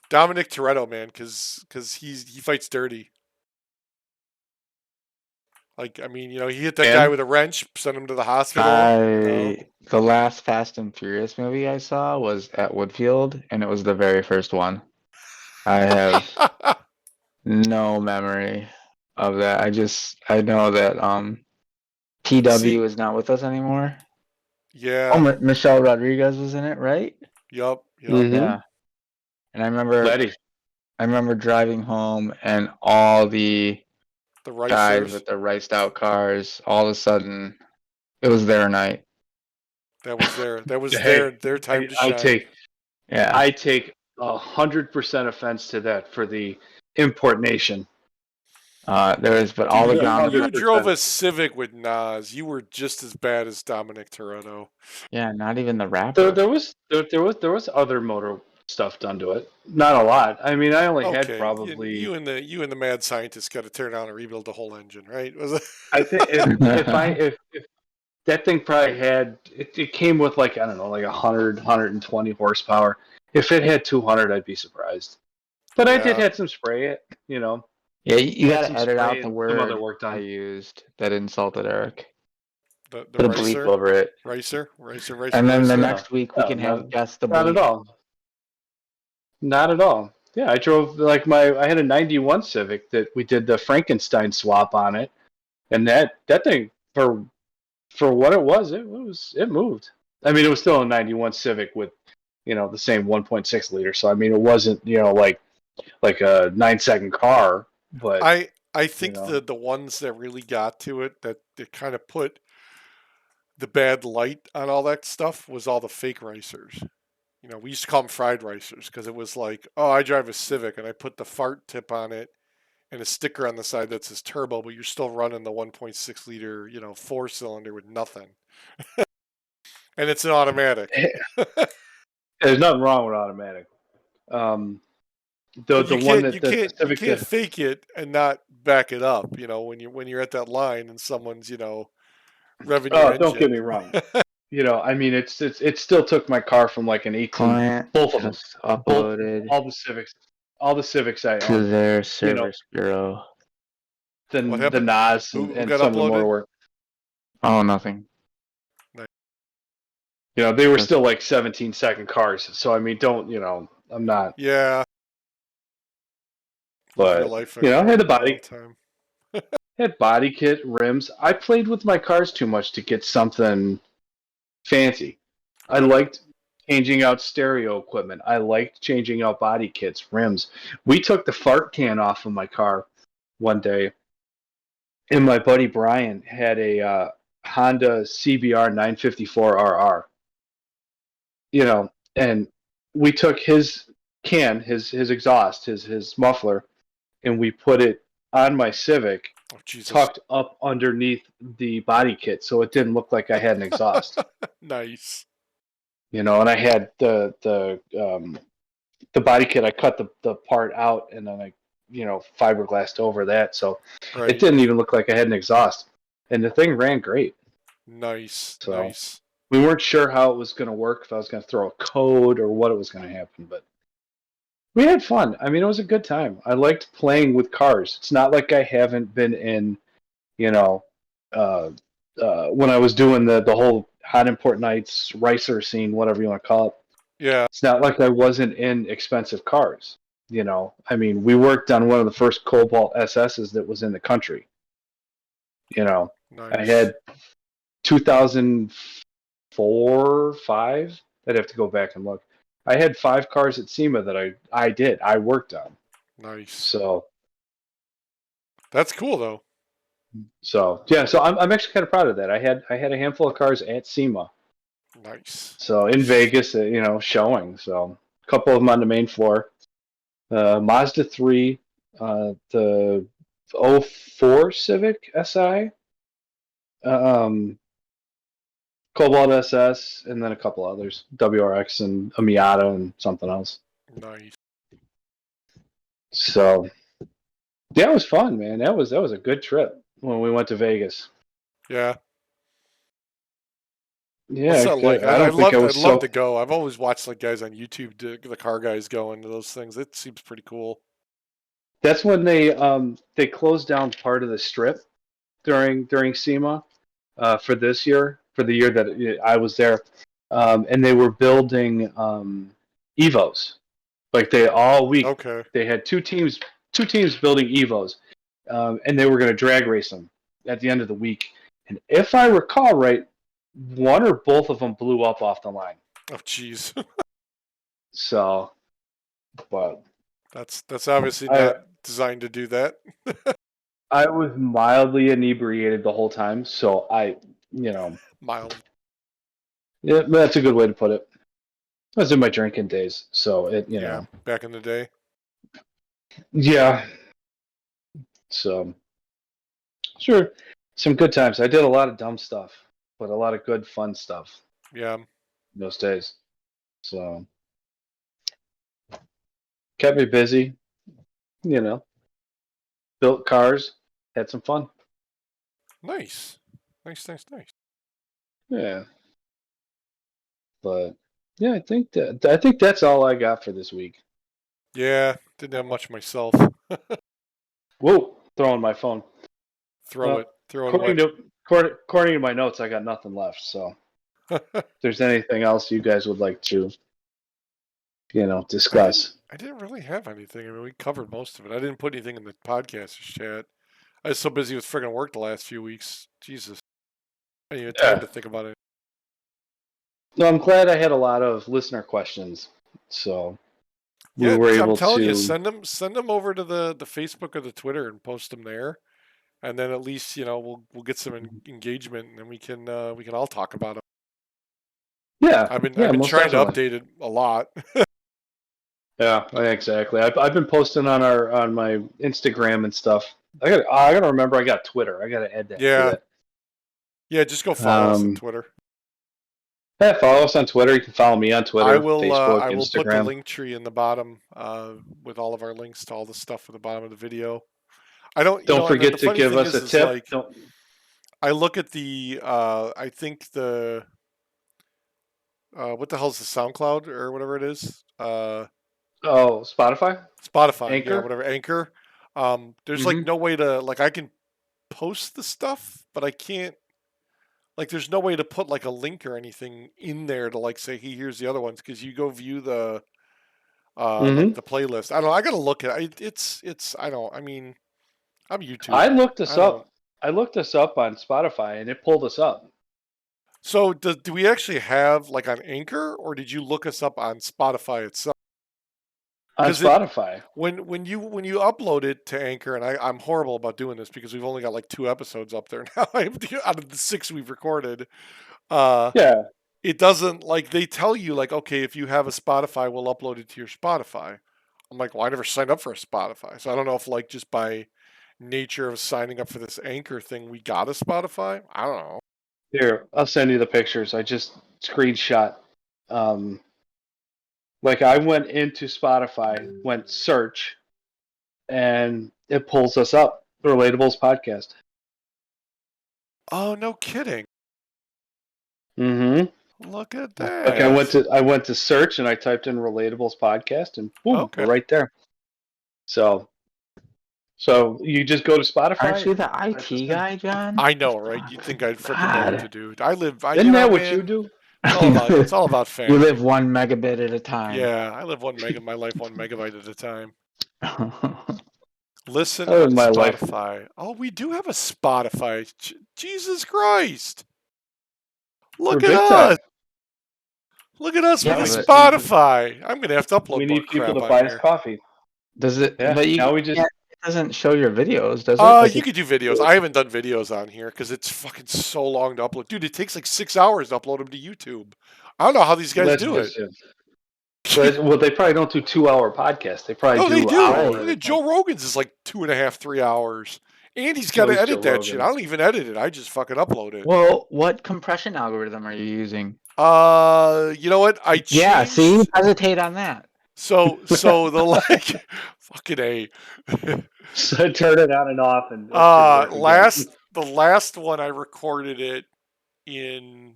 Dominic Toretto, man, because he fights dirty. Like, I mean, he hit that guy with a wrench, sent him to the hospital. The last Fast and Furious movie I saw was at Woodfield, and it was the very first one. I have no memory of that. I know that PW is not with us anymore. Yeah. Oh, Michelle Rodriguez was in it, right? Yup. Mm-hmm. Yeah. And I remember driving home and all the guys with the riced out cars, all of a sudden it was their night. That was their time to shine. I take 100% offense to that for the import nation. All the ground. You drove a Civic with Nas. You were just as bad as Dominic Toretto. Yeah, not even the rapper. There was other motor stuff done to it. Not a lot. I mean, I only had probably you and the mad scientist got to tear down and rebuild the whole engine, right? Was it? I think if that thing probably had it came with like, I don't know, like 100 120 horsepower. If it had 200, I'd be surprised. But I did have some spray, Yeah, you got to edit out the word I used that insulted Eric. The Put a bleep over it. Racer. And then the next week we can have guess the bleep. Not at all. Not at all. Yeah, I drove I had a 91 Civic that we did the Frankenstein swap on it. And that thing for what it was, it moved. I mean, it was still a 91 Civic with, the same 1.6 liter. So I mean, it wasn't, like a 9-second car, but I think the ones that really got to it, that kind of put the bad light on all that stuff, was all the fake racers. We used to call them fried racers because it was like, oh, I drive a Civic and I put the fart tip on it and a sticker on the side that says turbo, but you're still running the 1.6 liter, 4-cylinder with nothing. And it's an automatic. There's nothing wrong with automatic. You can't fake it and not back it up. When you're at that line and someone's revving your engine. Don't get me wrong. I mean, it still took my car from like an 18, Client both of them, just both uploaded all the Civics I to own. their You know, service bureau. What the happened? Nas Who and got some of the uploaded? motor work. Oh, nothing. They were Just still like 17-second cars. So I mean, I'm not, Yeah, live your but life I had the all the body. time. Had body kit, rims. I played with my cars too much to get something fancy. I Yep. liked changing out stereo equipment. I liked changing out body kits, rims. We took the fart can off of my car one day, and my buddy Brian had a Honda CBR 954RR. And we took his can, his exhaust, his muffler, and we put it on my Civic, Oh Jesus! tucked up underneath the body kit, so it didn't look like I had an exhaust. Nice. And I had the body kit. I cut the part out, and then I fiberglassed over that, so it Right. didn't even look like I had an exhaust. And the thing ran great. Nice. So Nice. we weren't sure how it was going to work, if I was going to throw a code or what it was going to happen, but we had fun. I mean, it was a good time. I liked playing with cars. It's not like I haven't been in, you know, uh, when I was doing the whole Hot Import Nights ricer scene, whatever you want to call it. Yeah. It's not like I wasn't in expensive cars. I mean, we worked on one of the first Cobalt SSs that was in the country. I Nice. had 2004, 5. I'd have to go back and look. I had 5 cars at SEMA that I worked on. Nice. So That's cool though. yeah, so I'm actually kind of proud of that. I had a handful of cars at SEMA. Nice. So in Vegas, showing. So a couple of them on the main floor. Mazda 3, the '04 Civic Si, um, Cobalt SS, and then a couple others, WRX and a Miata and something else. Nice. So yeah, it was fun, man. That was a good trip when we went to Vegas. Yeah. Yeah, What's that like? I don't think I I'd was love so. to go. I've always watched like guys on YouTube, the car guys going to those things. It seems pretty cool. That's when they closed down part of the strip during SEMA for this year, for the year that I was there, and they were building Evos. Like they all week Okay. they had two teams building Evos, and they were going to drag race them at the end of the week. And if I recall right, one or both of them blew up off the line. Oh jeez. So, but That's obviously I not designed to do that. I was mildly inebriated the whole time, so Mild. yeah, that's a good way to put it. I was in my drinking days, so Yeah. Back in the day. yeah. So, sure, some good times. I did a lot of dumb stuff, but a lot of good, fun stuff Yeah. in those days. So, kept me busy, built cars, had some fun. Nice. Nice. Yeah. But, yeah, I think that's all I got for this week. Yeah. Didn't have much myself. Whoa, throwing my phone. Throw it According what? to my notes, I got nothing left. So, if there's anything else you guys would like to, discuss. I didn't really have anything. I mean, we covered most of it. I didn't put anything in the podcast chat. I was so busy with friggin' work the last few weeks. Jesus. I didn't even have time to think about it. No, I'm glad I had a lot of listener questions. So we Yeah, were I'm able telling you, to. send them over to the Facebook or the Twitter and post them there, and then at least we'll get some engagement, and then we can all talk about them. Yeah, I've yeah, been most trying definitely. to update it a lot. Yeah, exactly. I've been posting on my Instagram and stuff. I gotta remember I got Twitter. I gotta add that to Yeah, it. yeah, just go follow us on Um, Twitter. yeah, follow us on Twitter. You can follow me on Twitter, Facebook, I will put the Instagram. link tree in the bottom with all of our links to all the stuff at the bottom of the video. I don't, Don't and forget the to funny give thing us a is tip. like I look at the I think the what the hell's the SoundCloud or whatever it is? Oh, Spotify, Spotify, yeah, Anchor. whatever, Anchor. There's like Mm-hmm. no way to like I can post the stuff, but I can't like there's no way to put like a link or anything in there to like say, hey, here's the other ones because you go view the like Mm-hmm. the playlist. I don't know. I gotta look at it. It's I don't. I mean, I'm YouTube. I looked this I don't. up. I looked this up on Spotify, and it pulled us up So do we actually have like on Anchor, or did you look us up on Spotify itself? on Because it Spotify. when you upload it to Anchor, and I'm horrible about doing this because we've only got like 2 episodes up there now out of the 6 we've recorded. Uh, Yeah. it doesn't like they tell you like okay if you have a Spotify, we'll upload it to your Spotify. I'm like, well, I never signed up for a Spotify, so I don't know if like just by nature of signing up for this Anchor thing, we got a Spotify. I don't know. Here, I'll send you the pictures. I just screenshot. Um, like I went into Spotify, went search, and it pulls us up. The Relatables podcast. Oh, no kidding. Mm-hmm. Look at Like that. I went to search and I typed in Relatables podcast and boom, Okay. we're right there. So you just go to Aren't Spotify. you the IT guy, John? I know, right? You'd think I'd freaking know what to God. do. Isn't that what you Man, do? it's all about You family. live 1 megabit at a time. Yeah, I live my life 1 megabyte at a time. Listen I live on my life. Spotify. Oh, we do have a Spotify. Jesus Christ. We're Look at big us. time. Look at us Yeah, with a but Spotify. I'm going to have to We upload more need people crap to on buy us here. coffee. does it? Yeah. But you Now we just can't, it doesn't show your videos, does it? Like You could do videos. I haven't done videos on here because it's fucking so long to upload. Dude, it takes like 6 hours to upload them to YouTube. I don't know how these guys that's do it. just it. Well, they probably don't do 2 hour podcasts. They probably No, they do do. hour Right. at Look a at time. Joe Rogan's is like 2.5, 3 hours. And he's got No, to he's Joe edit that shit. Rogan. I don't even edit it. I just fucking upload it. Well, what compression algorithm are you using? You know what? I Yeah, see, changed. hesitate on that. So the like, fucking A. So turn it on and off, and it should work again. The last one I recorded it in,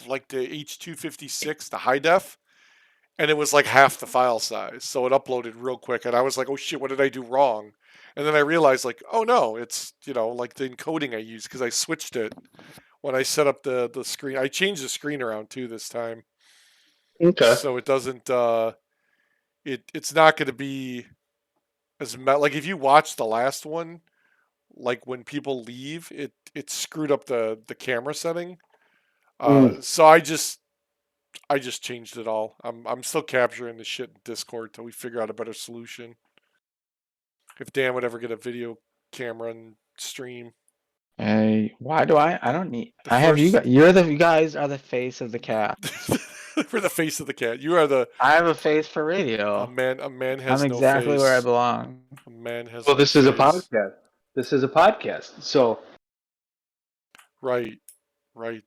like the H.256, the high def. And it was like half the file size. So it uploaded real quick. And I was like, oh shit, what did I do wrong? And then I realized, like, oh no, it's, like the encoding I used because I switched it when I set up the screen. I changed the screen around too this time. Okay. So it doesn't, it's not going to be like if you watch the last one, like when people leave, it screwed up the camera setting. So I just changed it all. I'm still capturing the shit in Discord till we figure out a better solution. If Dan would ever get a video camera and stream. Hey, why do I? I don't need. The I have you first guys. You guys are the face of the cat. for the face of the cat. You are I have a face for radio. a man has I'm no exactly where I face. belong. A man has Well, no this is a face. podcast. This is a podcast. So Right.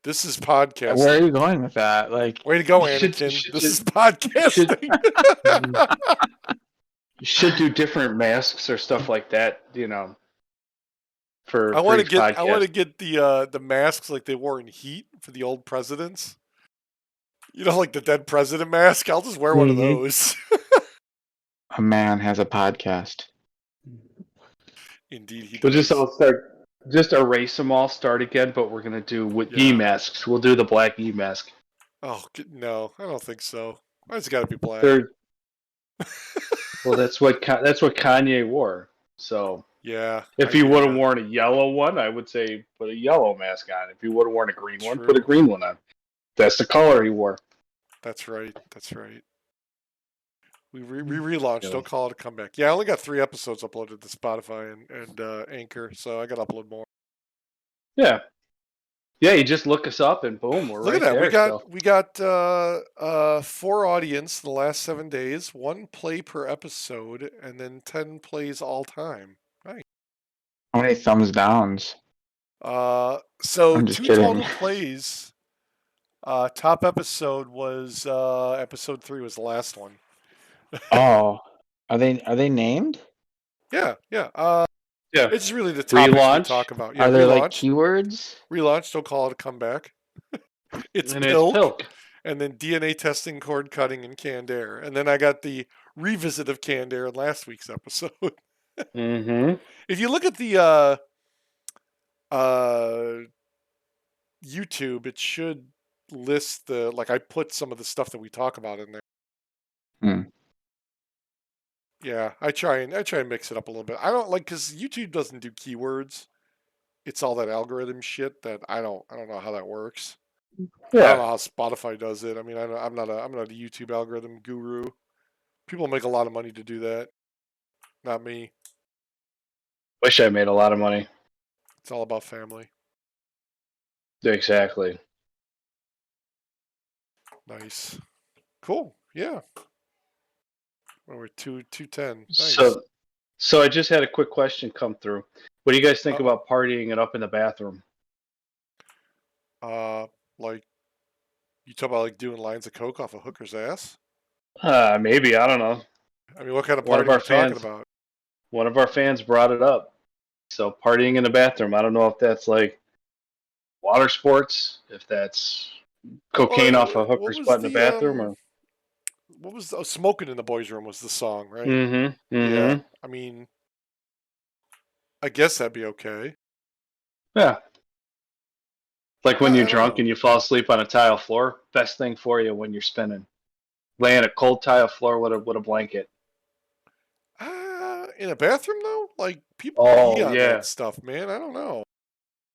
This is podcasting. Where are you going with that? Like, Way to go, You should- Anakin. you should- This is podcasting. you should do different masks or stuff like that. For I want to each get podcast. the masks like they wore in Heat for the old presidents. Like the dead president mask. I'll just wear one of Mhm. those. a man has a podcast. Indeed, he We'll does. just all start. Just erase them all. Start again. But we're gonna do with Yeah. e-masks. We'll do the black e-mask. Oh no, I don't think so. It's got to be black. Well, that's what Kanye wore. So Yeah. if I he hear would have ya. worn a yellow one, I would say put a yellow mask on. If he would have worn a green one, put a True. green one on. That's the color he wore. That's right. We relaunched. Yeah. Don't call it a comeback. Yeah, I only got 3 episodes uploaded to Spotify and Anchor, so I got to upload more. Yeah. Yeah, you just look us up and boom, we're Look right at that. there. We got 4 audience the last 7 days, 1 play per episode, and then 10 plays all time. Nice. How many thumbs downs? So I'm just 2 kidding. total plays. Top episode was episode 3 was the last one. Oh, are they named? Yeah. Yeah. It's really the topics we Relaunch? talk about. Yeah, Are there like relaunch. keywords? Relaunch. Don't call it a comeback. It's And Pilk. it's Pilk. and then DNA testing, cord cutting, and canned air. And then I got the revisit of canned air in last week's episode. Mm-hmm. If you look at the YouTube, it should list I put some of the stuff that we talk about in there. Hmm. Yeah, I try and mix it up a little bit. I don't like because YouTube doesn't do keywords. It's all that algorithm shit that I don't know how that works. I don't know Yeah. how Spotify does it. I mean, I'm not a YouTube algorithm guru. People make a lot of money to do that. Not me. Wish I made a lot of money. It's all about family. Exactly. Nice. Cool. Yeah. Well, we're 210. Nice. So I just had a quick question come through. What do you guys think Uh-oh. about partying it up in the bathroom? Like you talk about like doing lines of coke off a hooker's ass? Maybe, I don't know. I mean, what kind of One of party are our we talking fans about? one of our fans brought it up. So partying in the bathroom. I don't know if that's like water sports, if that's cocaine off a What hooker's was butt in the the bathroom, or smoking in the boys' room was the song, right? mm-hmm. Yeah. Mm-hmm. I mean, I guess that'd be okay. Yeah. Like when you're I don't drunk know. and you fall asleep on a tile floor, best thing for you when you're spinning. Lay on a cold tile floor with a blanket. In a bathroom though, like people pee Oh on that yeah. stuff, man. I don't know.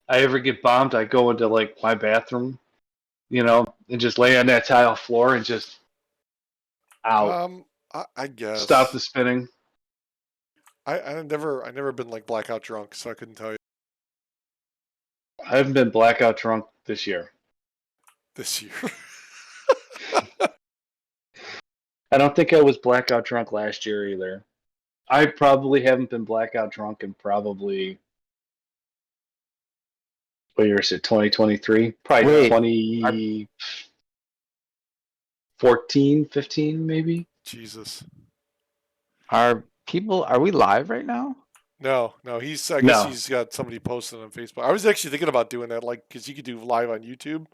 I ever get bombed, I go into like my bathroom, and just lay on that tile floor and just out. I Stop guess the spinning. I never been like blackout drunk, so I couldn't tell you I haven't been blackout drunk this year. this year. I don't think I was blackout drunk last year either. I probably haven't been blackout drunk in probably, what year is it, 2023? Probably Wait, 2014, 15 maybe? Jesus. are we live right now? No. He's. I guess No, he's got somebody posted on Facebook. I was actually thinking about doing that, like, because you could do live on YouTube.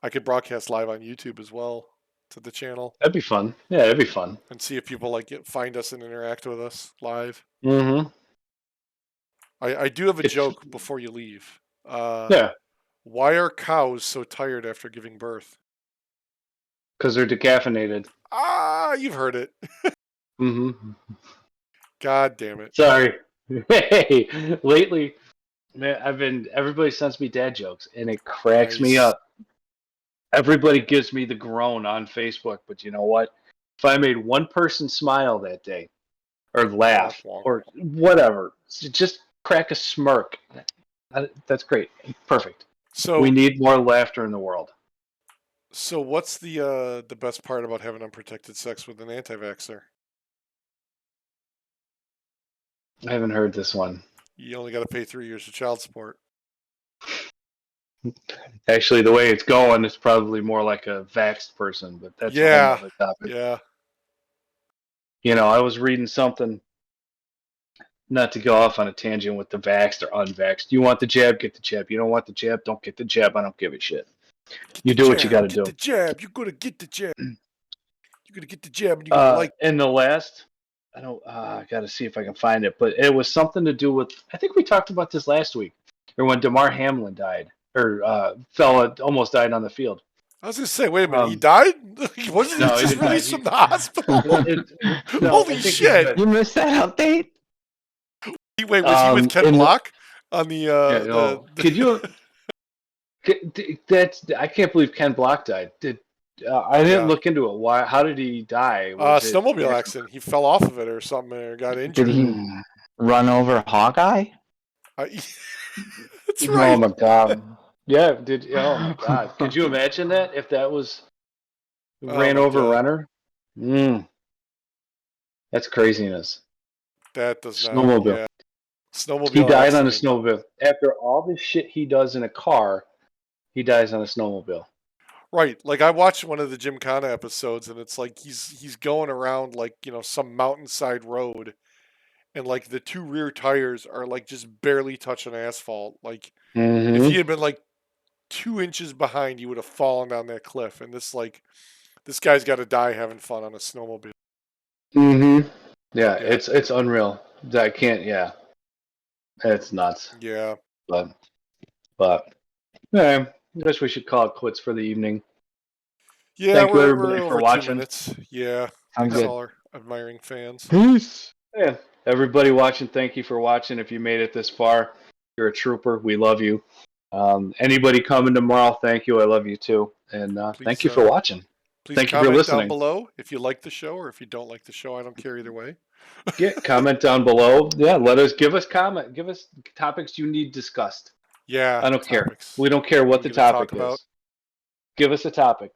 I could broadcast live on YouTube as well to the channel that'd be fun. Yeah, that'd be fun. and see if people find us and interact with us live. Mm-hmm. I do have a It's, joke before you leave. yeah, Why are cows so tired after giving birth? because they're decaffeinated. You've heard it. Mm-hmm. God damn it. Sorry. Hey, lately, man, everybody sends me dad jokes, and it cracks me Nice. up. Everybody gives me the groan on Facebook, but you know what? If I made one person smile that day, or Wonk, laugh, wonk. or whatever, just crack a smirk, that's great. Perfect. We So need more laughter in the world. what's the best part about having unprotected sex with an anti-vaxxer? I haven't heard this one. You only got to pay 3 years of child support. Actually, the way it's going, it's probably more like a vaxxed person, but that's a whole Yeah. other topic. Yeah. I was reading something, not to go off on a tangent with the vaxxed or unvaxxed. You want the jab, get the jab. You don't want the jab, don't get the jab. I don't give a shit. Get You the do what you got jab. to Get do. the jab. You're gonna get the jab. You're gonna get the jab, and you're gonna like. In the last, I don't. I got to see if I can find it, but it was something to do with. I think we talked about this last week, or when Damar Hamlin died, or almost died on the field. I was gonna say, wait a minute, he died? Wasn't he No, he just didn't die. released from the hospital? No, Holy I think shit! You missed that update? Wait, was he with Ken in the- Block on the? Yeah, no. Could you? I can't believe Ken Block died. I didn't Yeah. look into it. Why? How did he die? Was it Snowmobile accident. He fell off of it or something, or got Did injured. he run over Hawkeye? That's Oh right. my god! Yeah. Oh my god! Could you imagine that if that was ran my over a God. runner? That's craziness. That does not. Snowmobile. Yeah. Snowmobile. He died on a accident. snowmobile. After all the shit he does in a car, he dies on a snowmobile. Right. Like I watched one of the Gymkhana episodes, and it's like he's going around like some mountainside road, and like the two rear tires are like just barely touching asphalt. Like if he had been like 2 inches behind, you would have fallen down that cliff. And this guy's got to die having fun on a snowmobile. Mm-hmm. Yeah, Yeah. it's unreal. That can't. Yeah, it's nuts. Yeah. But yeah, I guess we should call it quits for the evening. Yeah, Thank you we're everybody over for 2 watching. minutes. Yeah. I'm Thanks good. all our admiring fans. Peace. Yeah, everybody watching, thank you for watching. If you made it this far, you're a trooper. We love you. Anybody coming tomorrow, thank you. I love you too. And thank Please, you for watching. Please Thank you for comment down listening. below if you like the show or if you don't like the show. I don't care either way. Comment down below. Yeah, give us topics you need discussed. Yeah. I don't care. Topics We don't care what the we're gonna topic talk about. is. Give us a topic.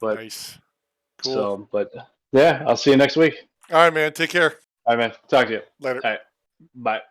Nice. Cool. But yeah, I'll see you next week. All right, man. Take care. All right, man. Talk to you. Later. All right. Bye.